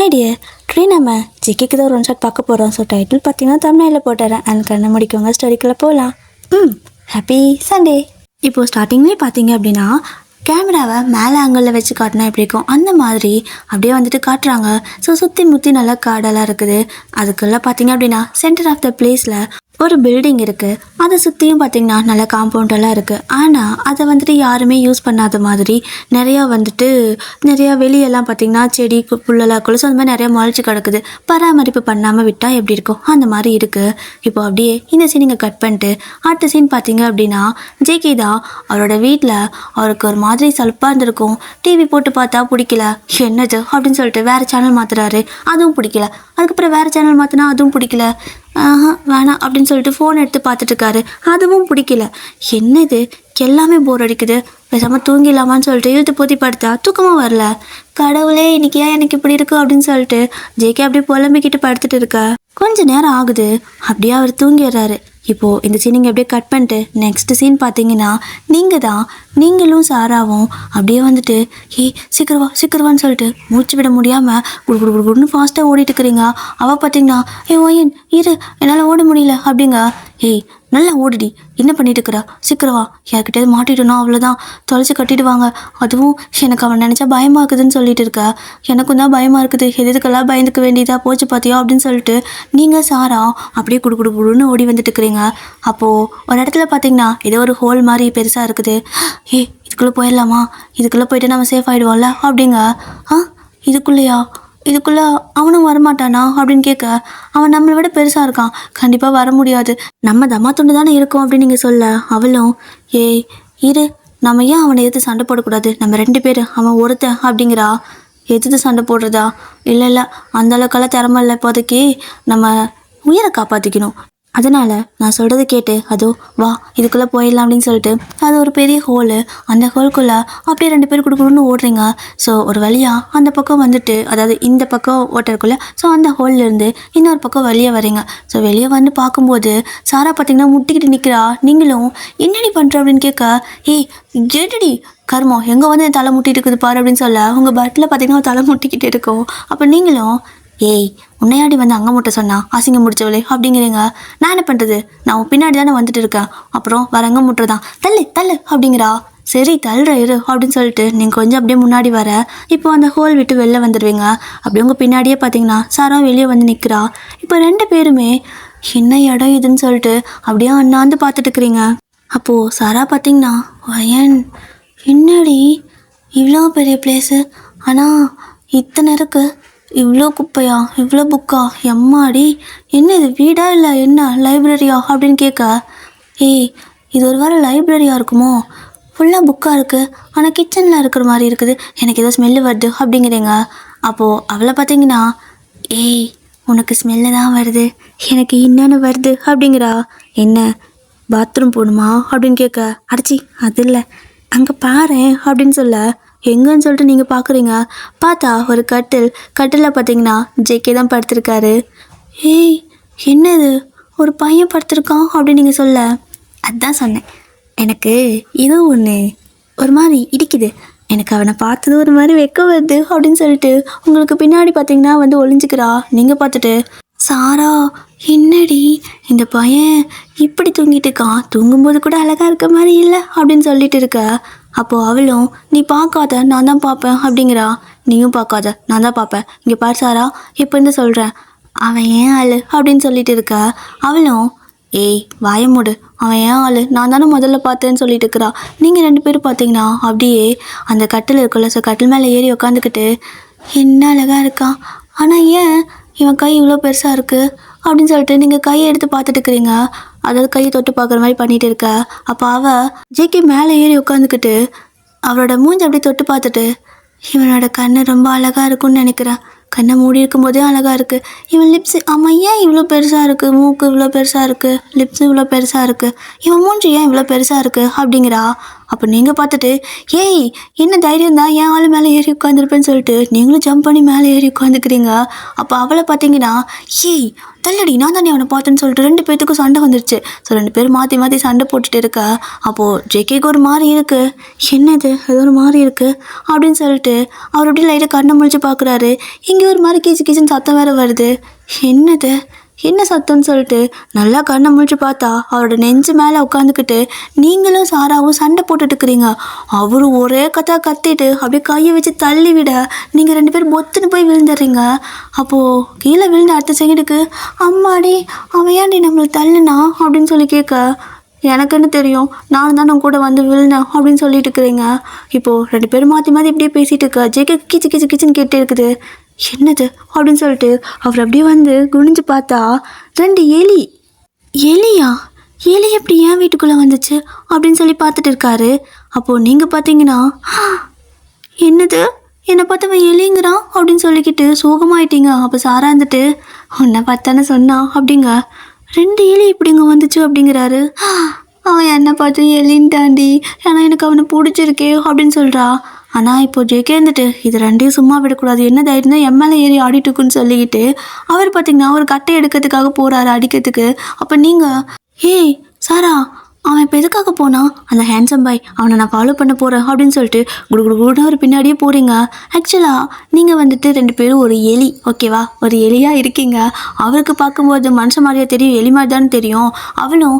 Idea tree நம்ம ஜிக்கிக்கு தான் ஒரு ஒன் ஷாட் பார்க்க போகிறோம். ஸோ டைட்டில் பார்த்தீங்கன்னா தமிழில் போட்டுறேன். அந்த கண்ணை முடிக்கவங்க ஸ்டோரிக்குள்ளே போகலாம். Happy Sunday. இப்போது ஸ்டார்டிங்லேயே பார்த்தீங்க அப்படின்னா கேமராவை மேலே ஆங்கிளில் வச்சு காட்டினா எப்படி இருக்கும் அந்த மாதிரி அப்படியே வந்துட்டு காட்டுறாங்க. ஸோ சுற்றி முற்றி நல்லா காடெல்லாம் இருக்குது. அதுக்குள்ளே பார்த்தீங்க அப்படின்னா சென்டர் ஆஃப் த பிளேஸில் ஒரு பில்டிங் இருக்குது. அதை சுற்றியும் பார்த்திங்கன்னா நல்ல காம்பவுண்டெல்லாம் இருக்குது. ஆனால் அதை வந்துட்டு யாருமே யூஸ் பண்ணாத மாதிரி நிறையா வெளியெல்லாம் பார்த்திங்கன்னா செடி புல்லெல்லாம் கொலுசு அந்த மாதிரி நிறையா முளைச்சி கிடக்குது. பராமரிப்பு பண்ணாமல் விட்டால் எப்படி இருக்கும் அந்த மாதிரி இருக்குது. இப்போ அப்படியே இந்த சீன் நீங்கள் கட் பண்ணிட்டு அடுத்த சீன் பார்த்தீங்க அப்படின்னா ஜேகே தான் அவரோட வீட்டில் அவருக்கு ஒரு மாதிரி சலுப்பாக இருந்திருக்கும். டிவி போட்டு பார்த்தா பிடிக்கல, என்னது அப்படின்னு சொல்லிட்டு வேறு சேனல் மாற்றுறாரு, அதுவும் பிடிக்கல. அதுக்கப்புறம் வேறு சேனல் மாற்றினா அதுவும் பிடிக்கல, வேணாம் அப்படின்னு சொல்லிட்டு ஃபோன் எடுத்து பார்த்துட்ருக்காரு, அதுவும் பிடிக்கல. என்னது எல்லாமே போர் அடிக்குது, பேசாமல் தூங்கிடலாமான்னு சொல்லிட்டு இழுத்து போத்தி படுத்தா தூக்கமாக வரல. கடவுளே இன்னைக்கு ஏன் எனக்கு இப்படி இருக்கு அப்படின்னு சொல்லிட்டு ஜேகே அப்படியே புலம்பிக்கிட்டு படுத்துட்டு இருக்கா. கொஞ்ச நேரம் ஆகுது, அப்படியே அவர் தூங்கிடுறாரு. இப்போது இந்த சீன் நீங்கள் அப்படியே கட் பண்ணிட்டு நெக்ஸ்ட் சீன் பார்த்தீங்கன்னா நீங்களும் சாராவும் அப்படியே வந்துட்டு சீக்கிரவான்னு சொல்லிட்டு மூச்சு விட முடியாமல் குடுன்னு ஃபாஸ்ட்டாக ஓடிட்டு இருக்கிறீங்க. அவள் பார்த்தீங்கன்னா ஓயன் இரு என்னால் ஓட முடியல அப்படிங்க. நல்லா ஓடுடி, என்ன பண்ணிட்டு இருக்கிறா, சீக்கிரவா, யார்கிட்டயாவது மாட்டிட்டோன்னா அவ்வளோதான், தொலைச்சி கட்டிடுவாங்க. அதுவும் எனக்கு அவன் நினச்சா பயமாக இருக்குதுன்னு சொல்லிட்டு இருக்கா. எனக்கும் தான் பயமாக இருக்குது, எதுக்கெல்லாம் பயந்துக்க வேண்டியதாக போச்சு பார்த்தியா அப்படின்னு சொல்லிட்டு நீங்கள் சாரா அப்படியே குடுன்னு ஓடி வந்துட்டு இருக்கிறீங்க. அப்போது ஒரு இடத்துல பார்த்தீங்கன்னா ஏதோ ஒரு ஹோல் மாதிரி பெருசாக இருக்குது. இதுக்குள்ளே போயிடலாமா, இதுக்குள்ளே போயிட்டு நம்ம சேஃப் ஆகிடுவோம்ல அப்படிங்க. இதுக்குள்ளே அவனும் வரமாட்டானா அப்படின்னு கேட்க, அவன் நம்மளை விட பெருசாக இருக்கான், கண்டிப்பாக வர முடியாது, நம்ம தம்மா துண்டு தானே இருக்கோம் அப்படின்னு நீங்கள் சொல்ல, அவளும் இரு நம்ம ஏன் அவனை எதிர்த்து சண்டை போடக்கூடாது, நம்ம 2 பேர் அவன் ஒருத்தன் அப்படிங்கிறா. எதிர்த்து சண்டை போடுறதா, இல்லை அந்த அளவுக்கெல்லாம் திறமை இல்லை, இப்போதைக்கு நம்ம உயிரை காப்பாற்றிக்கணும், அதனால் நான் சொல்கிறது கேட்டு அதோ வா இதுக்குள்ளே போயிடலாம் அப்படின்னு சொல்லிட்டு அது ஒரு பெரிய ஹோலு. அந்த ஹோல்குள்ளே அப்படியே 2 பேர் கொடுக்கணும்னு ஓடுறீங்க. ஸோ ஒரு வழியாக அந்த பக்கம் வந்துட்டு, அதாவது இந்த பக்கம் ஓட்டருக்குள்ளே, ஸோ அந்த ஹோல்லேருந்து இன்னொரு பக்கம் வெளியே வரீங்க. ஸோ வெளியே வந்து பார்க்கும்போது சாரா பார்த்தீங்கன்னா முட்டிக்கிட்டு நிற்கிறா. நீங்களும் என்னடி பண்ணுற அப்படின்னு கேட்க, கேட்டுடி கர்மம் எங்கே வந்து தலை முட்டிட்டு இருக்குது பாரு அப்படின்னு சொல்ல, உங்கள் பட்டில் பார்த்தீங்கன்னா தலை முட்டிக்கிட்டு இருக்கும். அப்போ நீங்களும் உன்னையாடி வந்து அங்கே முட்டை சொன்னா அசிங்க முடிச்சவளே அப்படிங்கிறீங்க. நான் என்ன பண்ணுறது, நான் உன் பின்னாடி தானே வந்துட்டு இருக்கேன், அப்புறம் வரங்க முட்டுறதான், தள்ளு அப்படிங்கிறா. சரி தள்ளுற இரு அப்படின்னு சொல்லிட்டு நீங்கள் கொஞ்சம் அப்படியே முன்னாடி வர, இப்போ அந்த ஹோல் விட்டு வெளில வந்துடுவீங்க. அப்படி உங்கள் பின்னாடியே பார்த்தீங்கன்னா சாரா வெளியே வந்து நிற்கிறா. இப்போ 2 பேருமே என்ன இடம் இதுன்னு சொல்லிட்டு அப்படியே அண்ணாந்து பார்த்துட்டு இருக்கிறீங்க. அப்போது சாரா பார்த்தீங்கன்னா வயன் என்னடி இவ்வளோ பெரிய பிளேஸு, ஆனால் இத்தனை இருக்குது, இவ்வளோ குப்பையா, இவ்வளோ புக்கா, எம்மாடி என்ன இது வீடா இல்லை என்ன லைப்ரரியா அப்படின்னு கேட்க, இது ஒரு வேறு லைப்ரரியாக இருக்குமோ, ஃபுல்லாக புக்காக இருக்குது, ஆனால் கிச்சனில் இருக்கிற மாதிரி இருக்குது, எனக்கு ஏதோ ஸ்மெல்லு வருது அப்படிங்கிறீங்க. அப்போது அவளை பார்த்தீங்கன்னா உனக்கு ஸ்மெல்லு தான் வருது, எனக்கு இன்னொன்று வருது அப்படிங்கிறா. என்ன பாத்ரூம் போகணுமா அப்படின்னு கேட்க, அடிச்சி அது இல்லை அங்கே பாரு அப்படின்னு சொல்ல, எங்கன்னு சொல்லிட்டு நீங்கள் பார்க்குறீங்க. பார்த்தா ஒரு கட்டிலில் பார்த்தீங்கன்னா ஜேகே தான் படுத்திருக்காரு. என்னது ஒரு பையன் படுத்திருக்கான் அப்படின்னு நீங்கள் சொல்ல, அதுதான் சொன்னேன், எனக்கு ஏதோ ஒன்று ஒரு மாதிரி இடிக்குது, எனக்கு அவனை பார்த்தது ஒரு மாதிரி வெக்க வருது அப்படின்னு சொல்லிட்டு உங்களுக்கு பின்னாடி பார்த்தீங்கன்னா வந்து ஒளிஞ்சிக்கிறா. நீங்கள் பார்த்துட்டு சாரா என்னடி இந்த பையன் இப்படி தூங்கிட்டு இருக்கான், தூங்கும்போது கூட அழகாக இருக்க மாதிரி இல்லை அப்படின்னு சொல்லிட்டு இருக்க. அப்போது அவளும் நீ பார்க்காத நான் தான் பார்ப்பேன் அப்படிங்கிறா. நீயும் பார்க்காத நான் தான் பார்ப்பேன், இங்கே பாரு சாரா இப்போ இருந்து சொல்கிறேன், அவன் ஏன் ஆளு அப்படின்னு சொல்லிட்டு இருக்க. அவளும் வாய மூடு, அவன் ஏன் ஆளு, நான் தானே முதல்ல பார்த்தேன்னு சொல்லிட்டு இருக்கிறா. நீங்கள் 2 பேரும் பார்த்தீங்கன்னா அப்படியே அந்த கட்டில் இருக்குல்ல, ஸோ கட்டில் மேலே ஏறி உட்காந்துக்கிட்டு என்ன அழகாக இருக்கான், ஆனால் ஏன் இவன் கை இவ்வளோ பெருசாக இருக்குது அப்படின்னு சொல்லிட்டு நீங்கள் கையை எடுத்து பார்த்துட்டு இருக்கிறீங்க. அதாவது கையை தொட்டு பார்க்குற மாதிரி பண்ணிட்டு இருக்க. அப்போ அவள் ஜேகே மேலே ஏறி உட்காந்துக்கிட்டு அவளோட மூஞ்சி அப்படி தொட்டு பார்த்துட்டு, இவனோட கண்ணு ரொம்ப அழகாக இருக்குன்னு நினைக்கிறேன், கண்ணை மூடி இருக்கும்போதே அழகாக இருக்குது, இவன் லிப்ஸு ஆமாம் ஏன் இவ்வளோ பெருசாக இருக்குது, மூக்கு இவ்வளோ பெருசாக இருக்குது, லிப்ஸு இவ்வளோ பெருசாக இருக்குது, இவன் மூஞ்சி ஏன் இவ்வளோ பெருசாக இருக்குது அப்படிங்கிறா. அப்போ நீங்கள் பார்த்துட்டு ஏய் என்ன தைரியம் தான் என் ஆள் மேலே ஏறி உட்காந்துருப்பேன்னு சொல்லிட்டு நீங்களும் ஜம்ப் பண்ணி மேலே ஏறி உட்காந்துக்கிறீங்க. அப்போ அவளை பார்த்தீங்கன்னா ஏய் தள்ளடி நான் தானே அவனை பார்த்தேன்னு சொல்லிட்டு 2 பேர்த்துக்கும் சண்டை வந்துருச்சு. ஸோ 2 பேர் மாற்றி மாற்றி சண்டை போட்டுட்டு இருக்கா. அப்போது ஜேகேக்கு ஒரு மாதிரி இருக்குது, என்னது ஏதோ ஒரு மாதிரி இருக்குது அப்படின்னு சொல்லிட்டு அவர் அப்படியே லைட்டாக கண்ணை முழிச்சு பார்க்குறாரு. இங்கே ஒரு மாதிரி கீச்சு கீச்சுன்னு சத்தம் வேறு வருது. என்னது என்ன சத்தம்னு சொல்லிட்டு நல்லா கண்ணை முழிச்சு பார்த்தா அவரோட நெஞ்சு மேலே உட்காந்துக்கிட்டு நீங்களும் சாராவும் சண்டை போட்டுட்டு இருக்கிறீங்க. அவரும் ஒரே கத்திட்டு அப்படியே கையை வச்சு தள்ளி விட நீங்கள் 2 பேரும் பொத்துன்னு போய் விழுந்துடுறீங்க. அப்போது கீழே விழுந்த அடுத்த செகண்டுக்கு அம்மாடி அவன் ஏன்டி நம்மளை தள்ளுனா அப்படின்னு சொல்லி கேட்க எனக்குன்னு தெரியும் நானும் தான் கூட வந்து விழுந்தேன் அப்படின்னு சொல்லிட்டு இருக்கிறீங்க. இப்போது 2 பேரும் மாற்றி மாற்றி இப்படியே பேசிகிட்டு இருக்கா. ஜேகே கிச்சு கிச்சு கிச்சுன்னு கேட்டே இருக்குது. என்னது அப்படின்னு சொல்லிட்டு அவர் அப்படியே வந்து குனிஞ்சு பார்த்தா 2 எலி. எலியா? எலி எப்படி ஏன் வீட்டுக்குள்ளே வந்துச்சு அப்படின்னு சொல்லி பார்த்துட்டு இருக்காரு. அப்போது நீங்கள் பார்த்தீங்கன்னா என்னது என்னை பார்த்தவன் எலிங்கிறான் அப்படின்னு சொல்லிக்கிட்டு சோகமாயிட்டீங்க. அப்போ சாரா இருந்துட்டு உன்னை பார்த்தானே சொன்னான் அப்படிங்க. 2 எலி இப்படிங்க வந்துச்சு அப்படிங்கிறாரு. அவன் என்னை பார்த்து எலின்னு தாண்டி ஏன்னா எனக்கு அவனை பிடிச்சிருக்கே அப்படின்னு சொல்கிறா. ஆனால் இப்போ ஜேகே இருந்துட்டு இது 2ஐயும் சும்மா விடக்கூடாது, என்ன தைரியம் தான் எம்எல்ஏ ஏறி ஆடிட்டுக்குன்னு சொல்லிக்கிட்டு அவர் பார்த்தீங்கன்னா ஒரு கட்டை எடுக்கிறதுக்காக போகிறாரு அடிக்கிறதுக்கு. அப்போ நீங்கள் ஏய் சாரா அவன் இப்போ எதுக்காக போனான்? அந்த ஹேண்ட்ஸம் பாய் அவனை நான் ஃபாலோ பண்ண போகிறேன் அப்படின்னு சொல்லிட்டு குடுகுடுன்னு ஒரு பின்னாடியே போகிறீங்க. ஆக்சுவலாக நீங்கள் வந்துட்டு 2 பேரும் ஒரு எலி, ஓகேவா? ஒரு எலியாக இருக்கீங்க. அவருக்கு பார்க்கும்போது மனுஷன் மாதிரியா தெரியும், எலி மாதிரி தானே தெரியும். அவளும்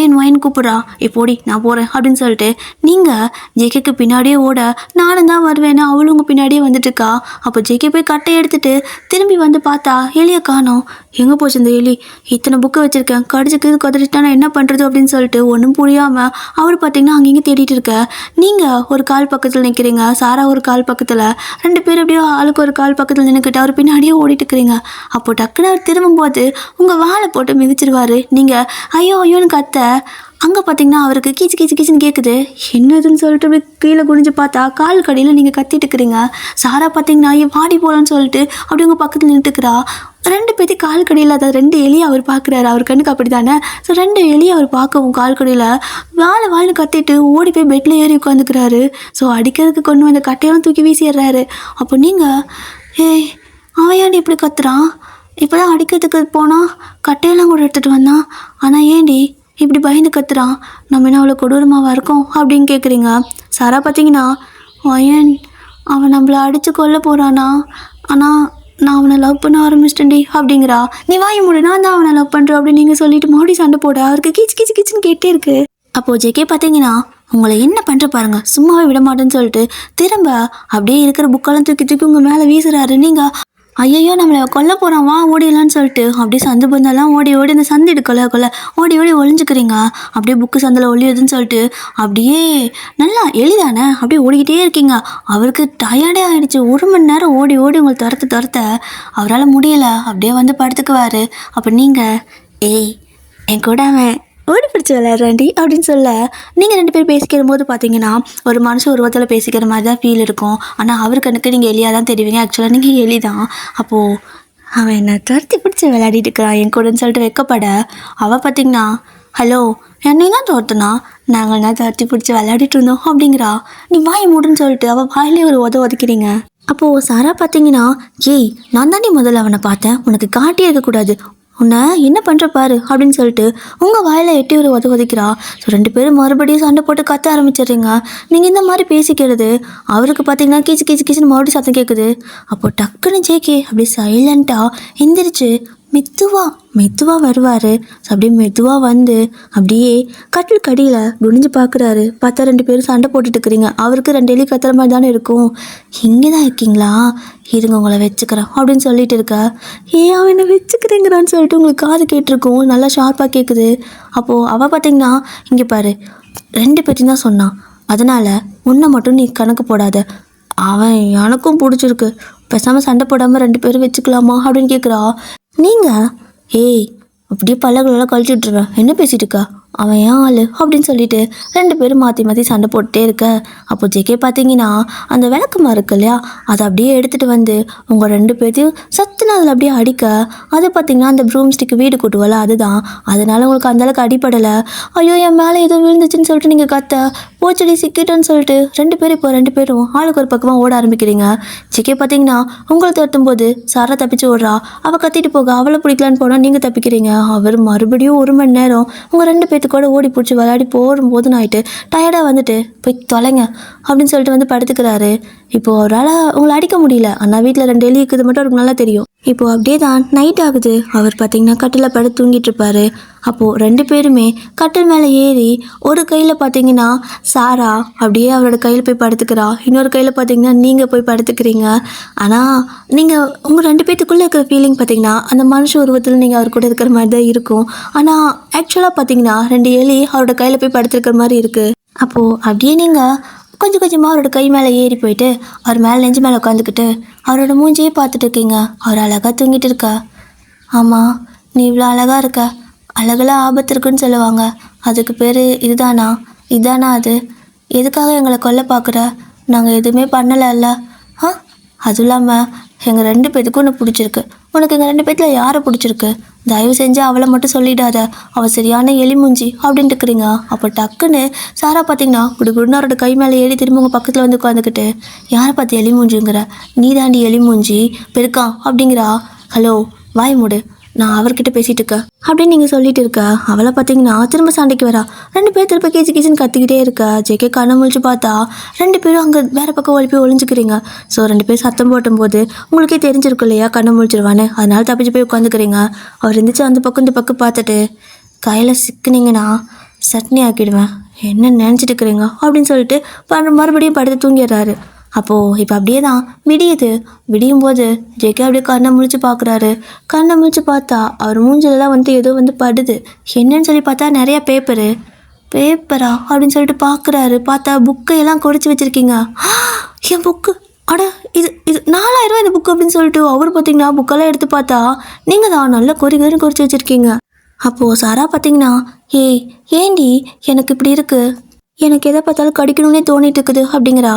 என் ஒயின் கூப்பிட்றா, போடி நான் போகிறேன் அப்படின்னு சொல்லிட்டு நீங்கள் ஜேகேக்கு பின்னாடியே ஓட நானும் தான் வருவேன்னு அவளும் உங்கள் பின்னாடியே வந்துட்டுருக்கா. அப்போ ஜேகே போய் கட்டை எடுத்துட்டு திரும்பி வந்து பார்த்தா எலியை காணோம். எங்கே போச்சு இந்த எலி? இத்தனை புக்கு வச்சுருக்கேன், கடிச்சுக்கு கதறிட்டா நான் என்ன பண்ணுறது அப்படின்னு சொல்லிட்டு ஒன்றும் புரியாமல் அவர் பார்த்தீங்கன்னா அங்கேயும் தேடிட்டு இருக்க. நீங்கள் ஒரு கால் பக்கத்தில் நிற்கிறீங்க, சாரா ஒரு கால் பக்கத்தில், 2 பேர் எப்படியோ ஆளுக்கு ஒரு கால் பக்கத்தில் நின்றுக்கிட்டு அவர் பின்னாடியே ஓடிட்டு இருக்கிறீங்க. அப்போ டக்குன்னு அவர் திரும்பும்போது உங்கள் வாழை போட்டு மிதிச்சிருவார். நீங்கள் ஐயோ ஐயோன்னு கத்த அங்கே பார்த்தீங்கன்னா அவருக்கு கீச்சு கீச்சு கீச்சுன்னு கேட்குது. என்னதுன்னு சொல்லிட்டு அப்படி கீழே குனிஞ்சு பார்த்தா கால் கடையில் நீங்கள் கத்திட்டு இருக்கிறீங்க. சாரா பார்த்தீங்கன்னா வாடி போகலான்னு சொல்லிட்டு அப்படி உங்கள் பக்கத்தில் நின்றுட்டுக்கிறா. 2 பேர்த்தி கால் கடையில், அதாவது 2 எலியை அவர் பார்க்குறாரு. அவர் கண்ணுக்கு அப்படி தானே. ஸோ 2 எலியை அவர் பார்க்கவும் கால் கடையில் வாழ்னு கத்திட்டு ஓடி போய் பெட்டில் ஏறி உட்காந்துக்கிறாரு. ஸோ அடிக்கிறதுக்கு கொண்டு வந்த கட்டையெல்லாம் தூக்கி வீசிடுறாரு. அப்போ நீங்கள் ஏய் அவன் ஏன்டி இப்படி கத்துறான்? இப்போ தான் அடிக்கிறதுக்கு போனால் கட்டையெல்லாம் கூட எடுத்துகிட்டு வந்தான், ஆனால் ஏண்டி இப்படி பயந்து கத்துறான்? நம்ம என்ன அவ்வளோ கொடூரமாவாக இருக்கோம் அப்படின்னு கேட்குறீங்க. சாரா பார்த்தீங்கன்னா ஒயன் அவன் நம்மளை அடித்து கொல்ல போகிறானா, ஆனால் நான் அவனை லவ் பண்ண ஆரம்பிச்சிட்டேன்டி அப்படிங்கிறா. நீ வாங்கி முடி, நான் தான் அவனை லவ் பண்ணுறேன் அப்படின்னு நீங்கள் சொல்லிட்டு மறுபடி சண்டை போட அவருக்கு கீச்சு கீச்சு கீச்சுன்னு கேட்டே இருக்கு. அப்போது ஜேகே பார்த்தீங்கன்னா உங்களை என்ன பண்ணுற பாருங்க, சும்மாவே விட மாட்டேன்னு சொல்லிட்டு திரும்ப அப்படியே இருக்கிற புக்கெல்லாம் தூக்கி தூக்கி உங்கள் மேலே வீசுறாரு. நீங்கள் ஐயோ நம்மளை கொல்ல போகிறான் வா ஓடிடலான்னு சொல்லிட்டு அப்படியே சந்து பந்தெல்லாம் ஓடி ஓடி அந்த சந்து எடுக்கல ஓடி ஓடி ஒளிஞ்சுக்கிறீங்க. அப்படியே புக்கு சந்தில் ஒளியுதுன்னு சொல்லிட்டு அப்படியே நல்லா எளிதானே அப்படியே ஓடிக்கிட்டே இருக்கீங்க. அவருக்கு டயர்டே ஆகிடுச்சு. 1 மணி நேரம் ஓடி ஓடி உங்களை துரத்த அவரால் முடியலை. அப்படியே வந்து படுத்துக்குவார். அப்போ நீங்கள் ஏய் என் கூட அவன் ஓடி பிடிச்சி விளையாடுறாண்டி அப்படின்னு சொல்ல நீங்கள் 2 பேர் பேசிக்கிற போது பார்த்தீங்கன்னா ஒரு மனுஷன் உருவத்தில் பேசிக்கிற மாதிரி தான் ஃபீல் இருக்கும். ஆனால் அவர் கணக்கு நீங்கள் எலியாக தான் தெரிவிங்க. ஆக்சுவலாக நீங்கள் எலி தான். அப்போது அவன் என்ன துரத்தி பிடிச்சி விளையாடிட்டு இருக்கிறான் என் கூடன்னு சொல்லிட்டு வைக்கப்பட அவள் பார்த்தீங்கன்னா ஹலோ என்னையும் தான் தோர்த்துனா நாங்கள் தான் துரத்தி பிடிச்சி விளையாடிட்டு இருந்தோம் அப்படிங்கிறா. நீ வாய் மூடுன்னு சொல்லிட்டு அவள் வாயிலே ஒரு ஒதுக்கிறீங்க. அப்போது சாரா பார்த்தீங்கன்னா ஏய் நான் தாண்டி முதல்ல அவனை பார்த்தேன், உனக்கு காட்டி இருக்கக்கூடாது, உன்னை என்ன பண்ணுற பாரு அப்படின்னு சொல்லிட்டு உங்கள் வாயில் எட்டி ஒரு உதைக்கிறா. ஸோ 2 பேரும் மறுபடியும் சண்டை போட்டு கத்த ஆரம்பிச்சிடுறீங்க. நீங்கள் இந்த மாதிரி பேசிக்கிறது அவருக்கு பார்த்தீங்கன்னா கீச்சு கீச்சு கீச்சுன்னு மறுபடியும் சத்தம் கேட்குது. அப்போ டக்குன்னு ஜேகே அப்படி சைலண்ட்டாக எந்திரிச்சு மெதுவாக வருவார். ஸோ அப்படியே மெதுவாக வந்து அப்படியே கட்டில் கடியில் குனிஞ்சு பார்க்குறாரு. பார்த்தா 2 பேரும் சண்டை போட்டுட்டு இருக்கிறீங்க. அவருக்கு 2 எலி கத்துற மாதிரி தானே இருக்கும். இங்கே தான் இருக்கீங்களா, இருங்க உங்களை வச்சுக்கிறேன் அப்படின்னு சொல்லிட்டு இருக்கா. ஏன் அவன் என்ன வச்சுக்கிறேங்கிறான்னு சொல்லிட்டு உங்களுக்கு காது கேட்டிருக்கும், நல்லா ஷார்ப்பாக கேட்குது. அப்போது அவள் பார்த்தீங்கன்னா இங்கே பாரு 2 பேர்த்தையும் தான் சொன்னான், அதனால் உன்னை மட்டும் நீ கணக்கு போடாத, அவன் எனக்கும் பிடிச்சிருக்கு, பேசாமல் சண்டை போடாமல் 2 பேரும் வச்சுக்கலாமா அப்படின்னு கேட்குறா. நீங்கள் ஏய் அப்படியே பல்லகளெல்லாம் கழிச்சு விட்ருவேன், என்ன பேசிட்டு இருக்கா அவன் ஏன் ஆளு அப்படின்னு சொல்லிட்டு ரெண்டு பேரும் மாற்றி மாற்றி சண்டை போட்டுட்டே இருக்க. அப்போ ஜேகே பார்த்தீங்கன்னா அந்த விளக்குமா இருக்கு இல்லையா, அதை அப்படியே எடுத்துகிட்டு வந்து உங்கள் ரெண்டு பேர்த்தையும் சத்துன்னு அதில் அப்படியே அடிக்க, அது பார்த்தீங்கன்னா அந்த ப்ரூம் ஸ்டிக்கு வீடு கூட்டுவல அதுதான். அதனால உங்களுக்கு அந்தளவுக்கு அடிப்படலை. ஐயோ என் மேலே ஏதோ விழுந்துச்சுன்னு சொல்லிட்டு நீங்கள் கத்த போச்சடி சிக்கிட்டோன்னு சொல்லிட்டு ரெண்டு பேரும் ஆளுக்கு ஒரு பக்கமாக ஓட ஆரம்பிக்கிறீங்க. ஜேகே பார்த்தீங்கன்னா உங்களை துரத்தும் போது சாரா தப்பிச்சு ஓடுறா. அவள் கத்திட்டு போக அவளை பிடிக்கலான்னு போனால் நீங்கள் தப்பிக்கிறீங்க. அவர் மறுபடியும் 1 மணி நேரம் உங்கள் ரெண்டு பேர்த்துக்கூட ஓடி பிடிச்சி விளையாடி போகும்போது ஆயிட்டு டயர்டாக வந்துட்டு போய் தொலைங்க அப்படின்னு சொல்லிட்டு வந்து படுத்துக்கிறாரு. இப்போது அவரால் உங்களை அடிக்க முடியல. ஆனால் வீட்டில் 2 எலி இருக்குது மட்டும் அவருக்கு நல்லா தெரியும். இப்போது அப்படியே தான் நைட் ஆகுது. அவர் பார்த்தீங்கன்னா கட்டில் படுத்து தூங்கிட்டு இருப்பாரு. அப்போது 2 பேருமே கட்டில் மேலே ஏறி ஒரு கையில் பார்த்தீங்கன்னா சாரா அப்படியே அவரோட கையில் போய் படுத்துக்கிறா, இன்னொரு கையில் பார்த்தீங்கன்னா நீங்கள் போய் படுத்துக்கிறீங்க. ஆனால் நீங்கள் உங்கள் 2 பேர்த்துக்குள்ளே இருக்கிற ஃபீலிங் பார்த்தீங்கன்னா அந்த மனுஷ உருவத்தில் நீங்கள் அவர் கூட இருக்கிற மாதிரி தான் இருக்கும். ஆனால் ஆக்சுவலாக பார்த்தீங்கன்னா 2 எலி அவரோட கையில் போய் படுத்துருக்கிற மாதிரி இருக்குது. அப்போது அப்படியே நீங்கள் கொஞ்சம் கொஞ்சமாக அவரோட கை மேலே ஏறி போயிட்டு அவர் மேலே நெஞ்சு மேலே உட்காந்துக்கிட்டு அவரோட மூஞ்சியே பார்த்துட்டு இருக்கீங்க. அவர் அழகாக தூங்கிட்டு இருக்கா. ஆமாம், நீ இவ்வளோ அழகாக இருக்க. அழகில் ஆபத்து இருக்குன்னு சொல்லுவாங்க, அதுக்கு பேர் இதுதானா அது? எதுக்காக எங்களை கொல்ல பார்க்குற? நாங்கள் எதுவுமே பண்ணலைல்ல. அதுவும் இல்லாமல் எங்கள் 2 பேத்துக்கும் ஒன்று பிடிச்சிருக்கு. உனக்கு எங்கள் 2 பேத்தில் யாரை பிடிச்சிருக்கு? தயவு செஞ்சு அவளை மட்டும் சொல்லிடாத, அவள் சரியான எலிமூஞ்சி அப்படின்ட்டு இருக்கிறீங்க. அப்போ டக்குன்னு சாரா பார்த்தீங்கன்னா குடுகுடுன்னு அவரோட கை மேலே ஏறி திரும்ப உங்கள் பக்கத்தில் வந்து உட்காந்துக்கிட்டு யாரை பார்த்து எலிமூஞ்சிங்கிற? நீ தாண்டி எலிமூஞ்சி பெருக்கான் அப்படிங்கிறா. ஹலோ வாய் மூடு, நான் அவர்கிட்ட பேசிகிட்டு இருக்கேன் அப்படின்னு நீங்கள் சொல்லிட்டு இருக்க. அவளை பார்த்தீங்கன்னா திரும்ப சண்டைக்கு வரா. 2 பேர் திரும்ப கீச்சுன்னு கத்திக்கிட்டே இருக்க. ஜேகே கண்ணை முழிச்சு பார்த்தா 2 பேரும் அங்கே வேறு பக்கம் போய் ஒளிஞ்சுக்கிறீங்க. ஸோ 2 பேர் சத்தம் போட்டும்போது உங்களுக்கே தெரிஞ்சிருக்கும் இல்லையா கண்ணை முழிச்சிருவான்னு, அதனால தப்பிச்சு போய் உட்காந்துக்கிறீங்க. அவர் இருந்துச்சு அந்த பக்கம் இந்த பக்கம் பார்த்துட்டு கையில் சிக்கினீங்கன்னா சட்னி ஆக்கிடுவேன், என்ன நினச்சிட்டு இருக்கிறீங்க அப்படின்னு சொல்லிட்டு மறுபடியும் படுத்து தூங்கிடுறாரு. அப்போது இப்போ அப்படியே தான் விடியும் போது ஜேகே அப்படியே கண்ணை முழிச்சு பார்க்குறாரு. கண்ணை முழிச்சு பார்த்தா அவர் மூஞ்சிலலாம் ஏதோ படுது. என்னன்னு சொல்லி பார்த்தா நிறையா பேப்பரா அப்படின்னு சொல்லிட்டு பார்க்குறாரு. பார்த்தா புக்கையெல்லாம் குறைச்சி வச்சுருக்கீங்க. என் புக்கு, அட இது 4000 இந்த புக்கு அப்படின்னு சொல்லிட்டு அவர் பார்த்தீங்கன்னா புக்கெல்லாம் எடுத்து பார்த்தா நீங்கள் தான் நல்லா குறிச்சு வச்சுருக்கீங்க. அப்போது சாரா பார்த்தீங்கன்னா ஏண்டி எனக்கு இப்படி இருக்குது, எனக்கு எதை பார்த்தாலும் கடிக்கணும்னே தோணிட்டு இருக்குது அப்படிங்கிறா.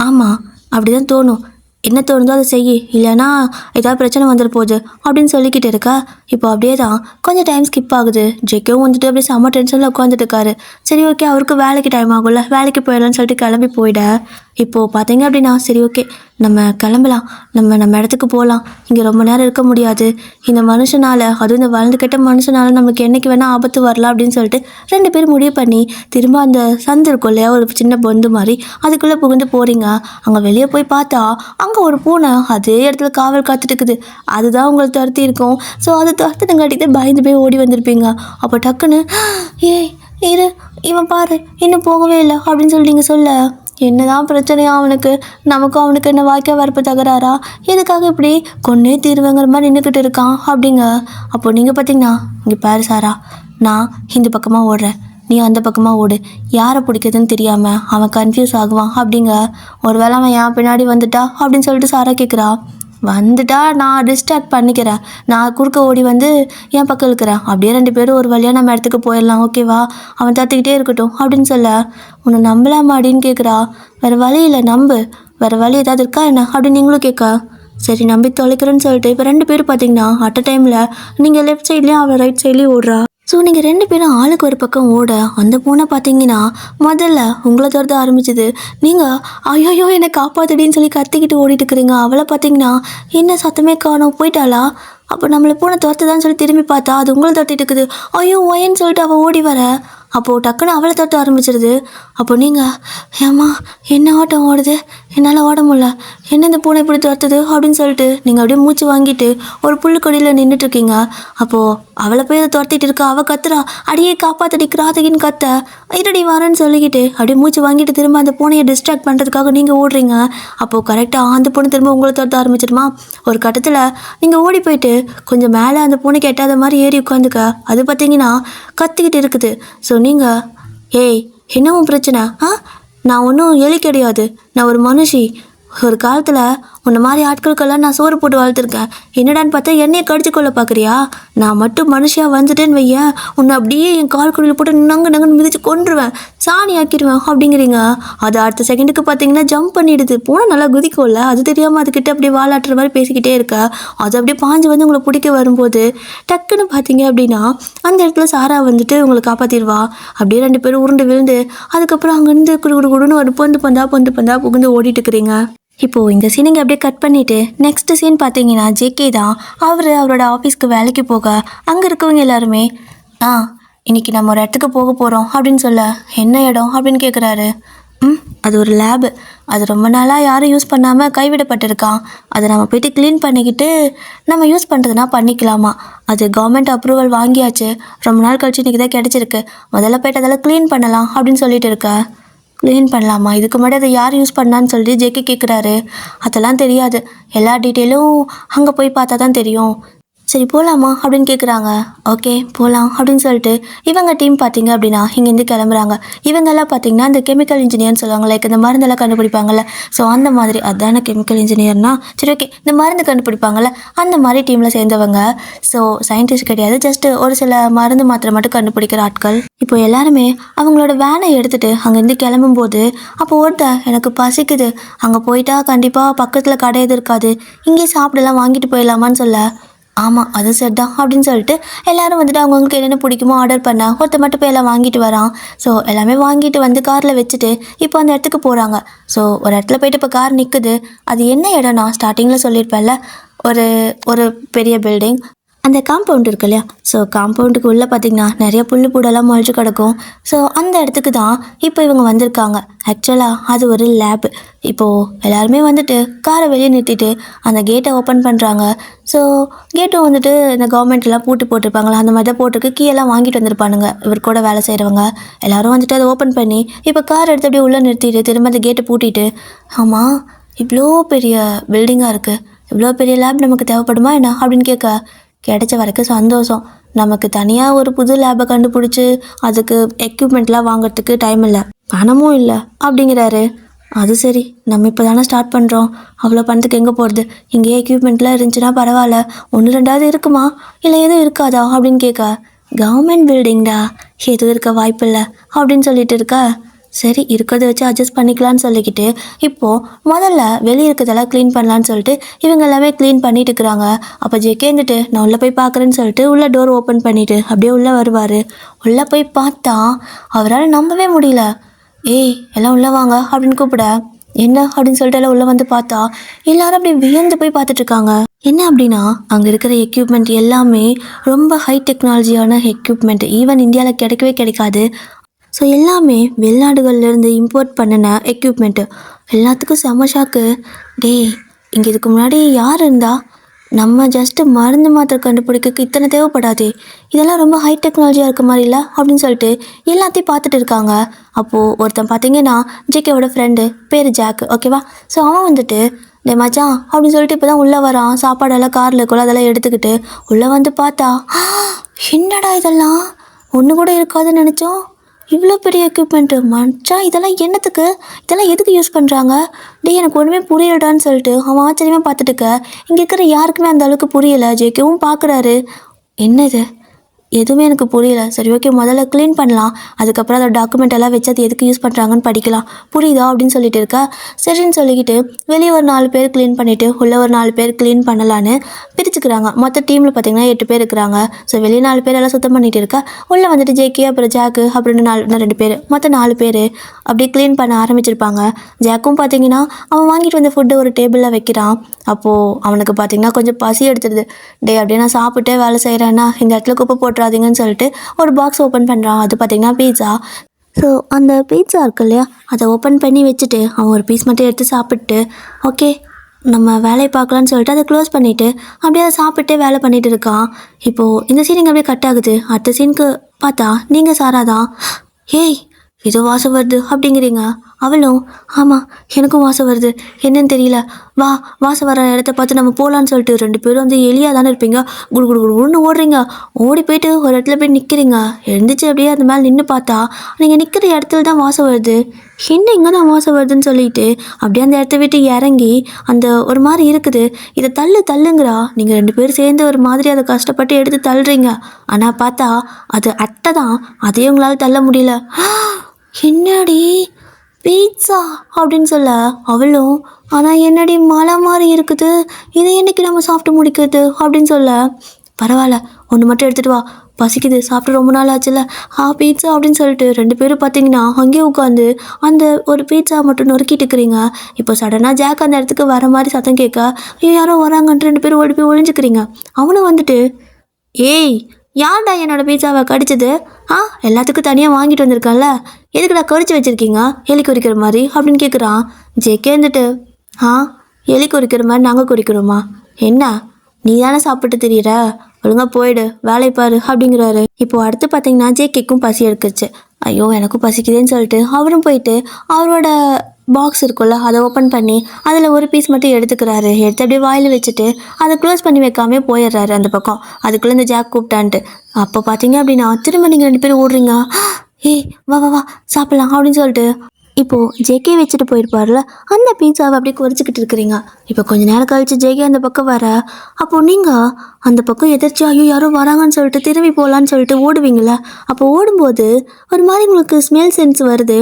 ஆமாம், அப்படி தான் தோணும். என்ன தோணுதோ அதை செய்யி, இல்லைனா ஏதாவது பிரச்சனை வந்துட போகுது அப்படின்னு சொல்லிக்கிட்டு இருக்கா. இப்போ அப்படியே தான் கொஞ்சம் டைம் ஸ்கிப் ஆகுது. ஜேகேவும் அப்படியே செம்ம டென்ஷனில் உட்காந்துட்டு இருக்காரு. சரி ஓகே, அவருக்கு வேலைக்கு டைம் ஆகும்ல, வேலைக்கு போயிடலான்னு சொல்லிட்டு கிளம்பி போயிட. இப்போது பார்த்தீங்க அப்படின்னா சரி ஓகே நம்ம கிளம்பலாம், நம்ம இடத்துக்கு போகலாம், இங்கே ரொம்ப நேரம் இருக்க முடியாது. இந்த மனுஷனால், அதுவும் இந்த வளர்ந்து கெட்ட மனுஷனால் நமக்கு என்றைக்கு வேணால் ஆபத்து வரலாம் அப்படின்னு சொல்லிட்டு 2 பேரும் முடிவு பண்ணி திரும்ப அந்த சந்து இருக்கும் இல்லையா, ஒரு சின்ன பொந்து மாதிரி, அதுக்குள்ளே புகுந்து போகிறீங்க. அங்கே வெளியே போய் பார்த்தா அங்கே ஒரு பூனை அதே இடத்துல காவல் காத்துட்டு இருக்குது. அதுதான் உங்களுக்கு துரத்தி இருக்கும். ஸோ அதை துரத்துனங்காட்டிட்டு பயந்து போய் ஓடி வந்திருப்பீங்க. அப்போ டக்குன்னு இரு இவன் பாரு இன்னும் போகவே இல்லை அப்படின்னு சொல்லி நீங்கள் சொல்ல, என்னதான் பிரச்சனையா அவனுக்கு, நமக்கும் அவனுக்கு என்ன வாய்க்கா வரப்பு தகராறா, எதுக்காக இப்படி கொன்னே தீர்வுங்கிற மாதிரி நின்றுக்கிட்டு இருக்கான் அப்படிங்க. அப்போ நீங்கள் பார்த்தீங்கன்னா இங்கே பாரு சாரா, நான் இந்த பக்கமாக ஓடுறேன், நீ அந்த பக்கமாக ஓடு, யாரை பிடிக்குதுன்னு தெரியாமல் அவன் கன்ஃபியூஸ் ஆகுவான் அப்படிங்க. ஒரு வேளை அவன் என் பின்னாடி வந்துட்டா அப்படின்னு சொல்லிட்டு சாரா கேட்குறா. வந்துட்டா நான் டிஸ்ட்ராக்ட் பண்ணிக்கிறேன், நான் குறுக்க ஓடி என் பக்கம் இருக்கிறேன், அப்படியே 2 பேரும் ஒரு வழியாக நம்ம இடத்துக்கு போயிடலாம், ஓகேவா? அவன் தத்திக்கிட்டே இருக்கட்டும் அப்படின்னு சொல்ல, உன்னை நம்பலாமா அப்படின்னு கேட்குறா. வேறு வழி இல்லை, நம்பு, வேறு வழி ஏதாவது இருக்கா என்ன அப்படின்னு நீங்களும் கேட்க, சரி நம்பி தொலைக்கிறேன்னு சொல்லிட்டு இப்போ 2 பேரும் பார்த்தீங்கன்னா அட் அ டைமில் நீங்கள் லெஃப்ட் சைட்லேயும் அவளை ரைட் சைட்லேயும் ஓடுறா. ஸோ நீங்கள் 2 பேரும் ஆளுக்கு ஒரு பக்கம் ஓட, அந்த பூனை பார்த்தீங்கன்னா முதல்ல உங்களை துரத்த ஆரம்பிச்சிது. நீங்கள் ஐயோ என்னை காப்பாத்துடின்னு சொல்லி கத்திக்கிட்டு ஓடிட்டு இருக்கிறீங்க. அவளை பார்த்தீங்கன்னா என்ன சத்தமே காணோம், போயிட்டாளா? அப்போ நம்மளை பூனை துரத்துதான்னு சொல்லி திரும்பி பார்த்தா அது உங்களை தட்டிட்டு இருக்குது. ஐயோ ஒயன்னு சொல்லிட்டு அவள் ஓடி வர, அப்போது டக்குன்னு அவளை தட்ட ஆரம்பிச்சிருது. அப்போ நீங்கள் ஏம்மா என்ன ஆட்டம் ஓடுது, என்னால் ஓட முடியல, என்ன இந்த பூனை இப்படி துரத்துது அப்படின்னு சொல்லிட்டு நீங்கள் அப்படியே மூச்சு வாங்கிட்டு ஒரு புல்லுக்கொடியில் நின்றுட்டுருக்கீங்க. அப்போது அவளை போய் அதை துரத்திட்டு இருக்கா. அவள் கத்துறா, அடியே காப்பாத்தடி கிராதகின்னு கத்த, இருடி வரேன்னு சொல்லிக்கிட்டு அப்படியே மூச்சு வாங்கிட்டு திரும்ப அந்த பூனையை டிஸ்ட்ராக்ட் பண்ணுறதுக்காக நீங்கள் ஓடுறீங்க. அப்போது கரெக்டாக அந்த பூனை திரும்ப உங்களை துரத்த ஆரம்பிச்சிடுமா. ஒரு கட்டத்தில் நீங்கள் ஓடி போயிட்டு கொஞ்சம் மேலே அந்த பூனைக்கு எட்டாத மாதிரி ஏறி உட்காந்துக்க, அது பார்த்தீங்கன்னா கத்திக்கிட்டு இருக்குது. ஸோ நீங்கள் என்னவும் பிரச்சனை? நான் ஒன்றும் எலி கிடையாது, நான் ஒரு மனுஷி. ஒரு காலத்தில் உன்ன மாதிரி ஆட்களுக்கெல்லாம் நான் சோறு போட்டு வளர்த்துருக்கேன். என்னடான்னு பார்த்தா என்னையை கடிச்சு கொள்ள பார்க்குறியா? நான் மட்டும் மனுஷியாக வந்துட்டேன்னு வையேன், உன்னை அப்படியே என் கால் குடியில் போட்டு நங்குன்னு மிதிச்சு கொன்றுவேன், சாணி ஆக்கிடுவேன் அப்படிங்கிறீங்க. அது அடுத்த செகண்டுக்கு பார்த்தீங்கன்னா ஜம்ப் பண்ணிடுது. போனால் நல்லா குதிக்கும்ல, அது தெரியாமல் அதுக்கிட்ட அப்படியே வாலாட்டுற மாதிரி பேசிக்கிட்டே இருக்க. அது அப்படியே பாஞ்சு வந்து உங்களை பிடிக்க வரும்போது டக்குன்னு பார்த்தீங்க அப்படின்னா அந்த இடத்துல சாரா வந்துட்டு உங்களை காப்பாற்றிடுவா. அப்படியே 2 பேரும் உருண்டு விழுந்து அதுக்கப்புறம் அங்கேருந்து குடுன்னு ஒரு பொந்து பந்தா புகுந்து ஓடிட்டு இருக்கிறீங்க. இப்போது இந்த சீனிங்க அப்படியே கட் பண்ணிவிட்டு நெக்ஸ்ட் சீன் பார்த்தீங்கன்னா ஜேகே தான். அவரோட ஆஃபீஸ்க்கு வேலைக்கு போக அங்கே இருக்கவங்க எல்லாருமே இன்னைக்கு நம்ம ஒரு இடத்துக்கு போக போகிறோம் அப்படின்னு சொல்ல, என்ன இடம் அப்படின்னு கேட்குறாரு. அது ஒரு லேபு. அது ரொம்ப நாளாக யாரும் யூஸ் பண்ணாமல் கைவிடப்பட்டிருக்கான். அதை நம்ம போயிட்டு க்ளீன் பண்ணிக்கிட்டு நம்ம யூஸ் பண்ணுறதுனா பண்ணிக்கலாமா. அது கவர்மெண்ட் அப்ரூவல் வாங்கியாச்சு, ரொம்ப நாள் கழிச்சு இன்றைக்கி தான் கிடச்சிருக்கு. முதல்ல போய்ட்டு அதெல்லாம் க்ளீன் பண்ணலாம் அப்படின்னு சொல்லிட்டு இருக்க. க்ளீன் பண்ணலாமா? இதுக்கு முன்னாடி அதை யார் யூஸ் பண்ணான்னு சொல்லிட்டு ஜேகே கேட்குறாரு. அதெல்லாம் தெரியாது, எல்லா டீட்டெயிலும் அங்கே போய் பார்த்தா தான் தெரியும். சரி போகலாமா அப்படின்னு கேட்குறாங்க. ஓகே போகலாம் அப்படின்னு சொல்லிட்டு இவங்க டீம் பார்த்தீங்க அப்படின்னா இங்கேருந்து கிளம்புறாங்க. இவங்கெல்லாம் பார்த்தீங்கன்னா இந்த கெமிக்கல் இன்ஜினியர்னு சொல்லுவாங்க, லைக் இந்த மருந்தெல்லாம் கண்டுபிடிப்பாங்கள்ல. ஸோ அந்த மாதிரி அதான கெமிக்கல் இன்ஜினியர்னா, சரி ஓகே இந்த மருந்து கண்டுபிடிப்பாங்கள்ல அந்த மாதிரி டீமில் சேர்ந்தவங்க. ஸோ சயின்டிஸ்ட் கிடையாது, ஜஸ்ட்டு ஒரு சில மருந்து மாத்திரை மட்டும் கண்டுபிடிக்கிற ஆட்கள். இப்போ எல்லாருமே அவங்களோட வேனை எடுத்துகிட்டு அங்கேருந்து கிளம்பும்போது அப்போ எனக்கு பசிக்குது, அங்கே போயிட்டா கண்டிப்பாக பக்கத்தில் கடை எதுவும் இருக்காது, இங்கே சாப்பிடலாம் வாங்கிட்டு போயிடலாமான்னு சொல்ல, ஆமாம் அது சரி தான் அப்படின்னு சொல்லிட்டு எல்லோரும் வந்துட்டு அவங்களுக்கு என்னென்ன பிடிக்குமோ ஆர்டர் பண்ண ஒருத்த மட்டும் போய் எல்லாம் வாங்கிட்டு வரான். ஸோ எல்லாமே வாங்கிட்டு வந்து காரில் வச்சுட்டு இப்போ அந்த இடத்துக்கு போகிறாங்க. ஸோ ஒரு இடத்துல போயிட்டு இப்போ கார் நிற்குது. அது என்ன இடம்னா ஸ்டார்டிங்கில் சொல்லியிருப்பேன்ல, ஒரு ஒரு பெரிய பில்டிங், அந்த காம்பவுண்ட் இருக்கு இல்லையா. ஸோ காம்பவுண்டுக்கு உள்ளே பார்த்திங்கன்னா நிறைய புல் பூடெல்லாம் முளைச்சி கிடக்கும். ஸோ அந்த இடத்துக்கு தான் இப்போ இவங்க வந்திருக்காங்க. ஆக்சுவலாக அது ஒரு லேப். இப்போது எல்லாருமே வந்துட்டு காரை வெளியே நிறுத்திட்டு அந்த கேட்டை ஓப்பன் பண்ணுறாங்க. ஸோ கேட்டும் வந்துட்டு இந்த கவர்மெண்ட்லாம் பூட்டு போட்டிருப்பாங்களா அந்த மாதிரி தான் போட்டிருக்கு. கீயெல்லாம் வாங்கிட்டு வந்திருப்பானுங்க இவர் கூட வேலை செய்கிறவங்க. எல்லோரும் வந்துட்டு அதை ஓப்பன் பண்ணி இப்போ கார் எடுத்து அப்படியே உள்ளே நிறுத்திட்டு திரும்ப அந்த கேட்டை பூட்டிட்டு, ஆமாம் இவ்வளோ பெரிய பில்டிங்காக இருக்குது, இவ்வளோ பெரிய லேப் நமக்கு தேவைப்படுமா என்ன அப்படின்னு கேட்க, கிடைச்ச வரைக்கும் சந்தோஷம், நமக்கு தனியாக ஒரு புது லேபை கண்டுபிடிச்சி அதுக்கு எக்யூப்மெண்ட்லாம் வாங்கிறதுக்கு டைம் இல்லை, பணமும் இல்லை அப்படிங்கிறாரு. அது சரி, நம்ம இப்போ தானே ஸ்டார்ட் பண்ணுறோம், அவ்வளோ பணத்துக்கு எங்கே போகிறது, இங்கேயே எக்யூப்மெண்ட்லாம் இருந்துச்சுன்னா பரவாயில்ல, 1-2 இருக்குமா இல்லை எதுவும் இருக்காதா அப்படின்னு கேட்க, கவர்மெண்ட் பில்டிங்டா எதுவும் இருக்க வாய்ப்பு இல்லை அப்படின்னு சொல்லிட்டு இருக்க. சரி இருக்கிறத வச்சு அட்ஜஸ்ட் பண்ணிக்கலான்னு சொல்லிக்கிட்டு இப்போது முதல்ல வெளியே இருக்கிறதெல்லாம் க்ளீன் பண்ணலான்னு சொல்லிட்டு இவங்க எல்லாமே க்ளீன் பண்ணிட்டு இருக்கிறாங்க. அப்போ ஜேகே இருந்துட்டு நான் உள்ளே போய் பார்க்குறேன்னு சொல்லிட்டு உள்ளே டோர் ஓப்பன் பண்ணிவிட்டு அப்படியே உள்ளே வருவார். உள்ளே போய் பார்த்தா அவரால் நம்பவே முடியல. ஏய் எல்லாம் உள்ளே வாங்க அப்படின்னு கூப்பிட, என்ன அப்படின்னு சொல்லிட்டு எல்லாம் உள்ளே வந்து பார்த்தா எல்லாரும் அப்படியே வியந்து போய் பார்த்துட்ருக்காங்க. என்ன அப்படின்னா அங்கே இருக்கிற எக்யூப்மெண்ட் எல்லாமே ரொம்ப ஹை டெக்னாலஜியான எக்யூப்மெண்ட், ஈவன் இந்தியாவில் கிடைக்கவே கிடைக்காது. ஸோ எல்லாமே வெளிநாடுகள்லேருந்து இம்போர்ட் பண்ணின எக்யூப்மெண்ட்டு. எல்லாத்துக்கும் செம ஷாக்கு. இங்கே இதுக்கு முன்னாடி யார் இருந்தா, நம்ம ஜஸ்ட்டு மருந்து மாத்திரை கண்டுபிடிக்க இத்தனை தேவைப்படாதே, இதெல்லாம் ரொம்ப ஹை டெக்னாலஜியாக இருக்க மாதிரி இல்லை அப்படின்னு சொல்லிட்டு எல்லாத்தையும் பார்த்துட்டு இருக்காங்க. அப்போது ஒருத்தன் பார்த்தீங்கன்னா ஜேகேவோட ஃப்ரெண்டு, பேர் ஜாக்கு, ஓகேவா. ஸோ அவன் வந்துட்டு டே மச்சான் அப்படின்னு சொல்லிட்டு இப்போ தான் உள்ளே வரான். சாப்பாடெல்லாம் காரில் இருக்குள்ள அதெல்லாம் எடுத்துக்கிட்டு உள்ளே வந்து பார்த்தா, என்னடா இதெல்லாம் ஒன்று கூட இருக்காதுன்னு நினச்சோம், இவ்வளோ பெரிய எக்யூப்மெண்ட்டு மச்சான், இதெல்லாம் என்னத்துக்கு, இதெல்லாம் எதுக்கு யூஸ் பண்ணுறாங்க, எனக்கு ஒன்றுமே புரியலடான்னு சொல்லிட்டு அவன் ஆச்சரியமாக பார்த்துட்டுக்க. இங்கே இருக்கிற யாருக்குமே அந்த அளவுக்கு புரியலை. ஜேகேவும் பார்க்குறாரு, என்னது எதுவுமே எனக்கு புரியல. சரி ஓகே முதல்ல க்ளீன் பண்ணலாம், அதுக்கப்புறம் அதோட டாக்குமெண்ட் எல்லாம் வச்சு அது எதுக்கு யூஸ் பண்ணுறாங்கன்னு படிக்கலாம், புரியுதா அப்படின்னு சொல்லிட்டு இருக்கா. சரின்னு சொல்லிக்கிட்டு வெளியே ஒரு 4 பேர் க்ளீன் பண்ணிவிட்டு உள்ளே ஒரு 4 பேர் க்ளீன் பண்ணலான்னு பிரிச்சுக்கிறாங்க. மொத்த டீமில் பார்த்திங்கன்னா 8 பேர் இருக்கிறாங்க. ஸோ வெளியே 4 பேர் எல்லாம் சுத்தம் பண்ணிகிட்டு இருக்கா. உள்ளே வந்துட்டு ஜேகே அப்புறம் ஜாக்கு அப்படின்னு 2 பேர், மொத்தம் 4 பேர் அப்படியே க்ளீன் பண்ண ஆரம்பிச்சிருப்பாங்க. ஜாக்கும் பார்த்திங்கன்னா அவன் வாங்கிட்டு வந்த ஃபுட்டு ஒரு டேபிளில் வைக்கிறான். அப்போது அவனுக்கு பார்த்திங்கன்னா கொஞ்சம் பசி எடுத்துடுது. அப்படியே நான் சாப்பிட்டே வேலை செய்கிறேன்னா இந்த இடத்துல குப்பை போட்டுறாதீங்கன்னு சொல்லிட்டு ஒரு பாக்ஸ் ஓப்பன் பண்ணுறான். அது பார்த்திங்கன்னா பீட்சா. ஸோ அந்த பீட்சா இருக்கு இல்லையா, அதை ஓப்பன் பண்ணி வச்சுட்டு அவன் ஒரு பீஸ் மட்டும் எடுத்து சாப்பிட்டு ஓகே நம்ம வேலையை பார்க்கலான்னு சொல்லிட்டு அதை க்ளோஸ் பண்ணிவிட்டு அப்படியே அதை சாப்பிட்டே வேலை பண்ணிகிட்டு இருக்கான். இப்போது இந்த சீன் அப்படியே கட் ஆகுது. அடுத்த சீனுக்கு பார்த்தா நீங்கள் சாராதான், ஏய் ஏதோ வாசம் வருது அப்படிங்கிறீங்க. அவளும் ஆமாம் எனக்கும் வாசம் வருது, என்னன்னு தெரியல, வா வாசம் வர இடத்த பார்த்து நம்ம போகலான்னு சொல்லிட்டு 2 பேரும் வந்து எலியாக தானே இருப்பீங்க, குடு ஓடுறீங்க. ஓடி போயிட்டு ஒரு இடத்துல போய் நிற்கிறீங்க. எழுந்திரிச்சு அப்படியே அந்த மேலே நின்று பார்த்தா நீங்கள் நிற்கிற இடத்துல தான் வாசம் வருது. என்ன இங்கே தான் அமாவாசை வருதுன்னு சொல்லிட்டு அப்படியே அந்த இடத்த விட்டு இறங்கி அந்த ஒரு மாதிரி இருக்குது, இதை தள்ளுங்கிறா. நீங்கள் 2 பேரும் சேர்ந்து ஒரு மாதிரி அதை கஷ்டப்பட்டு எடுத்து தள்ளுறீங்க. ஆனால் பார்த்தா அது அட்டை தான், அதையும் உங்களால் தள்ள முடியல. என்னடி பீட்சா அப்படின்னு சொல்ல அவளும், ஆனால் என்னடி மலை மாதிரி இருக்குது, இதை என்னைக்கு நம்ம சாப்பிட்டு முடிக்கிறது அப்படின்னு சொல்ல, பரவாயில்ல ஒன்று மட்டும் எடுத்துகிட்டு வா, பசிக்குது, சாப்பிட்டு ரொம்ப நாள் ஆச்சுல்ல, பீட்சா அப்படின்னு சொல்லிட்டு 2 பேரும் பார்த்தீங்கன்னா அங்கேயே உட்காந்து அந்த ஒரு பீட்சா மட்டும் நொறுக்கிட்டு இருக்கிறீங்க. இப்போ சடனாக ஜாக் அந்த இடத்துக்கு வர மாதிரி சத்தம் கேட்க, ஐயோ யாரோ வராங்கன்ட்டு 2 பேரும் ஓடி போய் ஒளிஞ்சுக்கிறீங்க. அவனும் வந்துட்டு, ஏய் யார்டா என்னோட பீட்சாவை கடிச்சது? எல்லாத்துக்கும் தனியாக வாங்கிட்டு வந்திருக்கேன்ல, எதுக்குடா கடிச்சு வச்சுருக்கீங்க எலி குறிக்கிற மாதிரி அப்படின்னு கேட்குறான். ஜேக்கே வந்துட்டு, எலி குறிக்கிற மாதிரி நாங்கள் குறிக்கிறோமா? என்ன நீ தானே சாப்பிட்டு தெரியுற, ஒழுங்கா போயிடு வேலை பாரு அப்படிங்கிறாரு. இப்போ அடுத்து பார்த்தீங்கன்னா ஜேகேக்கும் பசி எடுக்குச்சு. ஐயோ எனக்கும் பசிக்குதுன்னு சொல்லிட்டு அவரும் போயிட்டு அவரோட பாக்ஸ் இருக்கும்ல அதை ஓப்பன் பண்ணி அதில் ஒரு பீஸ் மட்டும் எடுத்துக்கிறாரு. எடுத்து அப்படியே வாயில் வச்சுட்டு அதை க்ளோஸ் பண்ணி வைக்காமே போயிடுறாரு அந்த பக்கம். அதுக்குள்ளே இந்த ஜாக் கூப்பிட்டான்ட்டு அப்போ பார்த்தீங்க அப்படின்னா திரும்ப நீங்கள் 2 பேரும் ஓடுறீங்க. ஏய் வா வா வா சாப்பிட்லாம் அப்படின்னு சொல்லிட்டு இப்போது ஜேகே வச்சுட்டு போயிருப்பார்ல அந்த பீட்சாவை அப்படியே குறைச்சிக்கிட்டு இருக்கிறீங்க. இப்போ கொஞ்ச நேரம் கழிச்சு ஜேகே அந்த பக்கம் வர, அப்போது நீங்கள் அந்த பக்கம் எதிர்த்து ஐயோ யாரோ வராங்கன்னு சொல்லிட்டு திரும்பி போகலான்னு சொல்லிட்டு ஓடுவீங்களே. அப்போ ஓடும்போது ஒரு மாதிரி உங்களுக்கு ஸ்மெல் சென்ஸ் வருது.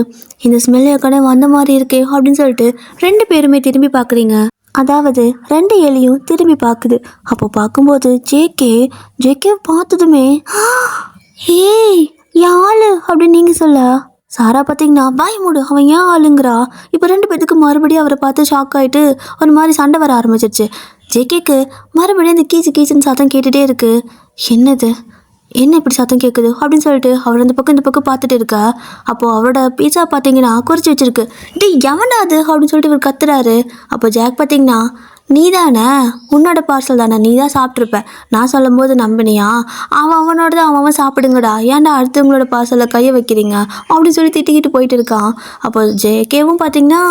இந்த ஸ்மெல் ஏற்கனவே வந்த மாதிரி இருக்கே அப்படின்னு சொல்லிட்டு 2 பேருமே திரும்பி பார்க்குறீங்க. அதாவது 2 எலியும் திரும்பி பார்க்குது. அப்போ பார்க்கும்போது ஜேகே பார்த்ததுமே ஏய் யாழ் அப்படின்னு நீங்கள் சொல்ல, சாரா பார்த்தீங்கன்னா பாய் மூடு அவன் ஏன் ஆளுங்கிறா. இப்போ 2 பேத்துக்கு மறுபடியும் அவரை பார்த்து ஷாக் ஆகிட்டு ஒரு மாதிரி சண்டை வர ஆரம்பிச்சிருச்சு. ஜேகேக்கு மறுபடியும் இந்த கீச்சுன்னு சத்தம் கேட்டுகிட்டே இருக்குது. என்ன இப்படி சத்தம் கேட்குது அப்படின்னு சொல்லிட்டு அவர் அந்த பக்கம் இந்த பக்கம் பார்த்துட்டு இருக்கா. அப்போது அவரோட பீட்சா பார்த்தீங்கன்னா குறிச்சி வச்சிருக்கு. எவன்டா அது அப்படின்னு சொல்லிட்டு இவர் கத்துறாரு. அப்போ ஜாக் பார்த்தீங்கன்னா நீ தானே, உன்னோட பார்சல் தானே, நீ தான் சாப்பிட்ருப்ப, நான் சொல்லும் போது நம்பினியா, அவனோட தான் அவன் சாப்பிடுங்கடா, ஏன்டா அடுத்தவங்களோட பார்சலில் கையை வைக்கிறீங்க அப்படின்னு சொல்லி திட்டிக்கிட்டு போயிட்டு இருக்கான். அப்போ ஜேகேவும் பார்த்தீங்கன்னா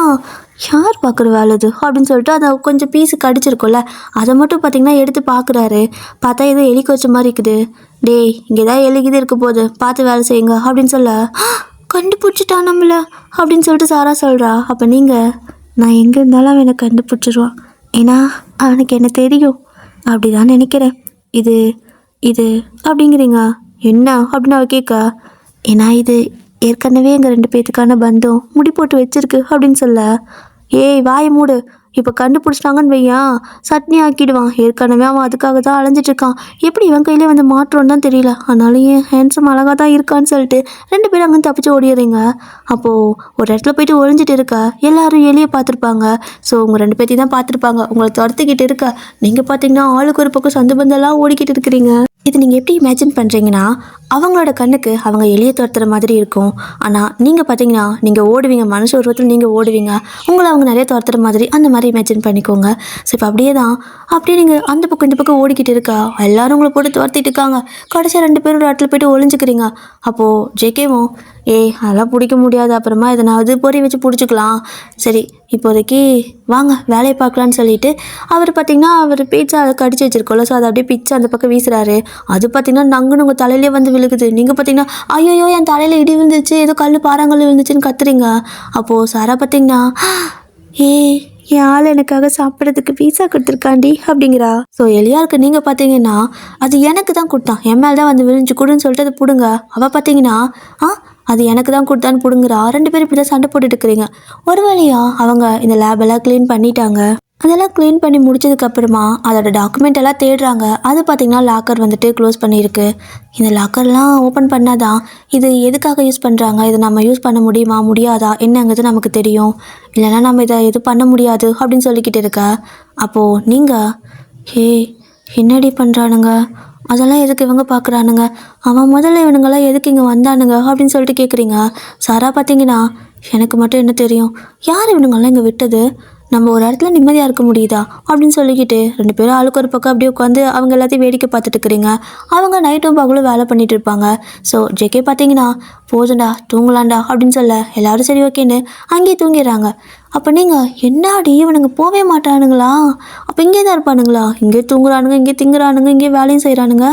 யார் பார்க்குற வேலை இது அப்படின்னு சொல்லிட்டு அதை கொஞ்சம் பீஸு கடிச்சிருக்கும்ல அதை மட்டும் பார்த்தீங்கன்னா எடுத்து பார்க்குறாரு. பார்த்தா ஏதோ எலி கொச்ச மாதிரி இருக்குது. டேய் இங்கே தான் எலிக்குது இருக்க போகுது, பார்த்து வேலை செய்யுங்க அப்படின்னு சொல்ல, கண்டுபிடிச்சிட்டான் நம்மள அப்படின்னு சொல்லிட்டு சாரா சொல்கிறா. அப்போ நீங்கள் நான் எங்கே இருந்தாலும் அவன் என்னை கண்டுபிடிச்சிருவான், ஏன்னா அவனுக்கு என்ன தெரியும் அப்படிதான் நினைக்கிறேன். இது அப்படிங்கிறீங்க என்ன அப்படின்னு அவ கேட்க, ஏன்னா இது ஏற்கனவே எங்கள் 2 பேத்துக்கான பந்தம் முடி போட்டு வச்சிருக்கு அப்படின்னு சொல்ல, ஏய் வாயை மூடு, இப்போ கண்டுபிடிச்சிட்டாங்கன்னு வையான் சட்னி ஆக்கிடுவான், ஏற்கனவே அவன் அதுக்காக தான் அலைஞ்சிட்ருக்கான், எப்படி இவன் கையிலே வந்து மாற்றோன்னு தான் தெரியல, ஆனாலும் ஏன் ஹேண்ட்ஸம் அழகாக தான் இருக்கான்னு சொல்லிட்டு 2 பேரும் அங்கே தப்பிச்சு ஓடிடுறீங்க. அப்போது ஒரு இடத்துல போயிட்டு ஒழிஞ்சிட்டு இருக்க எல்லாரும் எலியை பார்த்துருப்பாங்க. ஸோ உங்கள் 2 பேர்த்தையும் தான் பார்த்துருப்பாங்க, உங்களை துரத்துக்கிட்டு இருக்க நீங்கள் பார்த்தீங்கன்னா ஆளுக்கு ஒரு பக்கம் சந்து பந்தெல்லாம் ஓடிக்கிட்டு இருக்கிறீங்க. இது நீங்கள் எப்படி இமேஜின் பண்ணுறீங்கன்னா அவங்களோட கண்ணுக்கு அவங்க எலியை துரத்துற மாதிரி இருக்கும். ஆனால் நீங்கள் பார்த்தீங்கன்னா நீங்கள் ஓடுவீங்க, மனுஷ உருவத்தில் நீங்கள் ஓடுவீங்க, உங்களை அவங்க நிறைய துரத்துற மாதிரி அந்த மாதிரி இமேஜின் பண்ணிக்கோங்க. ஸோ இப்போ அப்படியே நீங்கள் அந்த பக்கம் இந்த பக்கம் ஓடிக்கிட்டு இருக்கா, எல்லோரும் உங்களை போட்டு துரத்திட்டு இருக்காங்க. கடைசியாக 2 பேரோட இடத்துல போய்ட்டு ஒளிஞ்சுக்கிறீங்க. அப்போது ஜேகேவும் அதெல்லாம் பிடிக்க முடியாது, அப்புறமா எதனாவது பொறி வச்சு பிடிச்சிக்கலாம், சரி இப்போதைக்கு வாங்க வேலையை பார்க்கலான்னு சொல்லிட்டு அவர் பார்த்திங்கன்னா அவர் பீட்சா அதை கடிச்சு வச்சிருக்கோம்ல, ஸோ அதை அப்படியே பிச்சு அந்த பக்கம் வீசுறாரு. அது பார்த்திங்கன்னா நங்குன்னு உங்கள் தலையிலே வந்து விழுகுது. நீங்கள் பார்த்தீங்கன்னா ஐயோ என் தலையில் இடி விழுந்துச்சு, ஏதோ பாறாங்கல் விழுந்துச்சுன்னு கத்துறீங்க. அப்போது சாரா பார்த்தீங்கன்னா என் ஆள் எனக்காக சாப்பிட்றதுக்கு பீஸா கொடுத்துருக்காண்டி அப்படிங்கிறா. ஸோ எலியாருக்கு நீங்கள் பார்த்தீங்கன்னா அது எனக்கு தான் கொடுத்தான், என் மேலே தான் வந்து விழுந்து கொடுன்னு சொல்லிட்டு அதை பிடுங்க. அவள் பார்த்தீங்கன்னா அது எனக்கு தான் கொடுத்தான்னு பிடுங்குறா. 2 பேரும் இப்படி தான் சண்டை போட்டுட்டு இருக்கிறீங்க. ஒரு வழியாக அவங்க இந்த லேபெல்லாம் க்ளீன் பண்ணிட்டாங்க. அதெல்லாம் க்ளீன் பண்ணி முடிச்சதுக்கப்புறமா அதோட டாக்குமெண்ட் எல்லாம் தேடுறாங்க. அது பார்த்திங்கன்னா லாக்கர் வந்துட்டு க்ளோஸ் பண்ணியிருக்கு. இந்த லாக்கர்லாம் ஓப்பன் பண்ணாதான் இது எதுக்காக யூஸ் பண்ணுறாங்க, இதை நம்ம யூஸ் பண்ண முடியுமா முடியாதா என்னங்கிறது நமக்கு தெரியும், இல்லைனா நம்ம இதை எது பண்ண முடியாது அப்படின்னு சொல்லிக்கிட்டு இருக்க. அப்போது நீங்கள் என்னடி பண்ணுறானுங்க, அதெல்லாம் எதுக்கு இவங்க பார்க்குறானுங்க, அவன் முதல்ல இவனுங்கெல்லாம் எதுக்கு இங்கே வந்தானுங்க அப்படின்னு சொல்லிட்டு கேட்குறீங்க. சாரா பார்த்தீங்கன்னா எனக்கு மட்டும் என்ன தெரியும், யார் இவனுங்கெல்லாம் இங்கே விட்டது, நம்ம ஒரு இடத்துல நிம்மதியாக இருக்க முடியுதா அப்படின்னு சொல்லிக்கிட்டு 2 பேரும் ஆளுக்கு ஒரு பக்கம் அப்படியே உட்காந்து அவங்க எல்லாத்தையும் வேடிக்கை பார்த்துட்டு இருக்கிறீங்க. அவங்க நைட்டும் பகலும் வேலை பண்ணிட்டு இருப்பாங்க. ஸோ ஜேகே பார்த்தீங்கன்னா போதுண்டா தூங்கலாண்டா அப்படின்னு சொல்ல எல்லாரும் சரி ஓகேன்னு அங்கேயே தூங்கிடுறாங்க. அப்போ நீங்கள் என்னாடி இவனுங்க போவே மாட்டானுங்களா, அப்போ இங்கே தான் இருப்பானுங்களா, இங்கே தூங்குறானுங்க, இங்கே திங்குறானுங்க, இங்கே வேலையும் செய்கிறானுங்க.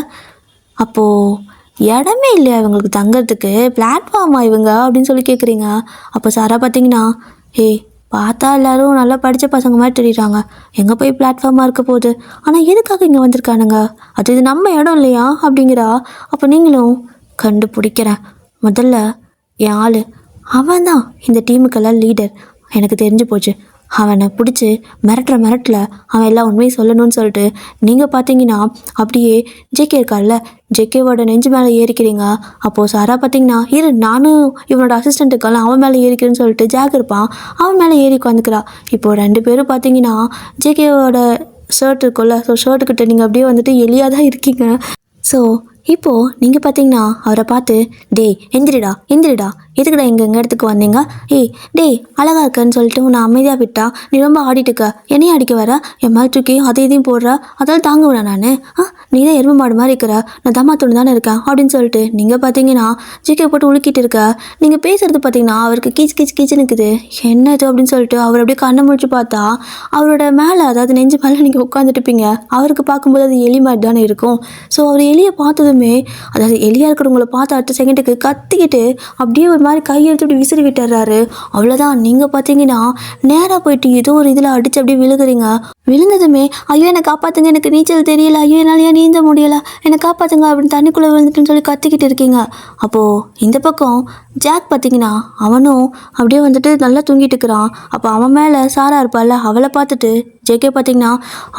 அப்போது இடமே இல்லையா இவங்களுக்கு தங்கறதுக்கு, பிளாட்ஃபார்மா இவங்க அப்படின்னு சொல்லி கேட்குறீங்க. அப்போ சாரா பார்த்தீங்கன்னா, ஏய் பார்த்தா எல்லாரும் நல்லா படித்த பசங்க மாதிரி தெரியுறாங்க, எங்கே போய் பிளாட்ஃபார்மாக இருக்க போகுது, ஆனால் எதுக்காக இங்கே வந்திருக்கானுங்க, அது இது நம்ம இடம் இல்லையா அப்படிங்கிறா. அப்போ நீங்களும் கண்டுபிடிக்கிறேன், முதல்ல என் ஆள் அவன் தான் இந்த டீமுக்கெல்லாம் லீடர், எனக்கு தெரிஞ்சு போச்சு. அவனை பிடிச்சி மிரட்டல அவன் எல்லாம் உண்மையை சொல்லணும்னு சொல்லிட்டு நீங்கள் பார்த்தீங்கன்னா அப்படியே ஜேகே இருக்கார்ல, ஜேகேவோட நெஞ்சு மேலே ஏறிக்கிறீங்க. அப்போது சாரா பார்த்தீங்கன்னா இரு நானும் இவனோட அசிஸ்டண்ட் இருக்கால அவன் மேலே ஏறிக்கிறேன்னு சொல்லிட்டு ஜாக் இருப்பான், அவன் மேலே ஏறி உட்காந்துக்கிறா. இப்போது 2 பேரும் பார்த்தீங்கன்னா ஜேகேவோட ஷர்ட் இருக்குல்ல, ஸோ ஷர்ட்டுக்கிட்ட நீங்கள் அப்படியே வந்துட்டு எலியாக தான் இருக்கீங்க. ஸோ இப்போது நீங்கள் பார்த்தீங்கன்னா அவரை பார்த்து, டேய் எந்திரிடா எதுக்குடா எங்கள் இடத்துக்கு வந்தீங்க, ஏய் டேய் அழகா இருக்கன்னு சொல்லிட்டு உன்னை அமைதியாக விட்டா நீ ரொம்ப ஆடிட்டுக்க, என்னையும் அடிக்க வர, என் மேலே தூக்கி அதை இதையும் போடுற, அதால் தாங்க விட நான், நீ தான் எருமை மாடு மாதிரி இருக்கிற, நான் தம்மாத்தோடு தானே இருக்கேன் அப்படின்னு சொல்லிட்டு நீங்கள் பார்த்தீங்கன்னா ஜிக்கே போட்டு உழுக்கிட்டு இருக்க. நீங்கள் பேசுகிறது பார்த்தீங்கன்னா அவருக்கு கீச்சுன்னு இருக்குது, என்ன இது அப்படின்னு சொல்லிட்டு அவர் அப்படியே கண்ணை முடிச்சு பார்த்தா அவரோட மேலே, அதாவது நெஞ்சு மேலே நீங்கள் உட்காந்துட்டு இருப்பீங்க, அவருக்கு பார்க்கும்போது அது எலி மாதிரி தானே இருக்கும். ஸோ அவர் எலியை பார்த்ததுமே, அதாவது எலியாக இருக்கிறவங்கள பார்த்து அடுத்த செகண்டுக்கு கத்திக்கிட்டு அப்படியே ஒரு மாதிரி கையெழுத்து அப்படி விசிறி விட்டுறாரு. அவ்வளோதான், நீங்கள் பார்த்தீங்கன்னா நேராக போயிட்டு ஏதோ ஒரு இதில் அடித்து அப்படியே விழுகுறீங்க. விழுந்ததுமே ஐயோ என்னை காப்பாற்றுங்க, எனக்கு நீச்சல் தெரியல, ஐயோ என்னாலையா நீந்த முடியலை, என்னை காப்பாற்றுங்க அப்படின்னு தண்ணிக்குள்ளே விழுந்துட்டுன்னு சொல்லி கத்திக்கிட்டு இருக்கீங்க. அப்போது இந்த பக்கம் ஜாக் பார்த்தீங்கன்னா அவனும் அப்படியே வந்துட்டு நல்லா தூங்கிட்டு இருக்கிறான். அப்போ அவன் மேலே சாரா இருப்பாள்ல, அவளை பார்த்துட்டு ஜேகே பார்த்தீங்கன்னா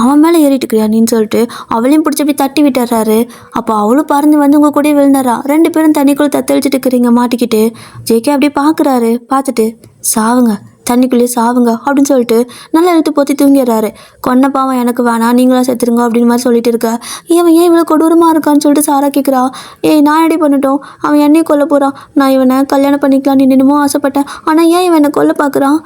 அவன் மேலே ஏறிட்டு இருக்கிறியா நீன்னு சொல்லிட்டு அவளையும் பிடிச்சி போய் தட்டி விட்டுறாரு. அப்போ அவளும் பறந்து வந்து உங்கள் கூட விழுந்தாரா, 2 பேரும் தண்ணிக்குள்ளே தத்தளிச்சுட்டு இருக்கிறீங்க மாட்டிக்கிட்டு. ஜேகே அப்படியே பார்க்குறாரு, பார்த்துட்டு சாவுங்க தண்ணிக்குள்ளேயே சாவுங்க அப்படின்னு சொல்லிட்டு நல்லா இழுத்து போற்றி தூங்கிடுறாரு. கொன்ன பாவம் எனக்கு வேணாம், நீங்களா செத்துருங்க அப்படின்னு மாதிரி சொல்லிட்டு இருக்கா. இவன் ஏன் இவ்வளோ கொடூரமாக இருக்கான்னு சொல்லிட்டு சாரா கேட்குறா. ஏய் நான் எப்படி பண்ணிட்டோம், அவன் என்னையும் கொல்ல போகிறான், நான் இவனை கல்யாணம் பண்ணிக்கலாம் நின்னுமோ ஆசைப்பட்டேன், ஆனால் ஏன் இவன் என்னை கொல்ல பார்க்குறான்,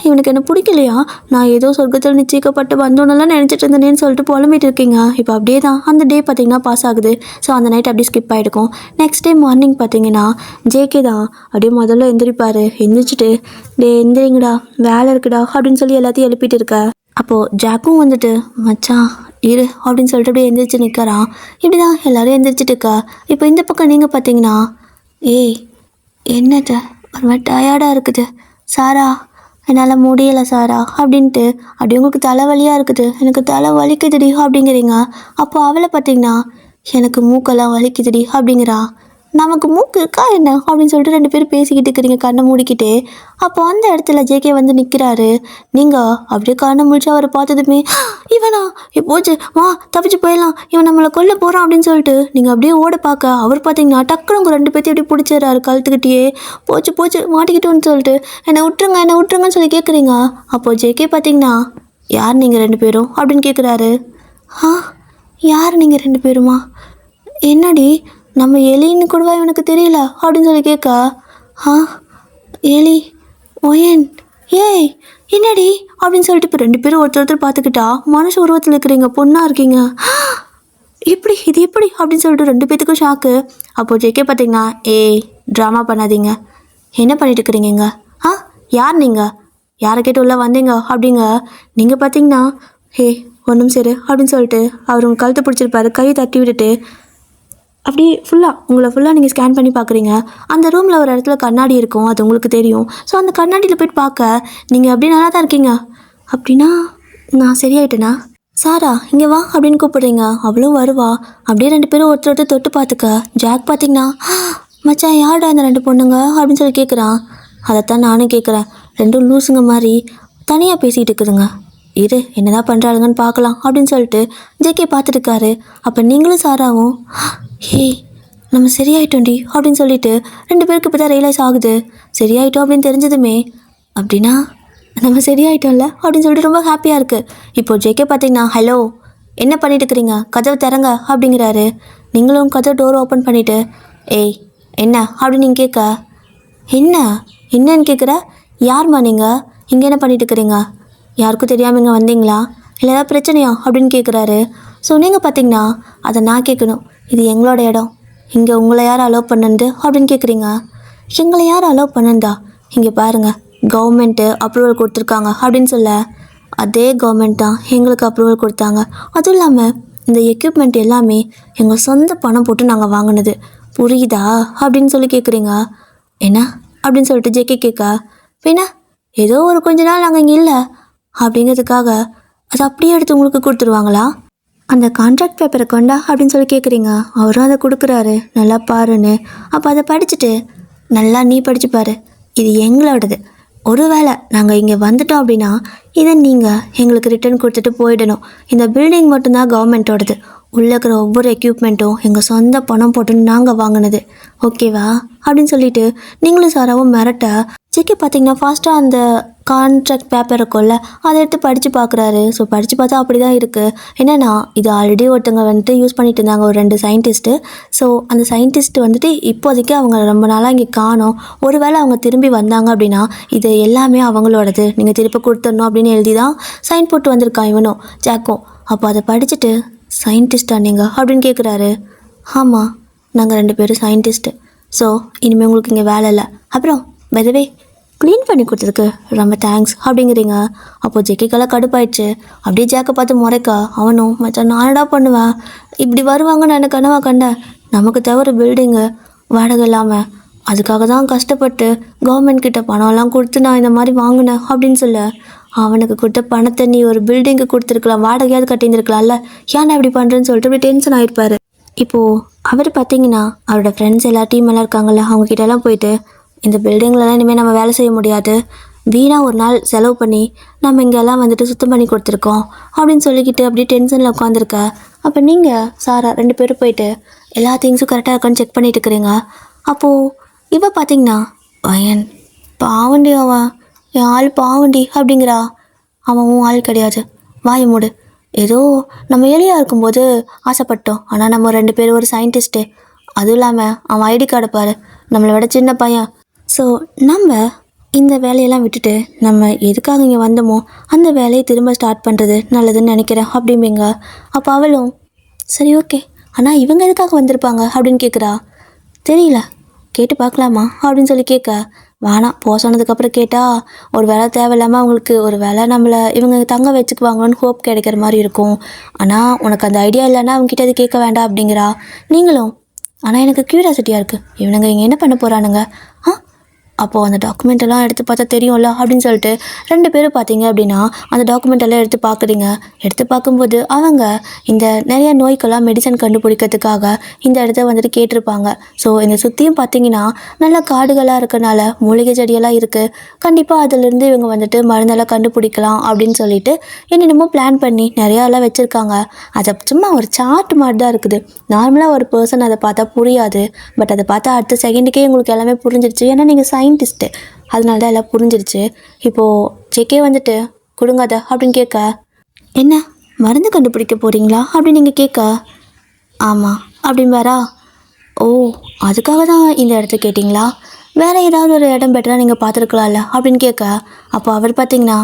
இவனுக்கு என்ன பிடிக்கலையா, நான் ஏதோ சொர்க்கத்தில் நிச்சயிக்கப்பட்டு வந்தோன்னெல்லாம் நினச்சிட்டு இருந்தேன்னு சொல்லிட்டு புலம்பிட்டு இருக்கீங்க. இப்போ அப்படியே தான் அந்த டே பார்த்தீங்கன்னா பாஸ் ஆகுது. ஸோ அந்த நைட் அப்படியே ஸ்கிப் ஆகிடுக்கும். நெக்ஸ்ட் டே மார்னிங் பார்த்தீங்கன்னா ஜேகே தான் அப்படியே முதல்ல எந்திரிப்பார். எந்திரிச்சிட்டு டே எந்திரிங்கடா வேலை இருக்குடா அப்படின்னு சொல்லி எல்லாத்தையும் எழுப்பிட்டு இருக்க. அப்போது ஜாக்கும் வந்துட்டு மச்சான் இரு அப்படின்னு சொல்லிட்டு அப்படியே எந்திரிச்சு நிற்கிறான். இப்படிதான் எல்லாரும் எந்திரிச்சிட்டு இருக்கா. இப்போ இந்த பக்கம் நீங்கள் பார்த்தீங்கன்னா ஏய் என்னட்ட ஒரு மாதிரி டயர்டாக இருக்குது சாரா, என்னால் முடியலை சாரா அப்படின்ட்டு அப்படி உங்களுக்கு தலைவலியாக இருக்குது, எனக்கு தலை வலிக்குதுடி அப்படிங்கிறீங்க. அப்போ அவளை பார்த்தீங்கன்னா எனக்கு மூக்கெல்லாம் வலிக்குதுடி அப்படிங்கிறா. நமக்கு மூக்கு இருக்கா என்ன அப்படின்னு சொல்லிட்டு 2 பேரும் பேசிக்கிட்டு இருக்கிறீங்க கண்ணை மூடிக்கிட்டு. அப்போ அந்த இடத்துல ஜேகே வந்து நிற்கிறாரு. நீங்கள் அப்படியே கண்ணை முடிச்சு அவரை பார்த்ததுமே இவனா போச்சு வா தப்பிச்சு போயிடலாம், இவன் நம்மளை கொல்ல போகிறான் அப்படின்னு சொல்லிட்டு நீங்கள் அப்படியே ஓட பார்க்க அவர் பார்த்தீங்கன்னா டக்குனு உங்கள் 2 பேர்த்தையும் அப்படியே பிடிச்சிடுறாரு கழுத்துக்கிட்டே. போச்சு மாட்டிக்கிட்டோன்னு சொல்லிட்டு என்னை விட்டுருங்கன்னு சொல்லி கேட்குறீங்க. அப்போது ஜேகே பார்த்தீங்கன்னா யார் நீங்கள் 2 பேரும் அப்படின்னு கேட்குறாரு. யார் நீங்கள் 2 பேருமா, என்னடி நம்ம எலின்னு கூடவா இவனுக்கு தெரியல அப்படின்னு சொல்லி கேட்க. எலி ஒயன் ஏய் என்னடி அப்படின்னு சொல்லிட்டு இப்போ 2 பேரும் ஒருத்தர் பார்த்துக்கிட்டா மனுஷ உருவத்தில் இருக்கிறீங்க, பொண்ணாக இருக்கீங்க, இது எப்படி அப்படின்னு சொல்லிட்டு 2 பேத்துக்கும் ஷாக்கு. அப்போது ஜேகே பார்த்தீங்கன்னா ஏய் ட்ராமா பண்ணாதீங்க, என்ன பண்ணிட்டு இருக்கிறீங்க, யார் நீங்கள், யாரை கேட்டு உள்ளே வந்தீங்க அப்படிங்க. நீங்கள் பார்த்தீங்கன்னா ஒன்றும் சரி அப்படின்னு சொல்லிட்டு அவர் உங்கள் கழுத்தை பிடிச்சிருப்பாரு, கையை தட்டி விட்டுட்டு அப்படியே உங்களை ஃபுல்லாக நீங்கள் ஸ்கேன் பண்ணி பார்க்குறீங்க. அந்த ரூமில் ஒரு இடத்துல கண்ணாடி இருக்கும், அது உங்களுக்கு தெரியும். ஸோ அந்த கண்ணாடியில் போய்ட்டு பார்க்க நீங்கள் அப்படியே நல்லா தான் இருக்கீங்க. அப்படின்னா நான் சரியாயிட்டேனா, சாரா இங்கே வா அப்படின்னு கூப்பிடுறீங்க, அவளும் வருவா. அப்படியே 2 பேரும் ஒருத்தர் தொட்டு பார்த்துக்க. ஜாக் பார்த்தீங்கன்னா மச்சான் யார்டா இந்த 2 பொண்ணுங்க அப்படின்னு சொல்லி கேட்குறான். அதைத்தான் நானும் கேட்குறேன், 2 லூசுங்க மாதிரி தனியாக பேசிகிட்டு இருக்குதுங்க, இரு என்னதான் பண்ணுறாளுங்கன்னு பார்க்கலாம் அப்படின்னு சொல்லிட்டு ஜேகே பார்த்துட்டுருக்காரு. அப்போ நீங்களும் சாராவும் நம்ம சரியாயிட்டோண்டி அப்படின்னு சொல்லிட்டு 2 பேருக்கு இப்போ தான் ரியலைஸ் ஆகுது. சரியாயிட்டோம் அப்படின்னு தெரிஞ்சதுமே அப்படின்னா நம்ம சரியாயிட்டோம்ல அப்படின்னு சொல்லிட்டு ரொம்ப ஹாப்பியாக இருக்குது. இப்போது ஜேகே பார்த்தீங்கன்னா ஹலோ என்ன பண்ணிட்டு இருக்கிறீங்க, கதவை திறங்க அப்படிங்கிறாரு. நீங்களும் கதவை டோர் ஓப்பன் பண்ணிவிட்டு ஏய் என்ன அப்படின்னு நீங்கள் கேட்க, என்னன்னு கேட்குற, யார்மா நீங்கள் இங்கே என்ன பண்ணிட்டு இருக்கிறீங்க, யாருக்கும் தெரியாமல் இங்கே வந்தீங்களா, இல்லை ஏதாவது பிரச்சனையா அப்படின்னு கேட்குறாரு. ஸோ நீங்கள் பார்த்தீங்கன்னா அதை நான் கேட்கணும், இது எங்களோட இடம், இங்கே உங்களை யார் அலோவ் பண்ணது அப்படின்னு கேட்குறீங்க. எங்களை யார் அலோவ் பண்ணந்தா, இங்கே பாருங்கள் கவர்மெண்ட்டு அப்ரூவல் கொடுத்துருக்காங்க அப்படின்னு சொல்ல, அதே கவர்மெண்ட் தான் எங்களுக்கு அப்ரூவல் கொடுத்தாங்க. அதுவும் இல்லாமல் இந்த எக்யூப்மெண்ட் எல்லாமே எங்கள் சொந்த பணம் போட்டு நாங்கள் வாங்கினது. புரியுதா அப்படின்னு சொல்லி கேட்குறீங்க. என்ன அப்படின்னு சொல்லிட்டு ஜேகே கேட்க, பின்ன ஏதோ ஒரு கொஞ்ச நாள் நாங்கள் இங்கே இல்லை அப்படிங்கிறதுக்காக அதை அப்படியே எடுத்து உங்களுக்கு கொடுத்துருவாங்களா? அந்த கான்ட்ராக்ட் பேப்பரை கொண்டா அப்படின்னு சொல்லி கேட்குறீங்க. அவரும் அதை கொடுக்குறாரு, நல்லா பாருன்னு. அப்போ அதை படிச்சுட்டு, நல்லா நீ படிச்சு பாரு, இது எங்களோடது. ஒருவேளை நாங்கள் இங்கே வந்துட்டோம் அப்படின்னா இதை நீங்கள் எங்களுக்கு ரிட்டர்ன் கொடுத்துட்டு போயிடணும். இந்த பில்டிங் மட்டும்தான் கவர்மெண்ட்டோடது. உள்ளே இருக்கிற ஒவ்வொரு எக்யூப்மெண்ட்டும் எங்கள் சொந்த பணம் போட்டுன்னு நாங்கள் வாங்கினது. ஓகேவா அப்படின்னு சொல்லிட்டு நீங்களும் சாராவும் மிரட்ட, ஜெக்கி பார்த்தீங்கன்னா ஃபாஸ்ட்டாக அந்த கான்ட்ராக்ட் பேப்பர் இருக்கும்ல அதை எடுத்து படித்து பார்க்குறாரு. ஸோ படித்து பார்த்தா அப்படி தான் இருக்குது. என்னென்னா இது ஆல்ரெடி ஒருத்தங்க வந்துட்டு யூஸ் பண்ணிட்டு இருந்தாங்க, ஒரு 2 சயின்டிஸ்ட்டு. ஸோ அந்த சயின்டிஸ்ட் வந்துட்டு இப்போதைக்கு அவங்க ரொம்ப நாளாக இங்கே காணோம். ஒருவேளை அவங்க திரும்பி வந்தாங்க அப்படின்னா இது எல்லாமே அவங்களோடது, நீங்கள் திருப்பி கொடுத்துடணும் அப்படின்னு எழுதி தான் சைன் போட்டு வந்திருக்கான் இவனும் ஜாக்கும். அப்போ அதை படிச்சுட்டு, சயின்டிஸ்டா நீங்கள் அப்படின்னு கேட்குறாரு. ஆமாம், நாங்கள் 2 பேரும் சயின்டிஸ்ட்டு. ஸோ இனிமேல் உங்களுக்கு இங்கே வேலை இல்லை. அப்புறம் பைதவே க்ளீன் பண்ணி கொடுத்ததுக்கு ரொம்ப தேங்க்ஸ் அப்படிங்கிறீங்க. அப்போது ஜெக்கிக்கெல்லாம் கடுப்பாயிடுச்சு. அப்படியே ஜாக்கை பார்த்து முறைக்கா, அவனும் மச்சான் நானடா பண்ணுவேன், இப்படி வருவாங்கன்னு எனக்கு கனவா கண்டேன். நமக்கு தவிர பில்டிங்கு வாடகை இல்லாமல் அதுக்காக தான் கஷ்டப்பட்டு கவர்மெண்ட் கிட்ட பணம்லாம் கொடுத்து நான் இந்த மாதிரி வாங்கினேன் அப்படின்னு சொல்ல, அவனுக்கு கொடுத்த பணத்தை நீ ஒரு பில்டிங்கு கொடுத்துருக்கலாம், வாடகையாவது கட்டியிருந்துருக்கலாம்ல, ஏன்னா இப்படி பண்ணுறேன்னு சொல்லிட்டு இப்படி டென்ஷன் ஆகிருப்பார். இப்போது அவர் பார்த்தீங்கன்னா அவரோட ஃப்ரெண்ட்ஸ் டீம் எல்லாம் இருக்காங்கல்ல, அவங்கக்கிட்டலாம் போயிட்டு இந்த பில்டிங்லலாம் இனிமேல் நம்ம வேலை செய்ய முடியாது, வீணாக ஒரு நாள் செலவு பண்ணி நம்ம இங்கெல்லாம் வந்துட்டு சுத்தம் பண்ணி கொடுத்துருக்கோம் அப்படின்னு சொல்லிக்கிட்டு அப்படியே டென்ஷனில் உட்காந்துருக்க. அப்போ நீங்கள் சாரா 2 பேரும் போயிட்டு எல்லா திங்ஸும் கரெக்டாக இருக்கான்னு செக் பண்ணிட்டு இருக்கிறீங்க. அப்போது இவ பார்த்தீங்கன்னா, பையன் பாவண்டி, அவன் என் ஆள் பாவண்டி அப்படிங்கிறா. அவன் உன் ஆள் கிடையாது, வாய மூடு. ஏதோ நம்ம எளியாக இருக்கும்போது ஆசைப்பட்டோம், ஆனால் நம்ம 2 பேரும் ஒரு சயின்டிஸ்ட்டு. அதுவும் இல்லாமல் அவன் ஐடி கார்டை பாரு, நம்மளை விட சின்ன பையன். ஸோ நம்ம இந்த வேலையெல்லாம் விட்டுட்டு நம்ம எதுக்காக இங்கே வந்தோமோ அந்த வேலையை திரும்ப ஸ்டார்ட் பண்ணுறது நல்லதுன்னு நினைக்கிறேன் அப்படிம்பிங்க. அப்போ அவளும் சரி ஓகே, ஆனால் இவங்க எதுக்காக வந்திருப்பாங்க அப்படின்னு கேட்குறா. தெரியல, கேட்டு பார்க்கலாமா அப்படின்னு சொல்லி கேட்க, வேணாம் போக சொன்னதுக்கப்புறம் கேட்டால் ஒரு வேலை தேவையில்லாமல் அவங்களுக்கு ஒரு வேலை நம்மளை இவங்க தங்க வச்சுக்குவாங்கன்னு ஹோப் கிடைக்கிற மாதிரி இருக்கும். ஆனால் உனக்கு அந்த ஐடியா இல்லைன்னா அவங்ககிட்ட அது கேட்க வேண்டாம் அப்படிங்கிறா. நீங்களும் ஆனால் எனக்கு க்யூரியாசிட்டியாக இருக்குது, இவனுங்க இங்கே என்ன பண்ண போகிறானுங்க, அப்போது அந்த டாக்குமெண்ட் எல்லாம் எடுத்து பார்த்தா தெரியும்ல அப்படின்னு சொல்லிட்டு 2 பேரும் பார்த்தீங்க அப்படின்னா அந்த டாக்குமெண்ட் எல்லாம் எடுத்து பார்க்குறீங்க. எடுத்து பார்க்கும்போது அவங்க இந்த நிறைய நோய்க்கெல்லாம் மெடிசன் கண்டுபிடிக்கிறதுக்காக இந்த இடத்த வந்துட்டு கேட்டிருப்பாங்க. ஸோ இந்த சுற்றியும் பார்த்தீங்கன்னா நல்ல காடுகளாக இருக்கனால மூலிகை செடியெல்லாம் இருக்குது, கண்டிப்பாக அதிலிருந்து இவங்க வந்துட்டு மருந்தெல்லாம் கண்டுபிடிக்கலாம் அப்படின்னு சொல்லிட்டு என்னென்னமோ பிளான் பண்ணி நிறையாலாம் வச்சுருக்காங்க. அதை சும்மா ஒரு சார்ட் மாதிரி தான் இருக்குது. நார்மலாக ஒரு பர்சன் அதை பார்த்தா புரியாது, பட் அதை பார்த்தா அடுத்த செகண்டுக்கே உங்களுக்கு எல்லாமே புரிஞ்சிருச்சு. ஏன்னா நீங்கள் சயின்டிஸ்ட்டு, அதனால தான் எல்லாம் புரிஞ்சிருச்சு. இப்போது ஜெக்கே வந்துட்டு கொடுங்க அதை அப்படின்னு கேட்க, என்ன மருந்து கண்டுபிடிக்க போகிறீங்களா அப்படின்னு நீங்கள் கேட்க, ஆமாம் அப்படின்னு வேறா. ஓ, அதுக்காக தான் இந்த இடத்த கேட்டிங்களா, வேறு ஏதாவது ஒரு இடம் பெட்டராக நீங்கள் பார்த்துருக்கலாம்ல அப்படின்னு கேட்க, அப்போ அவர் பார்த்தீங்கன்னா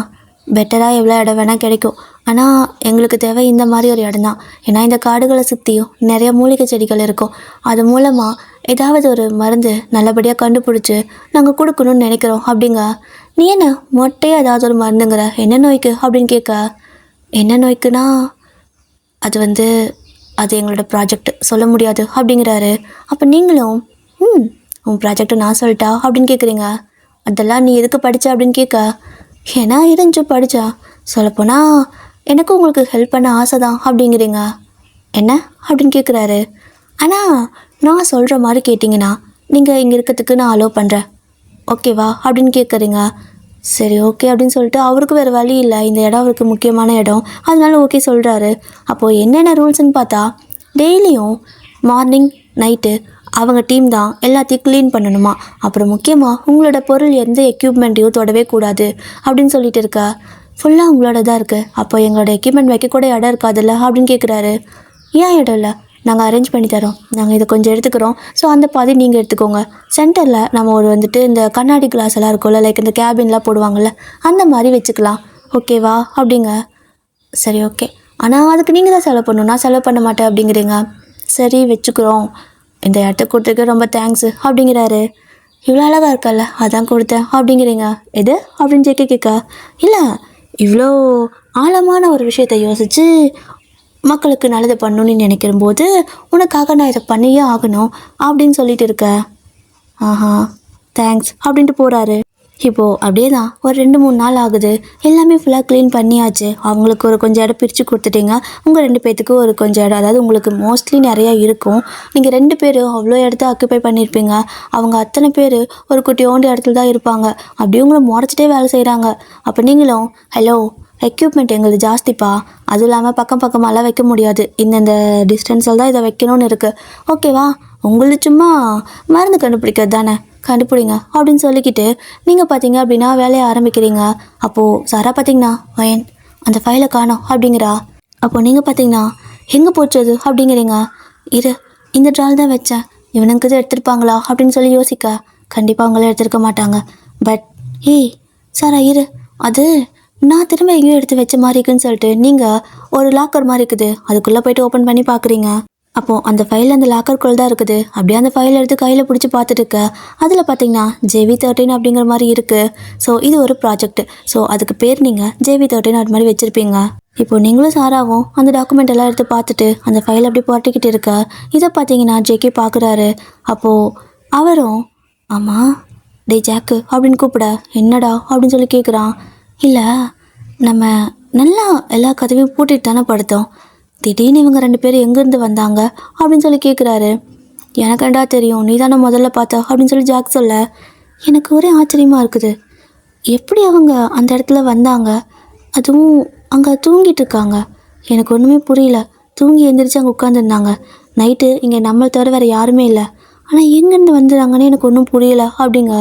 பெட்டராக எவ்வளோ இடம் வேணால் கிடைக்கும், ஆனால் எங்களுக்கு தேவை இந்த மாதிரி ஒரு இடம் தான். ஏன்னா இந்த காடுகளை சுற்றியும் நிறைய மூலிகை செடிகள் இருக்கும், அது மூலமாக ஏதாவது ஒரு மருந்து நல்லபடியாக கண்டுபிடிச்சி நாங்கள் கொடுக்கணும்னு நினைக்கிறோம் அப்படிங்க. நீ என்ன மொட்டையாக ஏதாவது ஒரு மருந்துங்கிற, என்ன நோய்க்கு அப்படின்னு கேட்க, என்ன நோய்க்குன்னா அது அது எங்களோட ப்ராஜெக்ட், சொல்ல முடியாது அப்படிங்கிறாரு. அப்போ நீங்களும் உன் ப்ராஜெக்டை நான் சொல்லிட்டா அப்படின்னு கேட்குறீங்க. அதெல்லாம் நீ எதுக்கு படித்த அப்படின்னு கேட்க, ஏன்னா இருந்துச்சு படித்தா, சொல்லப்போனால் எனக்கும் உங்களுக்கு ஹெல்ப் பண்ண ஆசை தான் அப்படிங்கிறீங்க. என்ன அப்படின்னு கேட்குறாரு. ஆனால் நான் சொல்கிற மாதிரி கேட்டிங்கன்னா நீங்கள் இங்கே இருக்கிறதுக்கு நான் அலோவ் பண்ணுறேன், ஓகேவா அப்படின்னு கேட்குறீங்க. சரி ஓகே அப்படின்னு சொல்லிட்டு அவருக்கு வேறு வழி இல்லை, இந்த இடம் அவருக்கு முக்கியமான இடம், அதனால ஓகே சொல்கிறாரு. அப்போது என்னென்ன ரூல்ஸ்ன்னு பார்த்தா, டெய்லியும் மார்னிங் நைட்டு அவங்க டீம் தான் எல்லாத்தையும் க்ளீன் பண்ணணுமா. அப்புறம் முக்கியமாக உங்களோட பொருள் எந்த எக்யூப்மெண்ட்டையும் தொடவே கூடாது அப்படின்னு சொல்லிட்டு இருக்கா. ஃபுல்லாக உங்களோட தான் இருக்குது, அப்போ எங்களோட எக்யூப்மெண்ட் வைக்க கூட இடம் இருக்காதுல்ல அப்படின்னு கேட்குறாரு. ஏன் இடம் இல்லை, நாங்கள் அரேஞ்ச் பண்ணி தரோம், நாங்கள் இதை கொஞ்சம் எடுத்துக்கிறோம், ஸோ அந்த பாதி நீங்கள் எடுத்துக்கோங்க. சென்டரில் நம்ம ஒரு இந்த கண்ணாடி கிளாஸ் எல்லாம் இருக்கும்ல, லைக் இந்த கேபின்லாம் போடுவாங்கள்ல, அந்த மாதிரி வச்சுக்கலாம், ஓகேவா அப்படிங்க. சரி ஓகே, ஆனால் அதுக்கு நீங்கள் தான் செலவு பண்ணணும், நான் செலவு பண்ண மாட்டேன் அப்படிங்கிறீங்க. சரி வச்சுக்கிறோம், இந்த இடத்த கொடுத்துருக்க ரொம்ப தேங்க்ஸு அப்படிங்கிறாரு. இவ்வளோ அழகாக இருக்கல்ல அதான் கொடுத்தேன் அப்படிங்கிறீங்க. எது அப்படின்னு கேட்க, இல்லை இவ்வளோ ஆழமான ஒரு விஷயத்தை யோசித்து மக்களுக்கு நல்லது பண்ணணும்னு நினைக்கிற போது உனக்காக நான் இதை பண்ணியே ஆகணும் அப்படின்னு சொல்லிட்டு இருக்க. ஆஹா, தேங்க்ஸ் அப்படின்ட்டு போகிறாரு. இப்போது அப்படியே தான் ஒரு 2-3 நாள் ஆகுது. எல்லாமே ஃபுல்லாக க்ளீன் பண்ணியாச்சு. அவங்களுக்கு ஒரு கொஞ்சம் இடம் பிரித்து கொடுத்துட்டீங்க. உங்கள் 2 பேர்த்துக்கு ஒரு கொஞ்சம் இடம், அதாவது உங்களுக்கு மோஸ்ட்லி நிறையா இருக்கும். நீங்கள் 2 பேரும் அவ்வளோ இடத்த ஆக்குப்பை பண்ணியிருப்பீங்க. அவங்க அத்தனை பேர் ஒரு குட்டியோண்டு இடத்துல தான் இருப்பாங்க. அப்படியே உங்களை முறைச்சிட்டே வேலை செய்கிறாங்க. அப்போ நீங்களும் ஹலோ, எக்யூப்மெண்ட் எங்களுக்கு ஜாஸ்திப்பா, அதுவும் இல்லாமல் பக்கம் பக்கமாலாம் வைக்க முடியாது, இந்தந்த டிஸ்டன்ஸில் தான் இதை வைக்கணும்னு இருக்குது, ஓகேவா? உங்களுக்கு சும்மா மருந்து கண்டுபிடிக்கிறது தானே, கண்டுபிடிங்க அப்படின்னு சொல்லிக்கிட்டு நீங்கள் பார்த்தீங்க அப்படின்னா வேலையை ஆரம்பிக்கிறீங்க. அப்போது சாரா பார்த்தீங்கன்னா வயன் அந்த ஃபைலை காணோம் அப்படிங்கிறா. அப்போது நீங்கள் பார்த்தீங்கன்னா எங்கே போச்சது அப்படிங்கிறீங்க. இரு, இந்த ட்ரால் தான் வச்சேன், இவனுக்கு இது எடுத்துருப்பாங்களா அப்படின்னு சொல்லி யோசிக்க, கண்டிப்பாக அவங்களே எடுத்துருக்க மாட்டாங்க. பட் ஏய் சாரா இரு, அது நான் திரும்ப எங்கேயும் எடுத்து வச்ச மாதிரி இருக்குன்னு சொல்லிட்டு நீங்கள் ஒரு லாக்கர் மாதிரி இருக்குது, அதுக்குள்ளே போய்ட்டு ஓப்பன் பண்ணி பார்க்குறீங்க. அப்போது அந்த ஃபைல் அந்த லாக்கருக்குள்ளே தான் இருக்குது. அப்படியே அந்த ஃபைல் எடுத்து கையில் பிடிச்சி பார்த்துட்டு இருக்க. அதில் பார்த்தீங்கன்னா JV13 அப்படிங்கிற மாதிரி இருக்குது. ஸோ இது ஒரு ப்ராஜெக்ட். ஸோ அதுக்கு பேர் நீங்கள் JV13 அது மாதிரி வச்சுருப்பீங்க. இப்போது நீங்களும் சாராவும் அந்த டாக்குமெண்ட் எல்லாம் எடுத்து பார்த்துட்டு அந்த ஃபைல் அப்படி போட்டிக்கிட்டு இருக்க. இதை பார்த்தீங்கன்னா ஜேகே பார்க்குறாரு. அப்போது அவரும் ஆமாம் டே ஜாக்கு அப்படின்னு கூப்பிட, என்னடா அப்படின்னு சொல்லி கேட்குறான். இல்லை, நம்ம நல்லா எல்லா கதவையும் பூட்டிட்டு தானே படுத்தோம், திடீர்னு இவங்க 2 பேரும் எங்கேருந்து வந்தாங்க அப்படின்னு சொல்லி கேட்குறாரு. எனக்கண்டா தெரியும், நீ தானே முதல்ல பார்த்த அப்படின்னு சொல்லி ஜாக் சொல்ல, எனக்கு ஒரே ஆச்சரியமாக இருக்குது, எப்படி அவங்க அந்த இடத்துல வந்தாங்க, அதுவும் அங்கே தூங்கிட்டு இருக்காங்க, எனக்கு ஒன்றுமே புரியல. தூங்கி எழுந்திரிச்சு அங்கே உட்காந்துருந்தாங்க, நைட்டு இங்கே நம்மளை தவிர வேறு யாருமே இல்லை, ஆனால் எங்கேருந்து வந்துடுறாங்கன்னு எனக்கு ஒன்றும் புரியல அப்படிங்க.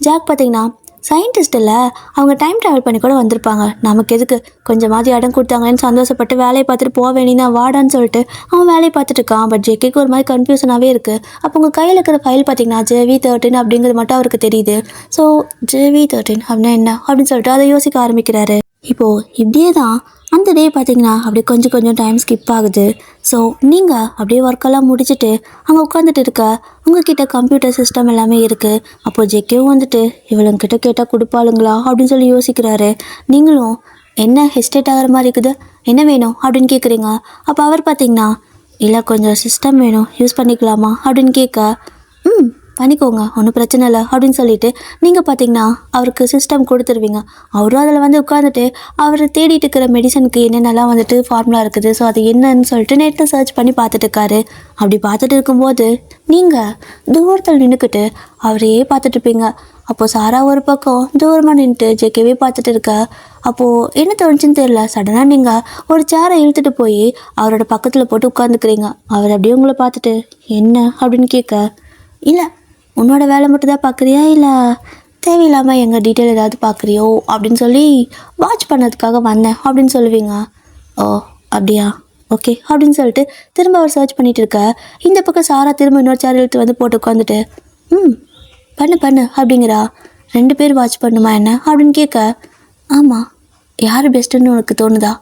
ஜாக் பார்த்தீங்கன்னா சயின்டிஸ்ட் இல்லை, அவங்க டைம் ட்ராவல் பண்ணி கூட வந்திருப்பாங்க, நமக்கு எதுக்கு, கொஞ்சமாவது இடம் கொடுத்தாங்களேன்னு சந்தோஷப்பட்டு வேலையை பார்த்துட்டு போக வேண்டியதா வாடான்னு சொல்லிட்டு அவன் வேலையை பார்த்துட்டு இருக்கான். பட் ஜேகேக்கு ஒரு மாதிரி கன்ஃபியூஷனாகவே இருக்குது. அப்போ உங்கள் கையில் இருக்கிற ஃபைல் பார்த்தீங்கன்னா JV13 அப்படிங்கிறது மட்டும் அவருக்கு தெரியுது. ஸோ JV13 அப்படின்னா என்ன அப்படின்னு சொல்லிட்டு அதை யோசிக்க ஆரம்பிக்கிறாரு. இப்போது இப்படியே தான் அந்த டே பார்த்தீங்கன்னா அப்படியே கொஞ்சம் கொஞ்சம் டைம் ஸ்கிப் ஆகுது. ஸோ நீங்கள் அப்படியே ஒர்க்கெல்லாம் முடிச்சுட்டு அங்கே உட்காந்துட்டு இருக்க, உங்ககிட்ட கம்ப்யூட்டர் சிஸ்டம் எல்லாமே இருக்குது. அப்போது ஜெக்கேவும் வந்துட்டு இவளுங்கிட்ட கேட்டால் கொடுப்பாளுங்களா அப்படின்னு சொல்லி யோசிக்கிறாரு. நீங்களும் என்ன ஹெஸ்டேட் ஆகிற மாதிரி இருக்குது, என்ன வேணும் அப்படின்னு கேட்குறீங்க. அப்போ அவர் பார்த்தீங்கன்னா இல்லை கொஞ்சம் சிஸ்டம் வேணும், யூஸ் பண்ணிக்கலாமா அப்படின்னு கேட்க, பண்ணிக்கோங்க ஒன்றும் பிரச்சனை இல்லை அப்படின்னு சொல்லிட்டு நீங்கள் பார்த்தீங்கன்னா அவருக்கு சிஸ்டம் கொடுத்துருவீங்க. அவரும் அதில் வந்து உட்காந்துட்டு அவர் தேடிட்டு இருக்கிற மெடிசனுக்கு என்னென்னலாம் வந்துட்டு ஃபார்முலா இருக்குது, ஸோ அது என்னன்னு சொல்லிட்டு நெட்டில் சர்ச் பண்ணி பார்த்துட்டு இருக்காரு. அப்படி பார்த்துட்டு இருக்கும்போது நீங்கள் தூரத்தில் நின்றுக்கிட்டு அவரையே பார்த்துட்டு இருப்பீங்க. அப்போது சாரா ஒரு பக்கம் தூரமாக நின்றுட்டு ஜெக்கவே பார்த்துட்டு இருக்க. அப்போது என்ன தோணுச்சுன்னு தெரியல, சடனாக நீங்கள் ஒரு சேரை இழுத்துட்டு போய் அவரோட பக்கத்தில் போட்டு உட்காந்துக்கிறீங்க. அவர் அப்படியே உங்களை பார்த்துட்டு என்ன அப்படின்னு கேட்க, இல்லை உன்னோட வேலை மட்டும் தான் பார்க்குறியா, இல்லை தேவையில்லாமல் எங்கள் டீட்டெயில் ஏதாவது பார்க்குறியோ அப்படின்னு சொல்லி வாட்ச் பண்ணதுக்காக வந்தேன் அப்படின்னு சொல்லுவீங்க. ஓ அப்படியா, ஓகே அப்படின்னு சொல்லிட்டு திரும்ப அவர் சர்ச் பண்ணிகிட்டு இருக்க. இந்த பக்கம் சாரா திரும்ப இன்னொரு சேர் இழுத்து வந்து போட்டு உட்காந்துட்டு பண்ணு அப்படிங்கிறா. 2 பேர் வாட்ச் பண்ணுமா என்ன அப்படின்னு கேட்க, ஆமாம் யார் பெஸ்ட்டுன்னு உனக்கு தோணுதா,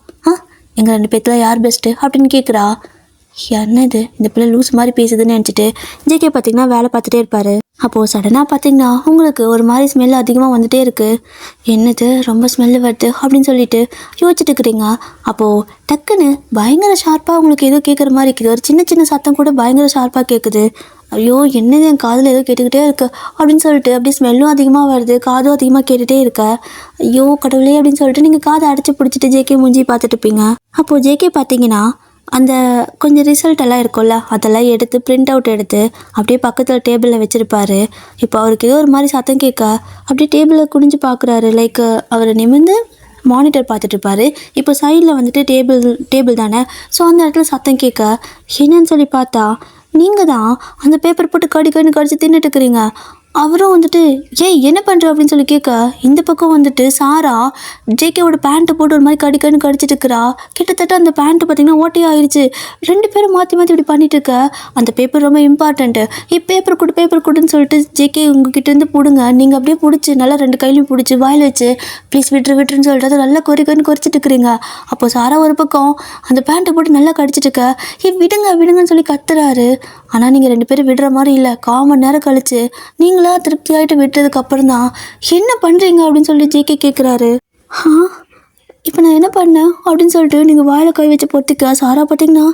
எங்கள் 2 பேர்த்துல யார் பெஸ்ட்டு அப்படின்னு கேட்குறா. என்னது இந்த பிள்ளை லூஸ் மாதிரி பேசுதுன்னு நினச்சிட்டு ஜேகே பார்த்தீங்கன்னா வேலை பார்த்துட்டே இருப்பார். அப்போது சடனாக பார்த்தீங்கன்னா உங்களுக்கு ஒரு மாதிரி ஸ்மெல் அதிகமாக வந்துகிட்டே இருக்குது. என்னது ரொம்ப ஸ்மெல்லு வருது அப்படின்னு சொல்லிட்டு யோசிச்சுட்டு இருக்கிறீங்க. அப்போது டக்குன்னு பயங்கர ஷார்ப்பாக உங்களுக்கு ஏதோ கேட்குற மாதிரி இருக்குது. ஒரு சின்ன சின்ன சத்தம் கூட பயங்கர ஷார்ப்பாக கேட்குது. ஐயோ என்னது என் காதில் ஏதோ கேட்டுக்கிட்டே இருக்குது அப்படின்னு சொல்லிட்டு அப்படியே ஸ்மெல்லும் அதிகமாக வருது, காதும் அதிகமாக கேட்டுகிட்டே இருக்க. ஐயோ கடவுளே அப்படின்னு சொல்லிட்டு நீங்கள் காதை அடைச்சி பிடிச்சிட்டு ஜேகே மூஞ்சி பார்த்துட்டு இருப்பீங்க. அப்போது ஜேகே பார்த்தீங்கன்னா அந்த கொஞ்சம் ரிசல்ட் எல்லாம் இருக்கும்ல, அதெல்லாம் எடுத்து பிரிண்ட் அவுட் எடுத்து அப்படியே பக்கத்தில் டேபிளில் வச்சுருப்பாரு. இப்போ அவருக்கு ஏதோ ஒரு மாதிரி சத்தம் கேட்க அப்படியே டேபிளில் குனிஞ்சு பார்க்குறாரு. லைக் அவர் நிமிர்ந்து மானிட்டர் பார்த்துட்ருப்பாரு. இப்போ சைடில் வந்துட்டு டேபிள் தானே, ஸோ அந்த இடத்துல சத்தம் கேட்க என்னன்னு சொல்லி பார்த்தா நீங்கள் தான் அந்த பேப்பர் போட்டு கடிச்சு தின்னுட்டு இருக்கிறீங்க. அவரும் வந்துட்டு ஏய் என்ன பண்ணுற அப்படின்னு சொல்லி கேட்க, இந்த பக்கம் வந்துட்டு சாரா ஜேகேவோட பேண்ட்டை போட்டு ஒரு மாதிரி கடிச்சிட்டு இருக்கிறா. கிட்டத்தட்ட அந்த பேண்ட்டு பார்த்தீங்கன்னா ஓட்டே ஆயிடுச்சு. 2 பேரும் மாற்றி இப்படி பண்ணிட்டு இருக்க. அந்த பேப்பர் ரொம்ப இம்பார்ட்டண்ட்டு, பேப்பர் கொடுன்னு சொல்லிட்டு ஜேகே உங்ககிட்டேருந்து பிடுங்க. நீங்கள் அப்படியே பிடிச்சி நல்லா 2 கையிலையும் பிடிச்சி வாயில் வச்சு ப்ளீஸ் விட்டுருன்னு சொல்லிட்டு அதை நல்லா கொறிச்சிட்டு இருக்கிறீங்க. அப்போ சாரா ஒரு பக்கம் அந்த பேண்ட்டை போட்டு நல்லா கடிச்சிட்டு இருக்க. விடுங்கன்னு சொல்லி கத்துறாரு. ஆனால் நீங்கள் 2 பேரும் விடுற மாதிரி இல்லை. 1/4 மணி நேரம் கழிச்சு நீங்களா திருப்தி ஆகிட்டு விட்டதுக்கு அப்புறம் தான் என்ன பண்ணுறீங்க அப்படின்னு சொல்லி ஜேகே கேட்குறாரு. இப்போ நான் என்ன பண்ணேன் அப்படின்னு சொல்லிட்டு நீங்கள் வாயில் கை வச்சு பொத்திக்க சாரா பார்த்தீங்கன்னா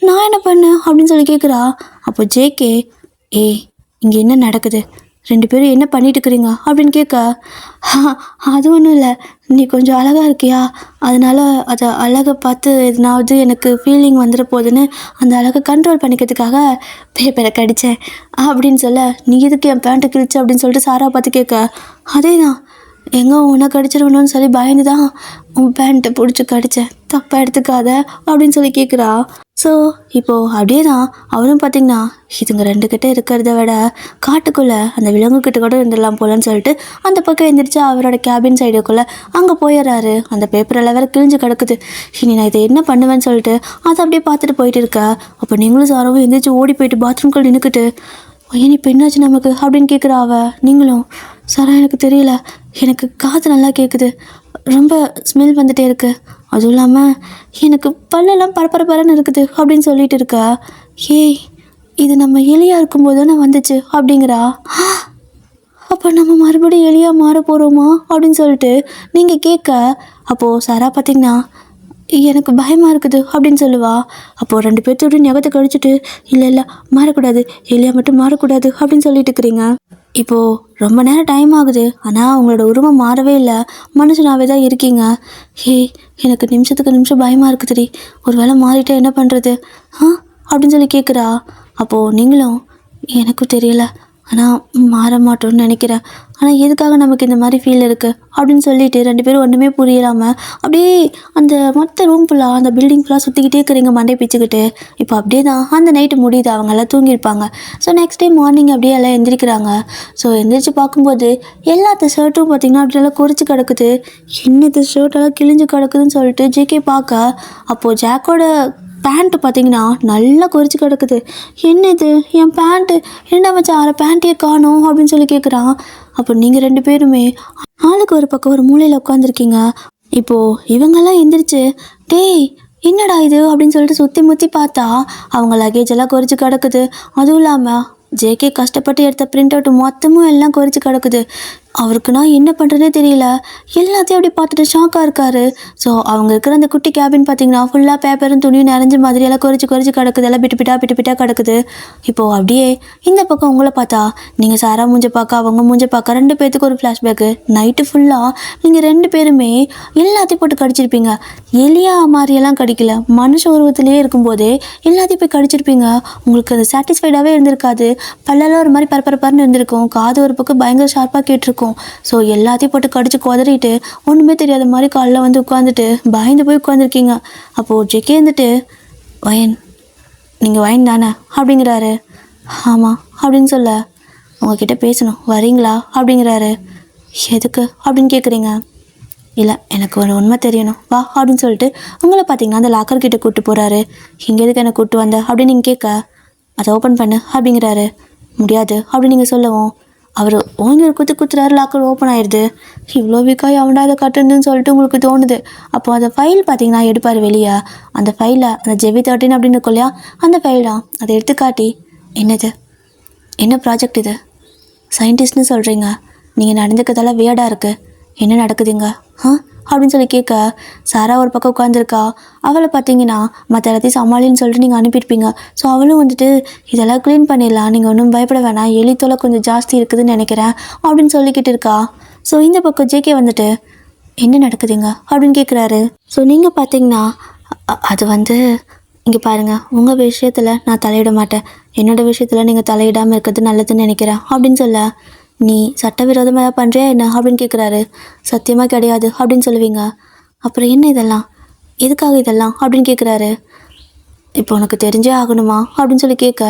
நான் என்ன பண்ணேன் அப்படின்னு சொல்லி கேட்குறா. அப்போ ஜேகே, ஏய் இங்கே என்ன நடக்குது, ரெண்டு பேரும் என்ன பண்ணிட்டு இருக்கிறீங்க அப்படின்னு கேட்க, அது ஒன்றும் இல்லை, நீ கொஞ்சம் அழகாக இருக்கியா, அதனால அதை அழகை பார்த்து எதனாவது எனக்கு ஃபீலிங் வந்துட போகுதுன்னு அந்த அழகை கண்ட்ரோல் பண்ணிக்கிறதுக்காக பேப்பரை கடித்தேன் அப்படின்னு சொல்ல, நீ எதுக்கு என் பேண்ட்டை கிழிச்சு அப்படின்னு சொல்லிட்டு சாரா பார்த்து கேட்க, அதே தான் எங்கே உனக்கு கடிச்சிடணும்னு சொல்லி பயந்து தான் உன் பேண்ட்டை பிடிச்சி கடித்தேன், தப்பாக எடுத்துக்காத அப்படின்னு சொல்லி கேட்குறா. ஸோ இப்போது அப்படியே தான் அவரும் பார்த்திங்கன்னா இதுங்க ரெண்டு கிட்டே இருக்கிறத விட காட்டுக்குள்ளே அந்த விலங்குக்கிட்ட கூட இருந்துடலாம் போலன்னு சொல்லிட்டு அந்த பக்கம் எழுந்திரிச்சு அவரோட கேபின் சைடுக்குள்ளே அங்கே போயிடுறாரு. அந்த பேப்பரெல்லாம் வேறு கிழிஞ்சு கிடக்குது. இனி நான் இதை என்ன பண்ணுவேன்னு சொல்லிட்டு அதை அப்படியே பார்த்துட்டு போயிட்டு இருக்கா. அப்போ நீங்களும் சாராவும் எழுந்திரிச்சு ஓடி போயிட்டு பாத்ரூம்குள்ளே நின்றுக்கிட்டு, ஏன் இப்போ என்னாச்சு நமக்கு அப்படின்னு கேட்குறா அவ. நீங்களும், சாரா எனக்கு தெரியல, எனக்கு காது நல்லா கேட்குது, ரொம்ப ஸ்மெல் வந்துட்டே இருக்கு, அதுவும் இல்லாமல் எனக்கு பல்லெல்லாம் பரபரன்னு இருக்குது அப்படின்னு சொல்லிட்டு இருக்கா. ஏய் இது நம்ம எலியாக இருக்கும்போது தானே வந்துச்சு அப்படிங்கிறா. அப்போ நம்ம மறுபடியும் எலியாக மாற போகிறோமா அப்படின்னு சொல்லிட்டு நீங்கள் கேட்க, அப்போது சாரா பார்த்திங்கன்னா எனக்கு பயமாக இருக்குது அப்படின்னு சொல்லுவா. அப்போது ரெண்டு பேர்த்தோட நகத்தை கழிச்சிட்டு, இல்லை மாறக்கூடாது, எலியா மட்டும் மாறக்கூடாது அப்படின்னு சொல்லிட்டு இருக்கிறீங்க. இப்போது ரொம்ப நேரம் டைம் ஆகுது, ஆனால் உங்களோட உருவம் மாறவே இல்லை, மனுஷனாவே தான் இருக்கீங்க. எனக்கு நிமிஷத்துக்கு நிமிஷம் பயமாக இருக்குதுடி, ஒரு வேளை மாறிட்டே என்ன பண்ணுறது அப்படின்னு சொல்லி கேட்குறா. அப்போது நீங்களும், எனக்கும் தெரியல, ஆனால் மாற மாட்டோம்னு நினைக்கிறேன், ஆனால் எதுக்காக நமக்கு இந்த மாதிரி ஃபீல் இருக்குது அப்படின்னு சொல்லிட்டு ரெண்டு பேரும் ஒன்றுமே புரியலாமல் அப்படியே அந்த மொத்த ரூம் ஃபுல்லாக அந்த பில்டிங் ஃபுல்லாக சுற்றிக்கிட்டே இருக்கிறீங்க மண்டை பிச்சுக்கிட்டு. இப்போ அப்படியே தான் அந்த நைட்டு முடியுது, அவங்கெல்லாம் தூங்கியிருப்பாங்க. ஸோ நெக்ஸ்ட் டே மார்னிங் அப்படியே எல்லாம் எந்திரிக்கிறாங்க. ஸோ எந்திரிச்சு பார்க்கும்போது எல்லாத்த ஷர்ட்டும் பார்த்திங்கன்னா அப்படியெல்லாம் குறிச்சு கிடக்குது. என்னது ஷர்ட்டெல்லாம் கிழிஞ்சு கிடக்குதுன்னு சொல்லிட்டு ஜேகே பார்க்க, அப்போது ஜாக்கோட பேண்ட்டு பார்த்தீங்கன்னா நல்லா குறிச்சு கிடக்குது. என்னது என் பேண்ட்டு, என்ன வச்சு அரை பேண்ட்டையே காணோம் அப்படின்னு சொல்லி கேட்குறான். அப்போ நீங்கள் ரெண்டு பேருமே ஆளுக்கு ஒரு பக்கம் ஒரு மூலையில் உட்காந்துருக்கீங்க. இப்போது இவங்கெல்லாம் எந்திரிச்சு, டேய் என்னடா இது அப்படின்னு சொல்லிட்டு சுற்றி முற்றி பார்த்தா அவங்க லக்கேஜ் எல்லாம் குறிச்சு கிடக்குது. அதுவும் இல்லாமல் ஜேகே கஷ்டப்பட்டு எடுத்த பிரிண்ட் அவுட் மொத்தமும் எல்லாம் குறிச்சு கிடக்குது. அவருக்கு நான் என்ன பண்ணுறதே தெரியல, எல்லாத்தையும் அப்படி பார்த்துட்டு ஷாக்காக இருக்காரு. ஸோ அவங்க இருக்கிற அந்த குட்டி கேபின் பார்த்திங்கன்னா ஃபுல்லாக பேப்பரும் துணியும் நிறைஞ்ச மாதிரியெல்லாம் குறிச்சு கிடக்குது, எல்லாம் பிட்டு கிடக்குது. இப்போது அப்படியே இந்த பக்கம் உங்களை பார்த்தா நீங்கள் சாரா மூஞ்ச பார்க்க அவங்க மூஞ்ச பார்க்க ரெண்டு பேர்த்துக்கு ஒரு ஃப்ளாஷ்பேக்கு. நைட்டு ஃபுல்லாக நீங்கள் ரெண்டு பேருமே எல்லாத்தையும் போட்டு கடிச்சிருப்பீங்க. எலியா மாதிரியெல்லாம் கடிக்கல, மனுஷ உருவத்திலேயே இருக்கும்போதே எல்லாத்தையும் போய் கடிச்சிருப்பீங்க. உங்களுக்கு அது சாட்டிஸ்ஃபைடாகவே இருந்திருக்காது. பல்லெல்லாம் ஒரு மாதிரி பரபரன்னு இருந்திருக்கும், காது ஒரு பக்கம் பயங்கர ஷார்ப்பாக கேட்டிருக்கும். ஸோ எல்லாத்தையும் போட்டு கடிச்சு குதறிட்டு ஒன்றுமே தெரியாத மாதிரி காலில் வந்து உட்காந்துட்டு பயந்து போய் உட்காந்துருக்கீங்க. அப்போது ஜெக்கே வந்துட்டு, வயன் நீங்கள் வயன் தானே அப்படிங்கிறாரு. ஆமாம் அப்படின்னு சொல்ல, உங்ககிட்ட பேசணும் வரீங்களா அப்படிங்கிறாரு. எதுக்கு அப்படின்னு கேட்குறீங்க. இல்லை எனக்கு ஒரு உண்மை தெரியணும் வா அப்படின்னு சொல்லிட்டு உங்களை பார்த்தீங்கன்னா அந்த லாக்கர்கிட்ட கூப்பிட்டு போகிறாரு. இங்கே எதுக்கு என்னை கூப்பிட்டு வந்த அப்படின்னு நீங்கள் கேட்க, அதை ஓப்பன் பண்ணு அப்படிங்கிறாரு. முடியாது அப்படின்னு நீங்கள் சொல்லவும் அவர் ஓங்கி ஒரு குத்துறாரு, லாக்கர் ஓப்பன் ஆயிடுது. இவ்வளோ வீக்காக அவன்டா அதை கட்டுன்னு சொல்லிட்டு உங்களுக்கு தோணுது. அப்போ அந்த ஃபைல் பார்த்தீங்கன்னா எடுப்பார் வெளியே. அந்த ஃபைலை அந்த JV13 அப்படின்னு இருக்கும் இல்லையா, அந்த ஃபைல் தான். அதை எடுத்து காட்டி, என்னது என்ன ப்ராஜெக்ட் இது, சயின்டிஸ்ட்னு சொல்கிறீங்க, நீங்கள் நடந்துக்கிறதெல்லாம் வியர்டாக இருக்குது, என்ன நடக்குதுங்க அப்படின்னு சொல்லி கேட்க, சாரா ஒரு பக்கம் உட்காந்துருக்கா. அவளை பார்த்தீங்கன்னா மற்ற எல்லாத்தையும் சமாளின்னு சொல்லிட்டு நீங்கள் அனுப்பியிருப்பீங்க. ஸோ அவளும் வந்துட்டு இதெல்லாம் க்ளீன் பண்ணிடலாம், நீங்கள் ஒன்றும் பயப்பட வேணாம், எலித்தோலை கொஞ்சம் ஜாஸ்தி இருக்குதுன்னு நினைக்கிறேன் அப்படின்னு சொல்லிக்கிட்டு இருக்கா. ஸோ இந்த பக்கம் ஜேகே வந்துட்டு, என்ன நடக்குதுங்க அப்படின்னு கேட்குறாரு. ஸோ நீங்கள் பார்த்தீங்கன்னா அது வந்து இங்கே பாருங்கள், உங்கள் விஷயத்தில் நான் தலையிட மாட்டேன், என்னோடய விஷயத்தில் நீங்கள் தலையிடாமல் இருக்கிறது நல்லதுன்னு நினைக்கிறேன் அப்படின்னு சொல்ல, நீ சட்டவிரோதமாக ஏதாவது பண்ணுறியா என்ன அப்படின்னு கேட்குறாரு. சத்தியமாக கிடையாது அப்படின்னு சொல்லுவீங்க. அப்புறம் என்ன இதெல்லாம், எதுக்காக இதெல்லாம் அப்படின்னு கேட்குறாரு. இப்போ உனக்கு தெரிஞ்சே ஆகணுமா அப்படின்னு சொல்லி கேட்க,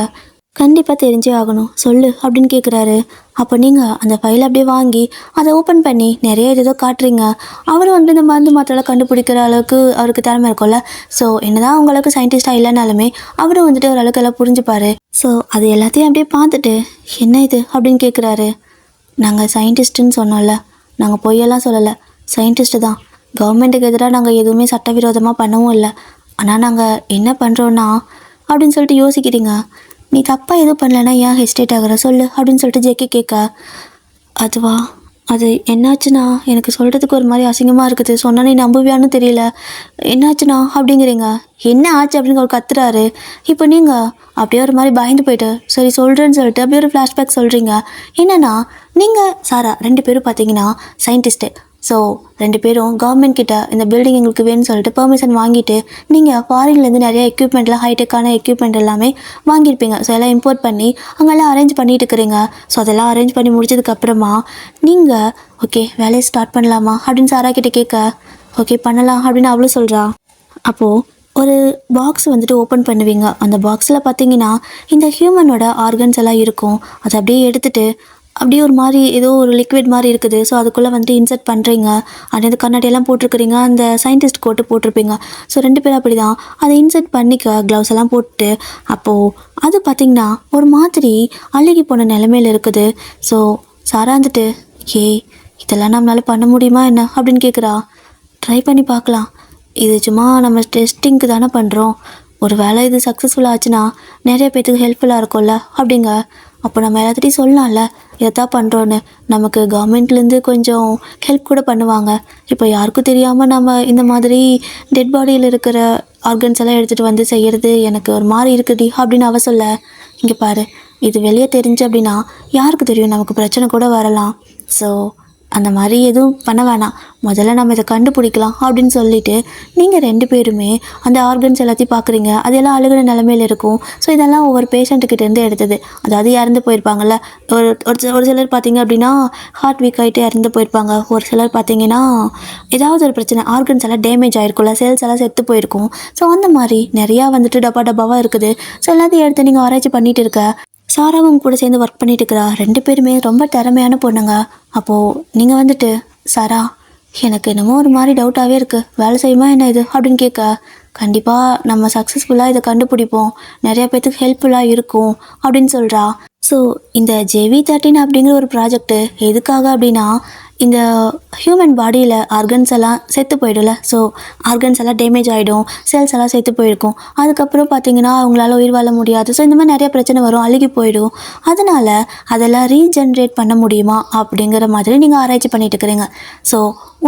கண்டிப்பாக தெரிஞ்சே ஆகணும் சொல்லு அப்படின்னு கேட்குறாரு. அப்போ நீங்கள் அந்த ஃபைலை அப்படியே வாங்கி அதை ஓப்பன் பண்ணி நிறைய ஏதோ காட்டுறீங்க. அவர் வந்து இந்த மருந்து மாத்திரை கண்டுபிடிக்கிற அளவுக்கு அவருக்கு திறமை இருக்கும்ல. ஸோ என்னதான் அவங்களுக்கு சயின்டிஸ்டாக இல்லைனாலுமே அவரும் வந்துட்டு ஓரளவுக்கு எல்லாம் புரிஞ்சுப்பார். ஸோ அது எல்லாத்தையும் அப்படியே பார்த்துட்டு, என்ன இது அப்படின்னு கேட்குறாரு. நாங்கள் சயின்டிஸ்ட்டுன்னு சொன்னோம்ல, நாங்கள் பொய்யெல்லாம் சொல்லலை, சயின்டிஸ்ட்டு தான். கவர்மெண்ட்டுக்கு எதிராக நாங்கள் எதுவுமே சட்டவிரோதமாக பண்ணவும் இல்லை. ஆனால் நாங்கள் என்ன பண்ணுறோன்னா அப்படின்னு சொல்லிட்டு யோசிக்கிறீங்க. நீ தப்பாக எதுவும் பண்ணலைன்னா ஏன் ஹெஸ்டேட் ஆகிற சொல்லு அப்படின்னு சொல்லிட்டு ஜேகே கேட்க, அதுவா அது என்னாச்சுண்ணா, எனக்கு சொல்கிறதுக்கு ஒரு மாதிரி அசிங்கமாக இருக்குது. சொன்னா நீ நம்புவியான்னு தெரியல. என்னாச்சுண்ணா அப்படிங்கிறீங்க. என்ன ஆச்சு அப்படின்னு அவர் கத்துறாரு. இப்போ நீங்கள் அப்படியே ஒரு மாதிரி பயந்து போயிட்டு சரி சொல்கிறேன்னு சொல்லிட்டு அப்படியே ஒரு ஃப்ளாஷ்பேக் சொல்கிறீங்க. என்னன்னா நீங்கள் சாரா 2 பேரும் பார்த்தீங்கன்னா சயின்டிஸ்ட்டு. ஸோ 2 பேரும் கவர்மெண்ட் கிட்ட இந்த பில்டிங் எங்களுக்கு வேணும்னு சொல்லிட்டு பெர்மிஷன் வாங்கிட்டு நீங்கள் ஃபாரின்லேருந்து நிறைய எக்யூப்மெண்ட்லாம் ஹைடெக்கான எக்யூப்மெண்ட் எல்லாமே வாங்கியிருப்பீங்க. ஸோ எல்லாம் இம்போர்ட் பண்ணி அங்கெல்லாம் அரேஞ்ச் பண்ணிட்டு இருக்கிறீங்க. ஸோ அதெல்லாம் அரேஞ்ச் பண்ணி முடிச்சதுக்கப்புறமா நீங்கள் ஓகே வேலையை ஸ்டார்ட் பண்ணலாமா அப்படின்னு சாரா கிட்ட கேட்க ஓகே பண்ணலாம் அப்படின்னு அவளும் சொல்கிறா. அப்போது ஒரு பாக்ஸ் வந்துட்டு ஓப்பன் பண்ணுவீங்க. அந்த பாக்ஸில் பார்த்தீங்கன்னா இந்த ஹியூமனோட ஆர்கன்ஸ் எல்லாம் இருக்கும். அதை அப்படியே எடுத்துகிட்டு அப்படியே ஒரு மாதிரி ஏதோ ஒரு லிக்விட் மாதிரி இருக்குது. ஸோ அதுக்குள்ளே வந்துட்டு இன்சர்ட் பண்ணுறீங்க. அது கண்ணாடியெல்லாம் போட்டிருக்கிறீங்க. அந்த சயின்டிஸ்ட் கோட்டு போட்டிருப்பீங்க. ஸோ 2 பேரும் அப்படி தான் அதை இன்சர்ட் பண்ணிக்க க்ளவுஸ் எல்லாம் போட்டு அப்போது அது பார்த்திங்கன்னா ஒரு மாதிரி அழுகி போன நிலமையில இருக்குது. ஸோ சாரா வந்துட்டு இதெல்லாம் நம்மளால் பண்ண முடியுமா என்ன அப்படின்னு கேட்குறா. ட்ரை பண்ணி பார்க்கலாம். இது சும்மா நம்ம டெஸ்டிங்க்கு தானே பண்ணுறோம். ஒரு வேளை இது சக்ஸஸ்ஃபுல்லாக ஆச்சுன்னா நிறைய பேர்த்துக்கு ஹெல்ப்ஃபுல்லாக இருக்கும்ல அப்படிங்க. அப்போ நம்ம எல்லாத்துட்டையும் சொல்லலாம்ல இதைத்தான் பண்ணுறோன்னு. நமக்கு கவர்மெண்ட்லேருந்து கொஞ்சம் ஹெல்ப் கூட பண்ணுவாங்க. இப்போ யாருக்கும் தெரியாமல் நம்ம இந்த மாதிரி டெட் பாடியில் இருக்கிற ஆர்கன்ஸ் எல்லாம் எடுத்துகிட்டு வந்து செய்கிறது எனக்கு ஒரு மாதிரி இருக்குடி அப்படின்னு அவ சொல்ல. இங்கே பாரு, இது வெளியே தெரிஞ்சு அப்படின்னா யாருக்கு தெரியும், நமக்கு பிரச்சனை கூட வரலாம். ஸோ அந்த மாதிரி எதுவும் பண்ண வேணாம். முதல்ல நம்ம இதை கண்டுபிடிக்கலாம் அப்படின்னு சொல்லிட்டு நீங்கள் 2 பேருமே அந்த ஆர்கன்ஸ் எல்லாத்தையும் பார்க்குறீங்க. அதெல்லாம் அழுகிற நிலமையில இருக்கும். ஸோ இதெல்லாம் ஒவ்வொரு பேஷண்ட்டுக்கிட்டேருந்து எடுத்தது. அதாவது இறந்து போயிருப்பாங்கள்ல. ஒரு சிலர் பார்த்தீங்க அப்படின்னா ஹார்ட் வீக் ஆகிட்டு இறந்து போயிருப்பாங்க. ஒரு சிலர் பார்த்தீங்கன்னா ஏதாவது ஒரு பிரச்சனை ஆர்கன்ஸ் எல்லாம் டேமேஜ் ஆகிருக்கும்ல, செல்ஸ் எல்லாம் செத்து போயிருக்கும். ஸோ அந்த மாதிரி நிறையா வந்துட்டு டப்பாவாக இருக்குது. ஸோ எல்லாத்தையும் எடுத்து நீங்கள் ஆராய்ச்சி பண்ணிகிட்டு இருக்க சாராவும் கூட சேர்ந்து ஒர்க் பண்ணிட்டு இருக்கிறா. 2 பேருமே ரொம்ப திறமையான பொண்ணுங்க. அப்போது நீங்கள் வந்துட்டு சாரா எனக்கு என்னமோ ஒரு மாதிரி டவுட்டாகவே இருக்குது, வேலை செய்யுமா என்ன இது அப்படின்னு கேட்க கண்டிப்பாக நம்ம சக்ஸஸ்ஃபுல்லாக இதை கண்டுபிடிப்போம், நிறைய பேர்த்துக்கு ஹெல்ப்ஃபுல்லாக இருக்கும் அப்படின்னு சொல்கிறா. ஸோ இந்த JV13 அப்படிங்கிற ஒரு ப்ராஜெக்ட்டு எதுக்காக அப்படின்னா இந்த ஹியூமன் பாடியில் ஆர்கன்ஸ் எல்லாம் செத்து போயிடும்ல. ஸோ ஆர்கன்ஸ் எல்லாம் டேமேஜ் ஆகிடும், செல்ஸ் எல்லாம் செத்து போயிருக்கும். அதுக்கப்புறம் பார்த்திங்கன்னா அவங்களால உயிர் வாழ முடியாது. ஸோ இந்த மாதிரி நிறைய பிரச்சனை வரும், அழுகி போயிடும். அதனால் அதெல்லாம் ரீஜென்ரேட் பண்ண முடியுமா அப்படிங்கிற மாதிரி நீங்கள் ஆராய்ச்சி பண்ணிட்டு இருக்கிறீங்க. ஸோ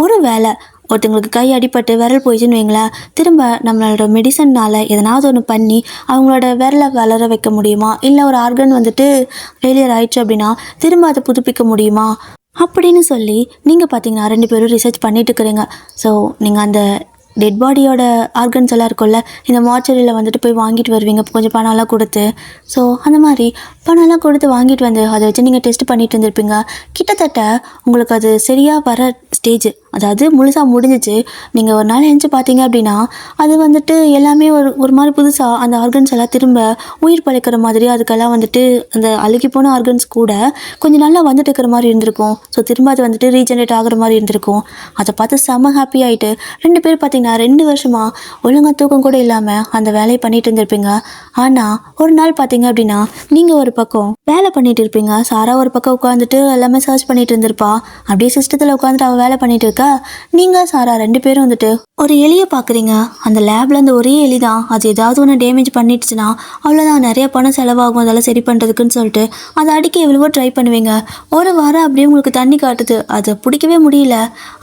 ஒரு வேளை ஒருத்தங்களுக்கு கை அடிபட்டு விரல் போயிடுச்சுன்னு வைங்களேன், திரும்ப நம்மளோட மெடிசன்னால் எதனாவது ஒன்று பண்ணி அவங்களோட விரலை வளர வைக்க முடியுமா, இல்லை ஒரு ஆர்கன் வந்துட்டு ஃபெயிலியர் ஆயிடுச்சு அப்படின்னா திரும்ப அதை புதுப்பிக்க முடியுமா அப்படின்னு சொல்லி நீங்கள் பார்த்தீங்கன்னா 2 பேரும் ரிசர்ச் பண்ணிட்டு இருக்கிறீங்க. ஸோ நீங்கள் அந்த டெட் பாடியோட ஆர்கன்ஸ் எல்லாம் இருக்கும்ல, இந்த மார்ச்சரியில் வந்துட்டு போய் வாங்கிட்டு வருவீங்க கொஞ்சம் பணம்லாம் கொடுத்து. ஸோ அந்த மாதிரி பணம்லாம் கொடுத்து வாங்கிட்டு வந்து அதை வச்சு நீங்கள் டெஸ்ட் பண்ணிட்டு இருந்திருப்பீங்க. கிட்டத்தட்ட உங்களுக்கு அது சரியாக வர ஸ்டேஜ், அதாவது முழுசாக முடிஞ்சிச்சு. நீங்கள் ஒரு நாள் எழுந்து பார்த்தீங்க அப்படின்னா அது வந்துட்டு எல்லாமே ஒரு மாதிரி புதுசாக அந்த ஆர்கன்ஸ் எல்லாம் திரும்ப உயிர் பழைக்கிற மாதிரி, அதுக்கெல்லாம் வந்துட்டு அந்த அழுகி போன ஆர்கன்ஸ் கூட கொஞ்சம் நல்லா வந்துட்டு இருக்கிற மாதிரி இருந்திருக்கும். ஸோ திரும்ப அது வந்துட்டு ரீஜென்ரேட் ஆகிற மாதிரி இருந்திருக்கும். அதை பார்த்து செம்ம ஹாப்பி ஆகிட்டு 2 பேர் பார்த்தீங்கன்னா 2 வருஷமாக ஒழுங்காக தூக்கம் கூட இல்லாமல் அந்த வேலையை பண்ணிட்டு இருந்திருப்பீங்க. ஆனால் ஒரு நாள் பார்த்தீங்க அப்படின்னா நீங்கள் ஒரு பக்கம் வேலை பண்ணிட்டு இருப்பீங்க, சாரா ஒரு பக்கம் உட்காந்துட்டு எல்லாமே சர்ச் பண்ணிட்டு இருந்திருப்பா. அப்படியே சிஸ்டத்தில் உட்காந்துட்டு அவள் வேலை பண்ணிட்டு இருக்கா. நீங்கள் சாரா 2 பேரும் வந்துட்டு ஒரு எலியை பார்க்குறீங்க. அந்த லேபில் அந்த ஒரே எலி தான், அது ஏதாவது ஒன்று டேமேஜ் பண்ணிடுச்சுன்னா அவ்வளோதான், நிறைய பணம் செலவாகும் அதெல்லாம் சரி பண்ணுறதுக்குன்னு சொல்லிட்டு அதை அடிக்க எவ்வளவோ ட்ரை பண்ணுவீங்க. ஒரு வாரம் அப்படியே உங்களுக்கு தண்ணி காட்டுது, அதை பிடிக்கவே முடியல.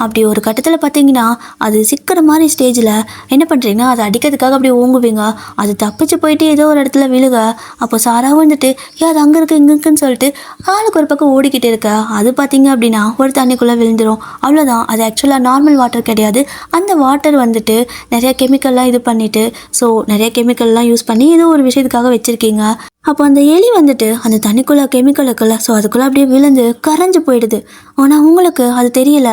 அப்படி ஒரு கட்டத்தில் பார்த்தீங்கன்னா அது சிக்கிற மாதிரி ஸ்டேஜில் என்ன பண்ணுறீங்கன்னா அதை அடிக்கிறதுக்காக அப்படியே ஓங்குவீங்க. அது தப்பிச்சு போயிட்டு ஏதோ ஒரு இடத்துல விழுக. அப்போ சாரா வந்துட்டு அது அங்கே இருக்கு இங்கே இருக்குன்னு சொல்லிட்டு ஆளுக்கு ஒரு பக்கம் ஓடிக்கிட்டு இருக்க. அது பார்த்தீங்க அப்படின்னா ஒரு தண்ணிக்குள்ளே விழுந்துடும். அவ்வளோதான், அது ஆக்சுவலாக நார்மல் வாட்டர் கிடையாது. அந்த வாட்டர் வந்துட்டு நிறைய கெமிக்கல்லாம் இது பண்ணிவிட்டு, ஸோ நிறைய கெமிக்கல்லாம் யூஸ் பண்ணி ஏதோ ஒரு விஷயத்துக்காக வச்சுருக்கீங்க. அப்போ அந்த எலி வந்துட்டு அந்த தண்ணிக்குள்ளே கெமிக்கல் இருக்குல்ல, ஸோ அதுக்குள்ளே அப்படியே விழுந்து கரைஞ்சு போயிடுது. ஆனால் உங்களுக்கு அது தெரியல,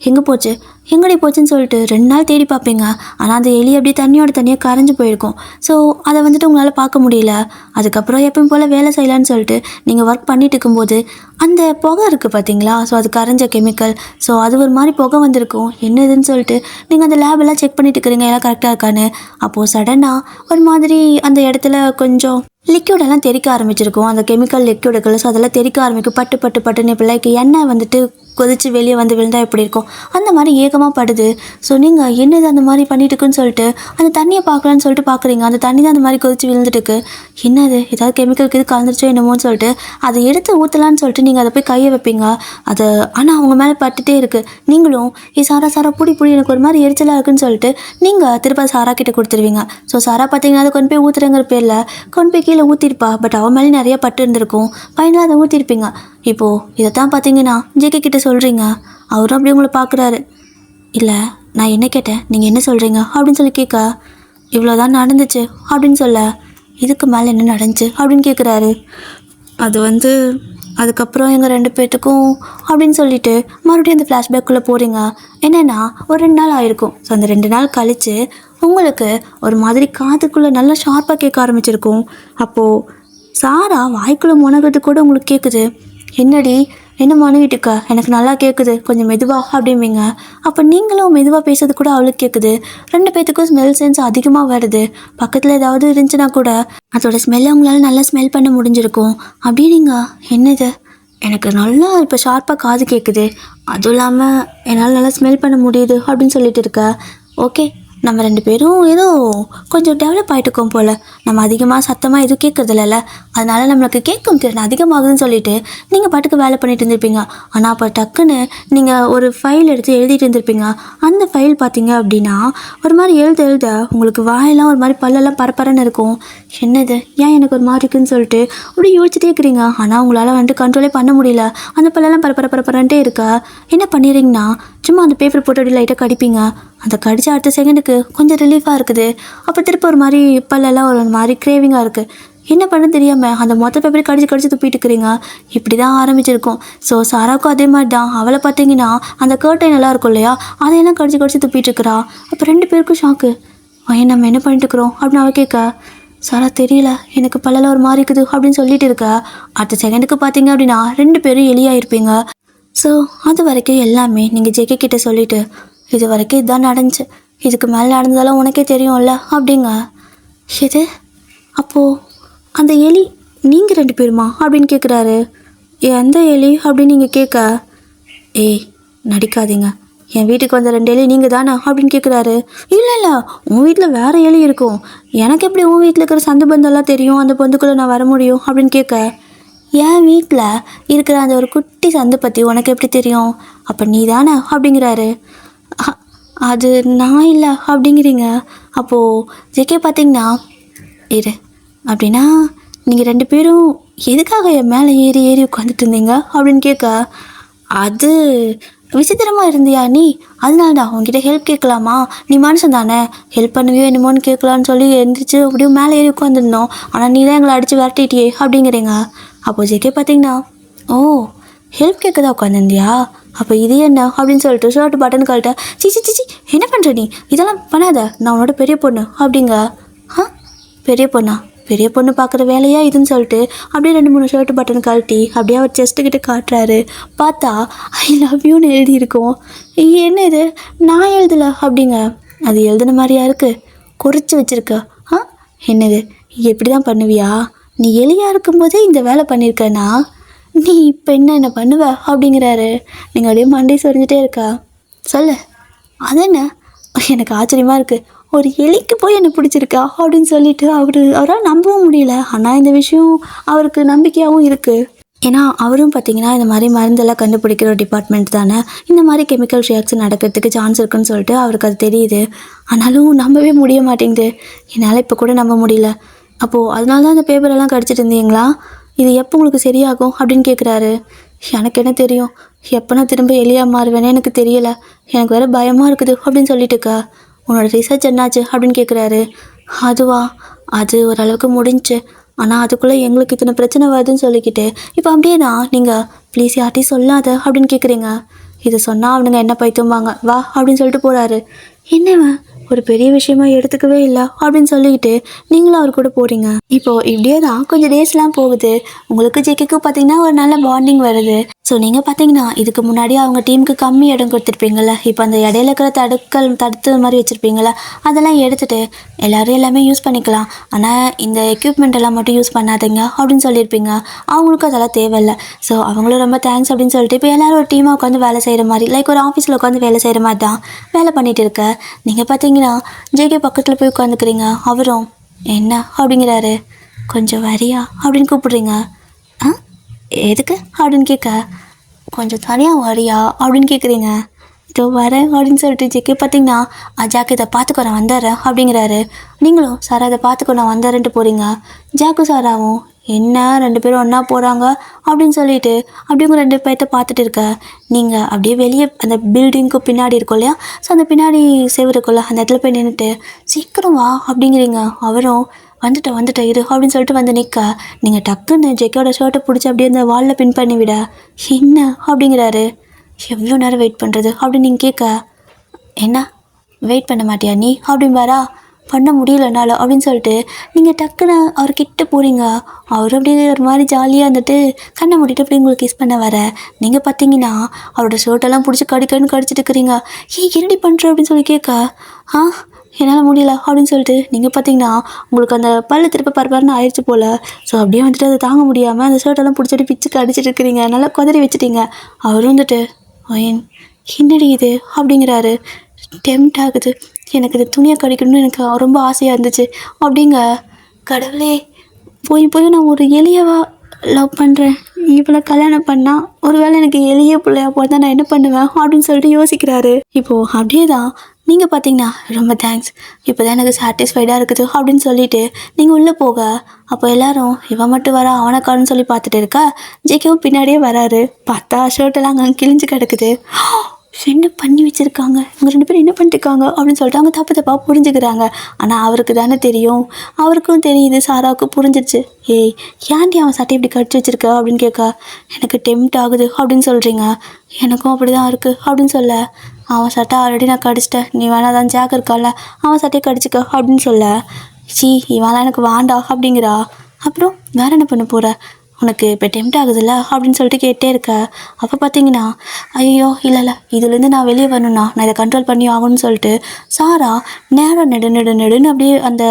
எங்கே போச்சு எங்கடி போச்சுன்னு சொல்லிட்டு 2 நாள் தேடி பார்ப்பீங்க. ஆனால் அந்த எலி அப்படியே தண்ணியோட தண்ணியாக கரைஞ்சு போயிருக்கும். ஸோ அதை வந்துட்டு உங்களால் பார்க்க முடியல. அதுக்கப்புறம் எப்பயும் போல் வேலை செய்யலான்னு சொல்லிட்டு நீங்கள் ஒர்க் பண்ணிட்டு இருக்கும்போது அந்த புகை இருக்குது பார்த்தீங்களா, ஸோ அது கரைஞ்ச கெமிக்கல். ஸோ அது ஒரு மாதிரி புகை வந்திருக்கும். என்ன இதுன்னு சொல்லிட்டு நீங்கள் அந்த லேபெல்லாம் செக் பண்ணிட்டு இருக்கிறீங்க எல்லாம் கரெக்டாக இருக்கான்னு. அப்போது சடனாக ஒரு மாதிரி அந்த இடத்துல கொஞ்சம் லிக்யூடெல்லாம் தெறிக்க ஆரம்பிச்சிருக்கும். அந்த கெமிக்கல் லிக்யூடுகள், ஸோ அதெல்லாம் தெறிக்க ஆரம்பிக்கும். பட்டு பட்டு பட்டுன்னு இப்போ லைக் எண்ணெய் வந்துட்டு கொதிச்சு வெளியே வந்து விழுந்தால் எப்படி இருக்கும் அந்த மாதிரி ஏகமாக படுது. ஸோ நீங்கள் என்னது அந்த மாதிரி பண்ணிட்டு இருக்குன்னு சொல்லிட்டு அந்த தண்ணியை பார்க்கலான்னு சொல்லிட்டு பார்க்குறீங்க. அந்த தண்ணி தான் அந்த மாதிரி கொதிச்சு விழுந்துட்டுருக்கு. என்னது ஏதாவது கெமிக்கலுக்கு இது கலந்துருச்சோ என்னமோன்னு சொல்லிட்டு அதை எடுத்து ஊற்றலான்னு சொல்லிட்டு நீங்கள் அதை போய் கையை வைப்பீங்க. அது ஆனால் அவங்க மேலே பட்டுகிட்டே இருக்குது. நீங்களும் சாரா சாரா புடி புடி எனக்கு ஒரு மாதிரி எரிச்சலாக இருக்குன்னு சொல்லிட்டு நீங்கள் திருப்ப சாரா கிட்ட கொடுத்துருவீங்க. ஸோ சாரா பார்த்தீங்கன்னா அதை கொண்டு போய் ஊற்றுறங்கிற பேரில் கொண்டு போய் கீழே ஊற்றிருப்பா. பட் அவன் மேலே நிறைய பட்டு இருந்திருக்கும். ஃபைனலாக அதை ஊற்றிருப்பீங்க. இப்போது இதைத்தான் பார்த்தீங்கன்னா ஜேகே கிட்ட சொல்கிறீங்க. அவரும் அப்படி உங்களை பார்க்குறாரு. இல்லை நான் என்ன கேட்டேன், நீங்கள் என்ன சொல்கிறீங்க அப்படின்னு சொல்லி கேட்க, இவ்வளோதான் நடந்துச்சு அப்படின்னு சொல்ல, இதுக்கு மேலே என்ன நடந்துச்சு அப்படின்னு கேட்குறாரு. அது அதுக்கப்புறம் எங்கள் 2 பேர்த்துக்கும் அப்படின்னு சொல்லிட்டு மறுபடியும் அந்த ஃப்ளாஷ்பேக்குள்ளே போகிறீங்க. என்னென்னா ஒரு 2 நாள் ஆகிருக்கும். ஸோ அந்த 2 நாள் கழித்து உங்களுக்கு ஒரு மாதிரி காதுக்குள்ளே நல்லா ஷார்ப்பாக கேட்க ஆரம்பிச்சிருக்கும். அப்போது சாரா வாய்க்குள்ளே முனகிறது கூட உங்களுக்கு கேட்குது. என்னடி என்ன முனகிட்டு இருக்கா, எனக்கு நல்லா கேட்குது, கொஞ்சம் மெதுவாக அப்படிம்பீங்க. அப்போ நீங்களும் மெதுவாக பேசுறது கூட அவளுக்கு கேட்குது. 2 பேர்த்துக்கும் ஸ்மெல் சென்ஸ் அதிகமாக வருது. பக்கத்தில் ஏதாவது இருந்துச்சுன்னா கூட அதோட ஸ்மெல்லை உங்களால் நல்லா ஸ்மெல் பண்ண முடிஞ்சிருக்கும். அப்படியே நீங்கள் என்னது எனக்கு நல்லா இப்போ ஷார்ப்பாக காது கேட்குது, அதுவும் இல்லாமல் என்னால் நல்லா ஸ்மெல் பண்ண முடியுது அப்படின்னு சொல்லிட்டு இருக்க. ஓகே, நம்ம 2 பேரும் ஏதோ கொஞ்சம் டெவலப் ஆகிட்டுருக்கோம் போல். நம்ம அதிகமாக சத்தமாக எதுவும் கேட்குறதில்ல, அதனால் நம்மளுக்கு கேட்கும் திறன் அதிகமாகுதுன்னு சொல்லிட்டு நீங்கள் பாட்டுக்கு வேலை பண்ணிட்டு இருந்திருப்பீங்க. ஆனால் அப்போ டக்குன்னு நீங்கள் ஒரு ஃபைல் எடுத்து எழுதிட்டு இருந்திருப்பீங்க. அந்த ஃபைல் பார்த்தீங்க அப்படின்னா ஒரு மாதிரி எழுத உங்களுக்கு வாயெல்லாம் ஒரு மாதிரி பல்லெல்லாம் பரப்பரன்னு இருக்கும். என்னது ஏன் எனக்கு ஒரு மாதிரி இருக்குன்னு சொல்லிட்டு அப்படி யோசிச்சுட்டே இருக்கிறீங்க. ஆனால் உங்களால் கண்ட்ரோலே பண்ண முடியல. அந்த பல்லெல்லாம் பரப்பரன்ட்டே இருக்கா. என்ன பண்ணிடுறீங்கன்னா சும்மா அந்த பேப்பர் போட்டு அப்படி லைட்டாக கடிப்பீங்க. அந்த கடிச்ச அடுத்த செகண்டுக்கு கொஞ்சம் ரிலீஃபாக இருக்குது. அப்போ திருப்ப ஒரு மாதிரி பல்லெல்லாம் ஒரு மாதிரி கிரேவிங்காக இருக்குது. என்ன பண்ண தெரியாமல் அந்த மொத்த பேப்பரை கடிச்சு துப்பிட்டு இருக்கிறீங்க. இப்படி தான் ஆரம்பிச்சிருக்கும். ஸோ சாராவுக்கும் அதே மாதிரி தான். அவளை பார்த்தீங்கன்னா அந்த கர்டைன் எல்லாம் இருக்கும் இல்லையா, அதையெல்லாம் கடிச்சு துப்பிட்டு இருக்கிறா. அப்போ 2 பேருக்கும் ஷாக்கு. நம்ம என்ன பண்ணிட்டு இருக்கிறோம் அப்படின்னு அவள் கேட்க, சாரா தெரியல எனக்கு பல்லெல்லாம் ஒரு மாதிரி இருக்குது அப்படின்னு சொல்லிட்டு இருக்க. அடுத்த செகண்டுக்கு பார்த்தீங்க அப்படின்னா 2 பேரும் எலியாயிருப்பீங்க. ஸோ அது வரைக்கும் எல்லாமே நீங்கள் ஜேகே கிட்ட சொல்லிவிட்டு, இது வரைக்கும் இதுதான் நடந்துச்சு, இதுக்கு மேலே நடந்ததெல்லாம் உனக்கே தெரியும்ல அப்படிங்க. எது அப்போது அந்த எலி நீங்கள் 2 பேருமா அப்படின்னு கேட்குறாரு. எந்த எலி அப்படின்னு நீங்கள் கேட்க, ஏய் நடிக்காதீங்க, என் வீட்டுக்கு வந்த 2 எலி நீங்கள் தானே அப்படின்னு கேட்குறாரு. இல்லை உன் வீட்டில் வேறு எலி இருக்கும், எனக்கு எப்படி உன் வீட்டில் இருக்கிற சந்து பந்தெல்லாம் தெரியும், அந்த பந்துக்குள்ளே நான் வர முடியும் அப்படின்னு கேட்க, என் வீட்டில் இருக்கிற அந்த ஒரு குட்டி சந்து பற்றி உனக்கு எப்படி தெரியும், அப்போ நீ தானே அப்படிங்கிறாரு. அது நான் இல்லை அப்படிங்கிறீங்க. அப்போது ஜேகே பார்த்தீங்கன்னா, இரு அப்படின்னா நீங்கள் 2 பேரும் எதுக்காக என் மேலே ஏறி உட்காந்துட்டு இருந்தீங்க அப்படின்னு கேட்க, அது விசித்திரமாக இருந்தியா நீ, அதனாலடா உங்ககிட்ட ஹெல்ப் கேட்கலாமா, நீ மனுஷன் தானே ஹெல்ப் பண்ணுவியோ என்னமோன்னு கேட்கலான்னு சொல்லி எழுந்திரிச்சு அப்படியும் மேலே ஏறி உட்காந்துருந்தோம், ஆனால் நீ தான் எங்களை அடித்து விரட்டிட்டியே அப்படிங்கிறீங்க. அப்போது ஜேகே பார்த்தீங்கன்னா, ஓ ஹெல்ப் கேட்க தான் உட்காந்துருந்தியா, அப்போ இது என்ன அப்படின்னு சொல்லிட்டு ஷர்ட் பட்டன் கழட்ட, சிச்சி என்ன பண்ணுற நீ, இதெல்லாம் பண்ணாத, நான் உன்னோட பெரிய பொண்ணு அப்படிங்க. பெரிய பொண்ணு பார்க்குற வேலையா இதுன்னு சொல்லிட்டு அப்படியே 2-3 ஷர்ட் பட்டன் கழட்டி அப்படியே அவர் செஸ்ட்டுக்கிட்ட காட்டுறாரு. பார்த்தா ஐ லவ் யூன்னு எழுதியிருக்கோம். என்ன இது நான் எழுதலை அப்படிங்க. அது எழுதின மாதிரியா இருக்குது, குறித்து வச்சுருக்க. என்னது எப்படி தான் பண்ணுவியா, நீ எலியாக இருக்கும்போதே இந்த வேலை பண்ணியிருக்கனா, நீ இப்போ என்ன பண்ணுவ அப்படிங்கிறாரு. நீங்கள் அப்படியே மண்டை சொரிஞ்சிட்டே இருக்கா. சொல்லு அது என்ன, எனக்கு ஆச்சரியமாக இருக்குது, ஒரு எலிக்கு போய் என்ன பிடிச்சிருக்கா அப்படின்னு சொல்லிட்டு அவரால் நம்பவும் முடியல. ஆனால் இந்த விஷயம் அவருக்கு நம்பிக்கையாகவும் இருக்குது. ஏன்னா அவரும் பார்த்திங்கன்னா இந்த மாதிரி மருந்தெல்லாம் கண்டுபிடிக்கிற ஒரு டிபார்ட்மெண்ட் தானே, இந்த மாதிரி கெமிக்கல் ரியாக்ஷன் நடக்கிறதுக்கு சான்ஸ் இருக்குன்னு சொல்லிட்டு அவருக்கு அது தெரியுது. ஆனாலும் நம்பவே முடிய மாட்டேங்குது. என்னால் இப்போ கூட நம்ப முடியல. அப்போது அதனால தான் அந்த பேப்பரெல்லாம் கடிச்சிட்டு இருந்தீங்களா, இது எப்போ உங்களுக்கு சரியாகும் அப்படின்னு கேட்குறாரு. எனக்கு என்ன தெரியும், எப்போ நான் திரும்ப எலியாக மாறுவேனே எனக்கு தெரியலை, எனக்கு வேறு பயமாக இருக்குது அப்படின்னு சொல்லிட்டு இருக்கா. உன்னோட ரிசர்ச் என்னாச்சு அப்படின்னு கேட்குறாரு. அதுவா, அது ஓரளவுக்கு முடிஞ்சு, ஆனால் அதுக்குள்ளே எங்களுக்கு இத்தனை பிரச்சனை வருதுன்னு சொல்லிக்கிட்டு இப்போ அப்படியே தான் நீங்கள் ப்ளீஸ் யார்ட்டையும் சொல்லாத அப்படின்னு கேட்குறீங்க. இதை சொன்னால் அவனுங்க என்ன பைத்தும்பாங்க, வா அப்படின்னு சொல்லிட்டு போகிறாரு. என்னவன் ஒரு பெரிய விஷயமா எடுத்துக்கவே இல்லை அப்படின்னு சொல்லிட்டு நீங்களும் அவர் கூட போகிறீங்க. இப்போது இப்படியே தான் கொஞ்சம் டேஸ்லாம் போகுது. உங்களுக்கு ஜேகேக்கும் பார்த்தீங்கன்னா ஒரு நல்ல பாண்டிங் வருது. ஸோ நீங்கள் பார்த்தீங்கன்னா இதுக்கு முன்னாடி அவங்க டீமுக்கு கம்மி இடம் கொடுத்துருப்பீங்கள, இப்போ அந்த இடையில இருக்கிற தடுத்து மாதிரி வச்சுருப்பீங்கள, அதெல்லாம் எடுத்துகிட்டு எல்லோரும் எல்லாமே யூஸ் பண்ணிக்கலாம். ஆனால் இந்த எக்யூப்மெண்ட் எல்லாம் மட்டும் யூஸ் பண்ணாதீங்க அப்படின்னு சொல்லியிருப்பீங்க. அவங்களுக்கும் அதெல்லாம் தேவையில்லை. ஸோ அவங்களும் ரொம்ப தேங்க்ஸ் அப்படின்னு சொல்லிட்டு இப்போ எல்லோரும் ஒரு டீமாக உட்காந்து வேலை செய்கிற மாதிரி, லைக் ஒரு ஆஃபீஸில் உட்காந்து வேலை செய்கிற மாதிரி தான் வேலை பண்ணிகிட்டு இருக்க. நீங்கள் பார்த்தீங்கன்னா ஜேகே பக்கத்தில் போய் உட்காந்துக்கிறீங்க. அவரும் என்ன அப்படிங்கிறாரு. கொஞ்சம் வரியா அப்படின்னு கூப்பிடுறீங்க. ஆ எதுக்கு அப்படின்னு கேட்க, கொஞ்சம் தனியாக வரியா அப்படின்னு கேட்குறீங்க. இதோ வரேன் அப்படின்னு சொல்லிட்டு ஜேகே பார்த்தீங்கன்னா ஜாக்கு இதை பார்த்துக்கோ நான் வந்துடுறேன் அப்படிங்கிறாரு. நீங்களும் சாரா இதை பார்த்துக்கோ நான் வந்துடுறேன்ட்டு போகிறீங்க. ஜாக்கு சாராவும் என்ன 2 பேரும் ஒன்றா போகிறாங்க அப்படின்னு சொல்லிட்டு அப்படியே உங்கள் 2 பேர்த்த பார்த்துட்டு இருக்க. நீங்கள் அப்படியே வெளியே அந்த பில்டிங்க்கு பின்னாடி இருக்கும் இல்லையா, ஸோ அந்த பின்னாடி செவரு இருக்குல்ல, அந்த இடத்துல போய் நின்றுட்டு சீக்கிரம் வா அப்படிங்கிறீங்க. அவரும் வந்துட்டேன் இரு அப்படின்னு சொல்லிட்டு வந்து நிற்க. நீங்கள் டக்குன்னு ஜெக்கோட ஷர்ட்டை பிடிச்சி அப்படியே அந்த வாலில் பின் பண்ணி விட. என்ன அப்படிங்கிறாரு. எவ்வளோ நேரம் வெயிட் பண்ணுறது அப்படின்னு நீங்கள் கேட்க, என்ன வெயிட் பண்ண மாட்டியா நீ அப்படின்பாரா. பண்ண முடியலனால அப்படின்னு சொல்லிட்டு நீங்கள் டக்குன்னு அவர்கிட்ட போகிறீங்க. அவர் அப்படியே ஒரு மாதிரி ஜாலியாக இருந்துட்டு கண்ணை மூடிட்டு அப்படி உங்களுக்கு கிஸ் பண்ண வர. நீங்கள் பார்த்தீங்கன்னா அவரோட ஷர்ட்டெல்லாம் பிடிச்சி கடிச்சிட்டு இருக்கிறீங்க. என்னடி பண்ணுற அப்படின்னு சொல்லி கேட்க, என்னால் முடியல அப்படின்னு சொல்லிட்டு நீங்கள் பார்த்தீங்கன்னா உங்களுக்கு அந்த பல்லு திருப்ப பரபரன்னு ஆயிடுச்சு போல். ஸோ அப்படியே வந்துட்டு அதை தாங்க முடியாமல் அந்த ஷர்ட்டெல்லாம் பிடிச்சிட்டு பிச்சுக்கு அடிச்சிட்டு இருக்கிறீங்க. நல்லா குதறி வச்சுட்டீங்க. அவரும் வந்துட்டு என்னடி இது அப்படிங்கிறாரு. டெம்ட் ஆகுது, எனக்கு இந்த துணியை கடிக்கணும்னு எனக்கு ரொம்ப ஆசையாக இருந்துச்சு அப்படிங்க. கடவுளே, போய் நான் ஒரு எளியவா லவ் பண்ணுறேன், இவ்வளோ கல்யாணம் பண்ணால் ஒருவேளை எனக்கு எளிய பிள்ளையா போனால் நான் என்ன பண்ணுவேன் அப்படின்னு சொல்லிட்டு யோசிக்கிறாரு. இப்போது அப்படியே தான் நீங்கள் பார்த்தீங்கன்னா ரொம்ப தேங்க்ஸ், இப்போ தான் எனக்கு சாட்டிஸ்ஃபைடாக இருக்குது அப்படின்னு சொல்லிட்டு நீங்கள் உள்ளே போக, அப்போ எல்லாரும் இவன் மட்டும் வரா அவனக்கான்னு சொல்லி பார்த்துட்டு இருக்கா. ஜேகேவும் பின்னாடியே வராரு. பார்த்தா ஷர்ட்டெல்லாம் அங்கே கிழிஞ்சு கிடக்குது. என்ன பண்ணி வச்சுருக்காங்க இவங்க 2 பேரும், என்ன பண்ணிட்டுருக்காங்க அப்படின்னு சொல்லிட்டு அவங்க தப்பாக புரிஞ்சுக்கிறாங்க. ஆனால் அவருக்கு தானே தெரியும், அவருக்கும் தெரியுது, சாராவுக்கும் புரிஞ்சிருச்சு. ஏன்டி அவன் சட்டை இப்படி கடிச்சு வச்சுருக்க அப்படின்னு கேட்க, எனக்கு டெம்ட் ஆகுது அப்படின்னு சொல்கிறீங்க. எனக்கும் அப்படி தான் இருக்குது அப்படின்னு சொல்ல, அவன் சட்டை ஆல்ரெடி நான் கடிச்சிட்டேன், நீ வேணா தான் ஜாக் இருக்கால அவன் சட்டையை கடிச்சிக்க அப்படின்னு சொல்ல, இவெல்லாம் எனக்கு வேண்டா அப்படிங்கிறா. அப்புறம் வேறு என்ன பண்ண போகிற, உனக்கு இப்போ டெம்ட் ஆகுதுல்ல அப்படின்னு சொல்லிட்டு கேட்டே இருக்க. அப்போ பார்த்தீங்கன்னா ஐயோ இல்லை இதுலேருந்து நான் வெளியே வரணும்னா நான் இதை கண்ட்ரோல் பண்ணி ஆகணும்னு சொல்லிட்டு சாரா நேரம் நெடுன்னு அப்படியே அந்த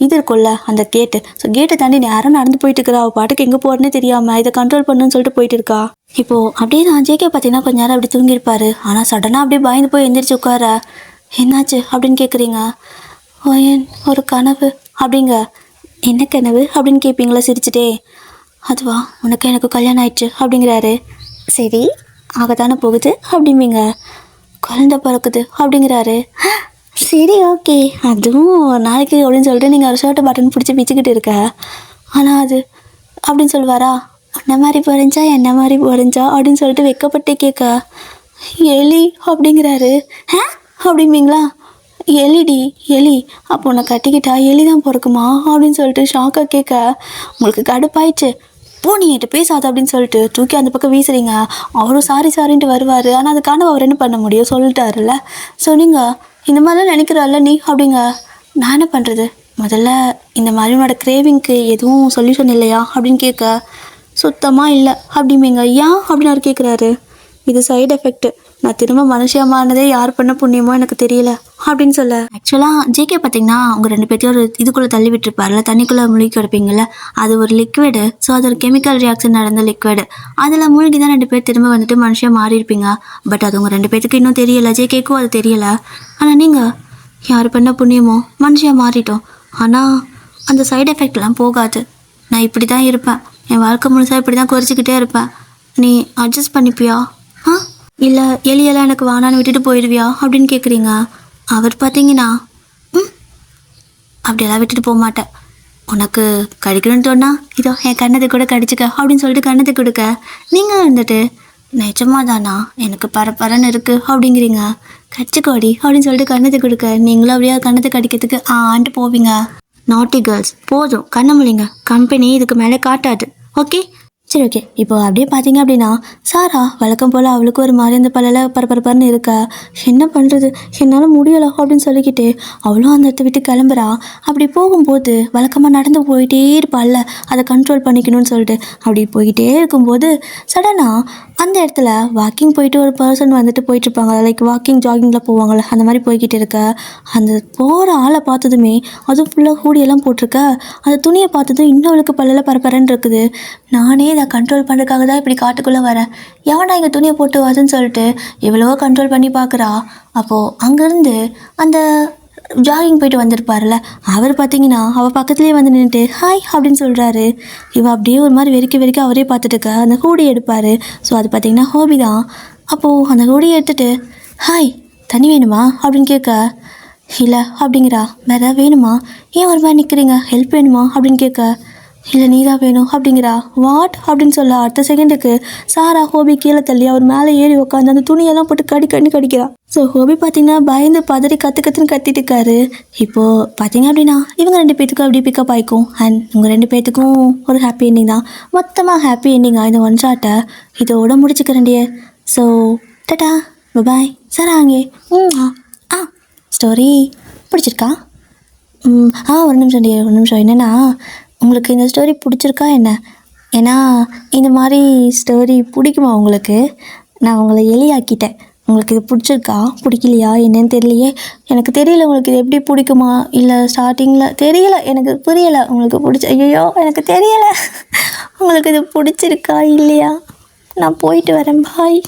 இது இருக்கும்ல அந்த கேட்டு, ஸோ கேட்டை தாண்டி நேரம் நடந்து போயிட்டு இருக்கிறா. அவள் பாட்டுக்கு எங்கே போகிறேன்னே தெரியாமல் இதை கண்ட்ரோல் பண்ணுன்னு சொல்லிட்டு போயிட்டு இருக்கா. இப்போது அப்படியே தான் ஜேகே பார்த்தீங்கன்னா கொஞ்ச நேரம் அப்படி தூங்கியிருப்பாரு. ஆனால் சடனாக அப்படியே பயந்து போய் எந்திரிச்சு உட்கார. என்னாச்சு அப்படின்னு கேட்குறீங்க. ஒரு கனவு அப்படிங்க. என்ன கனவு அப்படின்னு கேட்பீங்களா சிரிச்சுட்டே. அதுவா, உனக்கு எனக்கு கல்யாணம் ஆயிடுச்சு அப்படிங்கிறாரு. சரி, ஆகத்தானே போகுது அப்படிம்பீங்க. குழந்தை பிறக்குது அப்படிங்கிறாரு. சரி ஓகே, அதுவும் நாளைக்கு அப்படின்னு சொல்லிட்டு நீங்கள் ஒரு ஷர்ட்டு பட்டன் பிடிச்சி பிச்சுக்கிட்டு இருக்க. ஆனால் அது அப்படின்னு சொல்லுவாரா, என்ன மாதிரி போறிஞ்சா என்ன மாதிரி போறிஞ்சா அப்படின்னு சொல்லிட்டு வெக்கப்பட்டு கேட்க, எலி அப்படிங்கிறாரு. அப்படிம்பீங்களா. எலி அப்போ உன்னை கட்டிக்கிட்டா எலி தான் பிறக்குமா அப்படின்னு சொல்லிட்டு ஷாக்காக கேட்க, உங்களுக்கு கடுப்பாயிடுச்சு, போ நீ என்கிட்ட பேசாத அப்படின்னு சொல்லிட்டு தூக்கி அந்த பக்கம் வீசுறீங்க. அவரும் சாரின்ட்டு வருவார். ஆனால் அதுக்கான அவர் என்ன பண்ண முடியும், சொல்லிட்டாருல்ல. ஸோ நீங்கள் இந்த மாதிரிலாம் நினைக்கிறாள்ல நீ அப்படிங்க. நான் என்ன பண்ணுறது, முதல்ல இந்த மாதிரி உன்னோட கிரேவிங்க்கு எதுவும் சொல்யூஷன் இல்லையா அப்படின்னு கேட்க, சுத்தமாக இல்லை அப்படிம்பீங்க. ஏன் அப்படின்னு அவர் கேட்குறாரு. இது சைடு எஃபெக்ட், நான் திரும்ப மனுஷியமானதே யார் பண்ண புண்ணியமோ எனக்கு தெரியல அப்படின்னு சொல்ல. ஆக்சுவலாக ஜேகே பார்த்தீங்கன்னா அவங்க 2 பேர்த்தையும் ஒரு இதுக்குள்ளே தள்ளி விட்டுருப்பார்ல, தண்ணிக்குள்ளே மூழ்கி கிடப்பீங்கள்ல, அது ஒரு லிக்விடு. ஸோ அது ஒரு கெமிக்கல் ரியாக்ஷன் நடந்த லிக்விடு. அதில் மூழ்கி தான் 2 பேர் திரும்ப வந்துட்டு மனுஷியாக மாறி இருப்பீங்க. பட் அது உங்கள் 2 பேர்த்துக்கு இன்னும் தெரியலை, ஜேகேக்கும் அது தெரியலை. ஆனால் நீங்கள் யார் பண்ண புண்ணியமோ மனுஷியாக மாறிட்டோம். ஆனால் அந்த சைடு எஃபெக்ட்லாம் போகாது. நான் இப்படி தான் இருப்பேன், என் வாழ்க்கை முழுசாக இப்படி தான் குறைச்சிக்கிட்டே இருப்பேன். நீ அட்ஜஸ்ட் பண்ணிப்பியா இல்லை எலியெல்லாம் எனக்கு வானான்னு விட்டுட்டு போயிடுவியா அப்படின்னு கேட்குறீங்க. அவர் பார்த்தீங்கன்னா அப்படியெல்லாம் விட்டுட்டு போக மாட்டேன், உனக்கு கடிக்கணும்னு தோணா இதோ என் கண்ணத்தை கூட கடிச்சிக்க அப்படின்னு சொல்லிட்டு கண்ணத்தை கொடுக்க, நீங்கள் வந்துட்டு நிஜமாக தானா எனக்கு பரன்னு இருக்குது அப்படிங்கிறீங்க. கடிச்சிக்கோடி அப்படின்னு சொல்லிட்டு கண்ணத்தை கொடுக்க, நீங்களும் அப்படியே கண்ணத்தை கடிக்கிறதுக்கு ஆன்ட்டு போவீங்க. நாட்டி கேர்ள்ஸ் போதும், கண்ண முடிங்க, கம்பெனி இதுக்கு மேலே காட்டாது. ஓகே, சரி ஓகே. இப்போ அப்படியே பார்த்தீங்க அப்படின்னா, சாரா வழக்கம் போல் அவளுக்கு ஒரு மாதிரி அந்த பல்லில் பரபரன்னு இருக்கா. என்ன பண்ணுறது, என்னால் முடியலை அப்படின்னு சொல்லிக்கிட்டு அவளும் அந்த இடத்த விட்டு கிளம்புறா. அப்படி போகும்போது வழக்கமாக நடந்து போயிட்டே இருப்பாள்ல, அதை கண்ட்ரோல் பண்ணிக்கணும்னு சொல்லிட்டு அப்படி போய்கிட்டே இருக்கும்போது சடனாக அந்த இடத்துல வாக்கிங் போயிட்டு ஒரு பர்சன் வந்துட்டு போயிட்டுருப்பாங்க. லைக் வாக்கிங் ஜாகிங்கில் போவாங்கள்ல, அந்த மாதிரி போய்கிட்டு இருக்க. அந்த போகிற ஆளை பார்த்ததுமே அதுவும் ஃபுல்லாக ஹூடியெல்லாம் போட்டிருக்க. அந்த துணியை பார்த்ததும் இன்னும் அவளுக்கு பல்லில் பரபரன்னு இருக்குது. நானே இதை கண்ட்ரோல் பண்ணுறதுக்காக தான் இப்படி காட்டுக்குள்ளே வரேன், எவனா இங்கே துணியை போட்டு வருதுன்னு சொல்லிட்டு எவ்வளவோ கண்ட்ரோல் பண்ணி பார்க்குறா. அப்போது அங்கேருந்து அந்த ஜாகிங் போயிட்டு வந்திருப்பார்ல, அவர் பார்த்தீங்கன்னா அவள் பக்கத்துலேயே வந்து நின்றுட்டு ஹாய் அப்படின்னு சொல்கிறாரு. இவள் அப்படியே ஒரு மாதிரி வெறிக்க அவரே பார்த்துட்டு இருக்க. அந்த ஹூடி எடுப்பார். ஸோ அது பார்த்தீங்கன்னா ஹோபி தான். அப்போது அந்த ஹூடியை எடுத்துகிட்டு ஹாய் தண்ணி வேணுமா அப்படின்னு கேட்க, இல்லை அப்படிங்கிறா. வேறு வேணுமா, ஏன் ஒரு மாதிரி நிற்கிறீங்க, ஹெல்ப் வேணுமா அப்படின்னு கேட்க, இல்லை நீதான் வேணும் அப்படிங்கிறா. வாட் அப்படின்னு சொல்ல அடுத்த செகண்டுக்கு சாரா ஹோபி கீழே தள்ளி அவர் மேலே ஏறி உட்காந்து அந்த துணியெல்லாம் போட்டு கடிக்கிறா. ஸோ ஹோபி பார்த்தீங்கன்னா பயந்து பதறி கற்றுன்னு கத்திட்டு இருக்காரு. இப்போது பார்த்தீங்க அப்படின்னா இவங்க 2 பேத்துக்கும் அப்படி பிக்கப் ஆகிக்கும். அண்ட் உங்கள் 2 பேத்துக்கும் ஒரு ஹாப்பி எண்டிங் தான். மொத்தமாக ஹாப்பி எண்டிங்காக இந்த ஒன் ஷாட்டை இதோட முடிச்சுக்கிறேன்டியே. ஸோ டட்டா பாய். சாரா அங்கே ஆ ஸ்டோரி பிடிச்சிருக்கா? ஒரு நிமிஷம் என்னென்னா, உங்களுக்கு இந்த ஸ்டோரி பிடிச்சிருக்கா என்ன? ஏன்னா இந்த மாதிரி ஸ்டோரி பிடிக்குமா உங்களுக்கு? நான் உங்களை எளியாக்கிட்டேன். உங்களுக்கு இது பிடிச்சிருக்கா பிடிக்கலையா என்னன்னு தெரியலையே. எனக்கு தெரியல உங்களுக்கு இது எப்படி பிடிக்குமா, இல்லை ஸ்டார்டிங்கில் தெரியல, எனக்கு புரியலை. உங்களுக்கு ஐயோ எனக்கு தெரியலை உங்களுக்கு இது பிடிச்சிருக்கா இல்லையா. நான் போயிட்டு வரேன், பாய்.